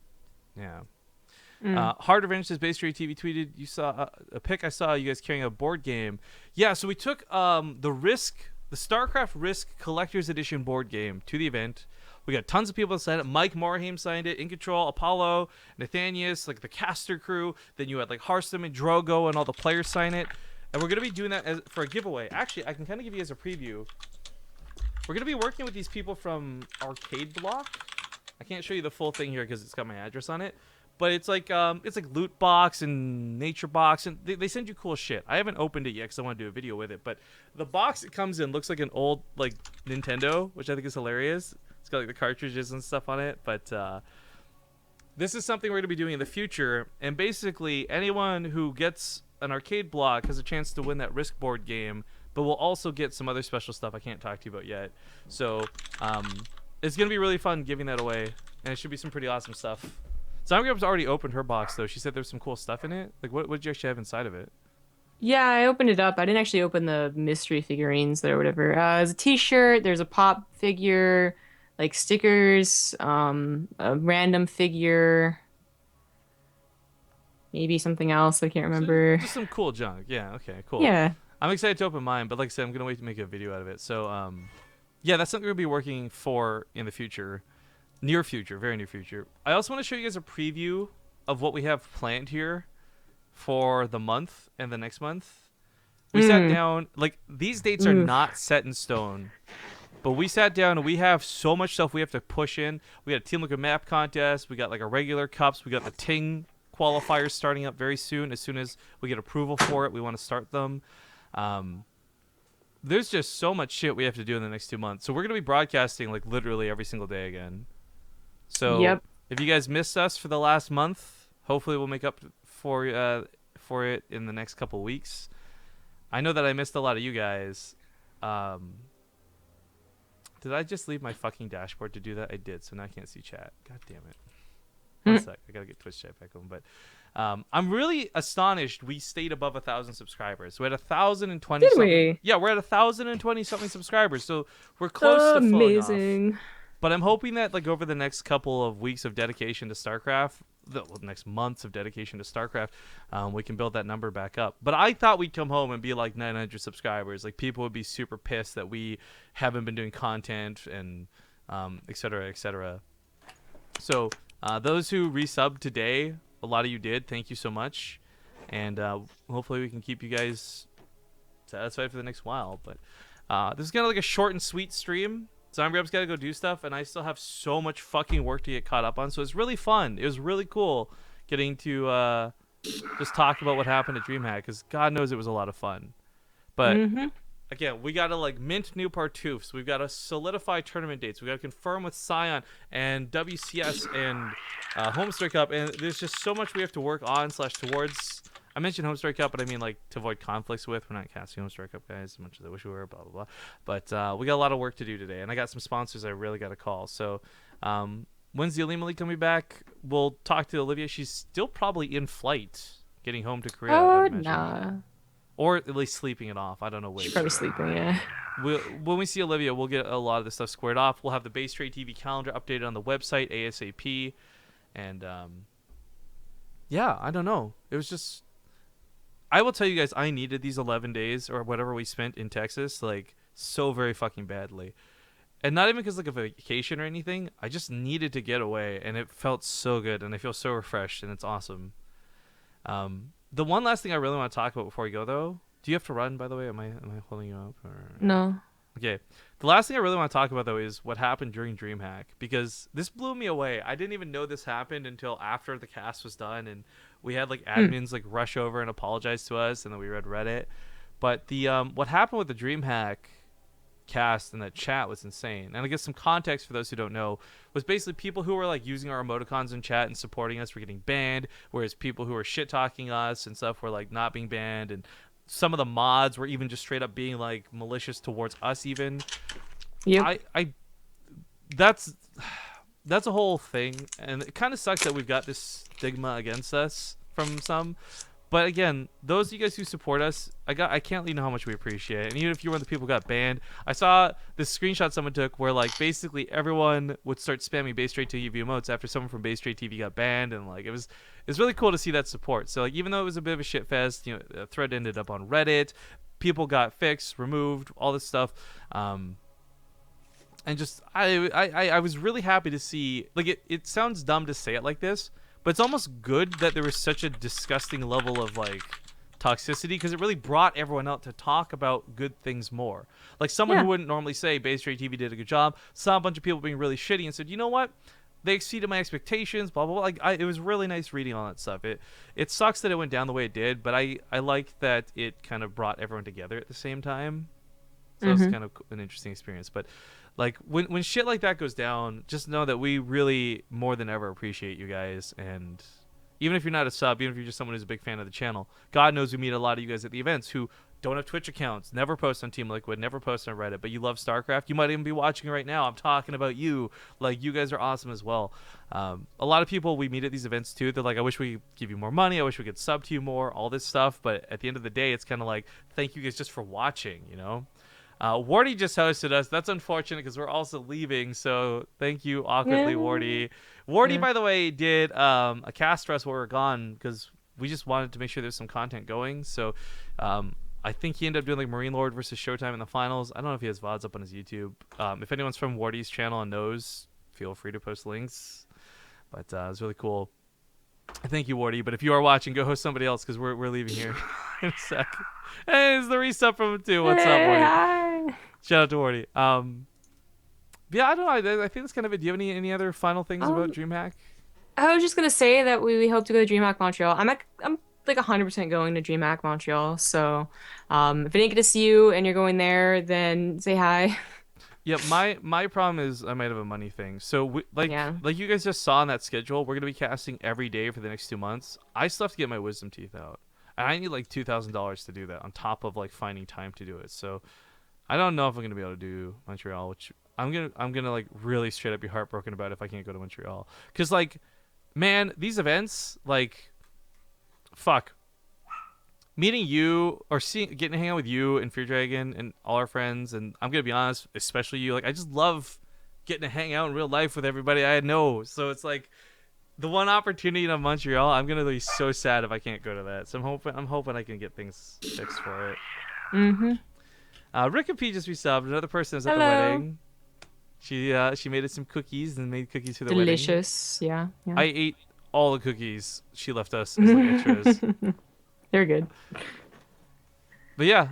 yeah. Hard Revenge says BaseTradeTV tweeted, you saw a pic I saw you guys carrying a board game. Yeah, so we took the StarCraft Risk Collector's Edition board game to the event. We got tons of people that signed it. Mike Morhaime signed it. In Control, Apollo, Nathanias, like the caster crew. Then you had like Hearthstone and Drogo and all the players sign it. And we're going to be doing that for a giveaway. Actually, I can kind of give you guys a preview. We're going to be working with these people from Arcade Block. I can't show you the full thing here because it's got my address on it. But it's like Loot Box and Nature Box, and they send you cool shit. I haven't opened it yet because I want to do a video with it. But the box it comes in looks like an old like Nintendo, which I think is hilarious. It's got like the cartridges and stuff on it. But this is something we're going to be doing in the future. And basically, anyone who gets an arcade block has a chance to win that Risk board game, but we'll also get some other special stuff I can't talk to you about yet. So it's going to be really fun giving that away, and it should be some pretty awesome stuff. ZombieGrub's already opened her box, though. She said there's some cool stuff in it. Like, what did you actually have inside of it? Yeah, I opened it up. I didn't actually open the mystery figurines there or whatever. There's a t-shirt, there's a pop figure, like stickers, a random figure, maybe something else. I can't remember. Just some cool junk. Yeah, okay, cool. Yeah. I'm excited to open mine, but like I said, I'm going to wait to make a video out of it. So, yeah, that's something we'll be working for in the future. Near future, very near future. I also want to show you guys a preview of what we have planned here for the month and the next month. We sat down, like, these dates are not set in stone, but we sat down and we have so much stuff we have to push in. We got a Team Liquid map contest. We got like a regular cups. We got the Ting qualifiers starting up very soon. As soon as we get approval for it, we want to start them. There's just so much shit we have to do in the next 2 months. So we're going to be broadcasting like literally every single day again. So if you guys missed us for the last month, hopefully we'll make up for it in the next couple weeks. I know that I missed a lot of you guys. Did I just leave my fucking dashboard to do that? I did, so now I can't see chat. God damn it. One sec. I gotta get Twitch chat back on. But I'm really astonished we stayed above 1,000 subscribers. We had 1,020 something. Yeah, we're at 1,020 something subscribers, so we're close to falling off. Amazing. But I'm hoping that like over the next couple of weeks of dedication to StarCraft, the next months of dedication to StarCraft, we can build that number back up. But I thought we'd come home and be like 900 subscribers. Like people would be super pissed that we haven't been doing content and et cetera, et cetera. So those who resubbed today, a lot of you did. Thank you so much. And hopefully we can keep you guys satisfied for the next while. But this is kind of like a short and sweet stream. ZombieGrub's got to go do stuff, and I still have so much fucking work to get caught up on. So it's really fun. It was really cool getting to just talk about what happened at DreamHack, because God knows it was a lot of fun. But again, we got to like mint new Partoofs. We've got to solidify tournament dates. We got to confirm with Scion and WCS and Homestrike Cup, and there's just so much we have to work on / towards. I mentioned Homestrike Cup, but I mean like to avoid conflicts with. We're not casting Homestrike Cup, guys, as much as I wish we were, blah, blah, blah. But we got a lot of work to do today, and I got some sponsors I really got to call. So when's the Alima League coming back? We'll talk to Olivia. She's still probably in flight, getting home to Korea. Oh, nah. Or at least sleeping it off. I don't know which. She's probably sleeping, yeah. When we see Olivia, we'll get a lot of this stuff squared off. We'll have the BaseTradeTV calendar updated on the website ASAP. And yeah, I don't know. It was just... I will tell you guys, I needed these 11 days or whatever we spent in Texas, like, so very fucking badly. And not even because, like, a vacation or anything. I just needed to get away, and it felt so good, and I feel so refreshed, and it's awesome. The one last thing I really want to talk about before we go, though... Do you have to run, by the way? Am I holding you up? Or... No. Okay. The last thing I really want to talk about, though, is what happened during DreamHack, because this blew me away. I didn't even know this happened until after the cast was done, and we had like admins like rush over and apologize to us, and then we read Reddit. But the what happened with the DreamHack cast and that chat was insane. And I guess some context for those who don't know was basically people who were like using our emoticons in chat and supporting us were getting banned, whereas people who were shit talking us and stuff were like not being banned, and some of the mods were even just straight up being like malicious towards us even. Yep. That's a whole thing, and it kind of sucks that we've got this stigma against us from some. But again, those of you guys who support us, I can't let you know how much we appreciate it. And even if you're one of the people who got banned, I saw this screenshot someone took where like basically everyone would start spamming BaseTradeTV emotes after someone from BaseTradeTV got banned, and like it was really cool to see that support. So like even though it was a bit of a shit fest, you know, the thread ended up on Reddit, people got fixed, removed, all this stuff. And just I was really happy to see, like it sounds dumb to say it like this, but it's almost good that there was such a disgusting level of like toxicity, because it really brought everyone out to talk about good things more. Like someone who wouldn't normally say BaseTradeTV did a good job saw a bunch of people being really shitty and said, you know what? They exceeded my expectations, blah, blah, blah. Like, it was really nice reading all that stuff. It sucks that it went down the way it did, but I like that it kind of brought everyone together at the same time. So it was kind of an interesting experience. But Like when shit like that goes down, just know that we really more than ever appreciate you guys. And even if you're not a sub, even if you're just someone who's a big fan of the channel, God knows we meet a lot of you guys at the events who don't have Twitch accounts, never post on Team Liquid, never post on Reddit, but you love StarCraft. You might even be watching right now. I'm talking about you. Like, you guys are awesome as well. A lot of people we meet at these events too, they're like, I wish we could give you more money. I wish we could sub to you more, all this stuff. But at the end of the day, it's kind of like, thank you guys just for watching, you know? Wardy just hosted us. That's unfortunate because we're also leaving. So thank you, awkwardly, Yeah. Wardy. Wardy, Yeah. by the way, did a cast for us while we were gone because we just wanted to make sure there's some content going. So I think he ended up doing like Marine Lord versus Showtime in the finals. I don't know if he has VODs up on his YouTube. If anyone's from Wardy's channel and knows, feel free to post links. But it was really cool. Thank you, Wardy. But if you are watching, go host somebody else because we're leaving here in a sec. Hey, it's the resub from him too. What's up, Wardy? Hi. Shout out to Wardy. Yeah, I don't know. I think that's kind of it. Do you have any other final things about DreamHack? I was just gonna say that we hope to go to DreamHack Montreal. I'm like 100% going to DreamHack Montreal. So, if I didn't get to see you and you're going there, then say hi. Yeah, my problem is I might have a money thing. So like you guys just saw on that schedule, we're gonna be casting every day for the next 2 months. I still have to get my wisdom teeth out, and I need like $2,000 to do that on top of like finding time to do it. So I don't know if I'm gonna be able to do Montreal, which I'm gonna like really straight up be heartbroken about if I can't go to Montreal. Cause like, man, these events like, fuck. Meeting you or getting to hang out with you and Fear Dragon and all our friends, and I'm gonna be honest, especially you, like I just love getting to hang out in real life with everybody I know. So it's like the one opportunity in Montreal, I'm gonna be so sad if I can't go to that. So I'm hoping I can get things fixed for it. Rick and P just resubbed. Another person is at the wedding. She made us some cookies and made cookies for the wedding. Delicious. Yeah. I ate all the cookies she left us as like extras. They're good. But yeah,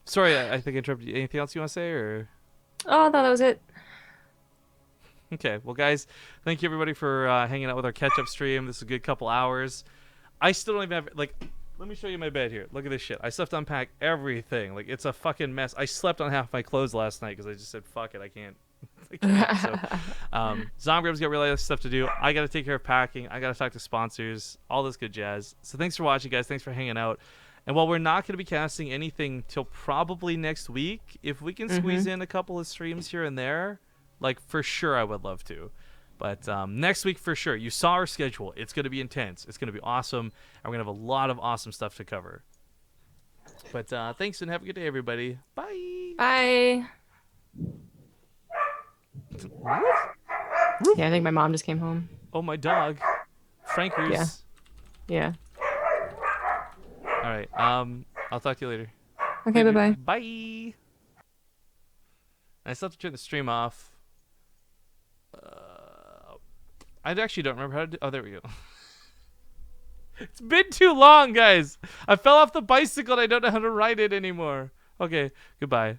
sorry, I think I interrupted you. Anything else you want to say, or? Oh, no, that was it. Okay, well, guys, thank you everybody for hanging out with our catch-up stream. This is a good couple hours. I still don't even have, like, let me show you my bed here. Look at this shit. I still have to unpack everything. Like, it's a fucking mess. I slept on half my clothes last night because I just said, fuck it, I can't. So, ZombieGrub's got really other stuff to do. I got to take care of packing. I got to talk to sponsors, all this good jazz. So thanks for watching, guys. Thanks for hanging out. And while we're not going to be casting anything till probably next week, if we can squeeze in a couple of streams here and there, like, for sure I would love to. But next week, for sure. You saw our schedule. It's going to be intense. It's going to be awesome. And we're going to have a lot of awesome stuff to cover. But thanks, and have a good day, everybody. Bye. Bye. What? Yeah, I think my mom just came home. Oh, my dog. Frankers. Yeah. All right. I'll talk to you later. Okay, bye-bye. Bye. I still have to turn the stream off. I actually don't remember how to do. Oh, there we go. It's been too long, guys. I fell off the bicycle and I don't know how to ride it anymore. Okay, goodbye.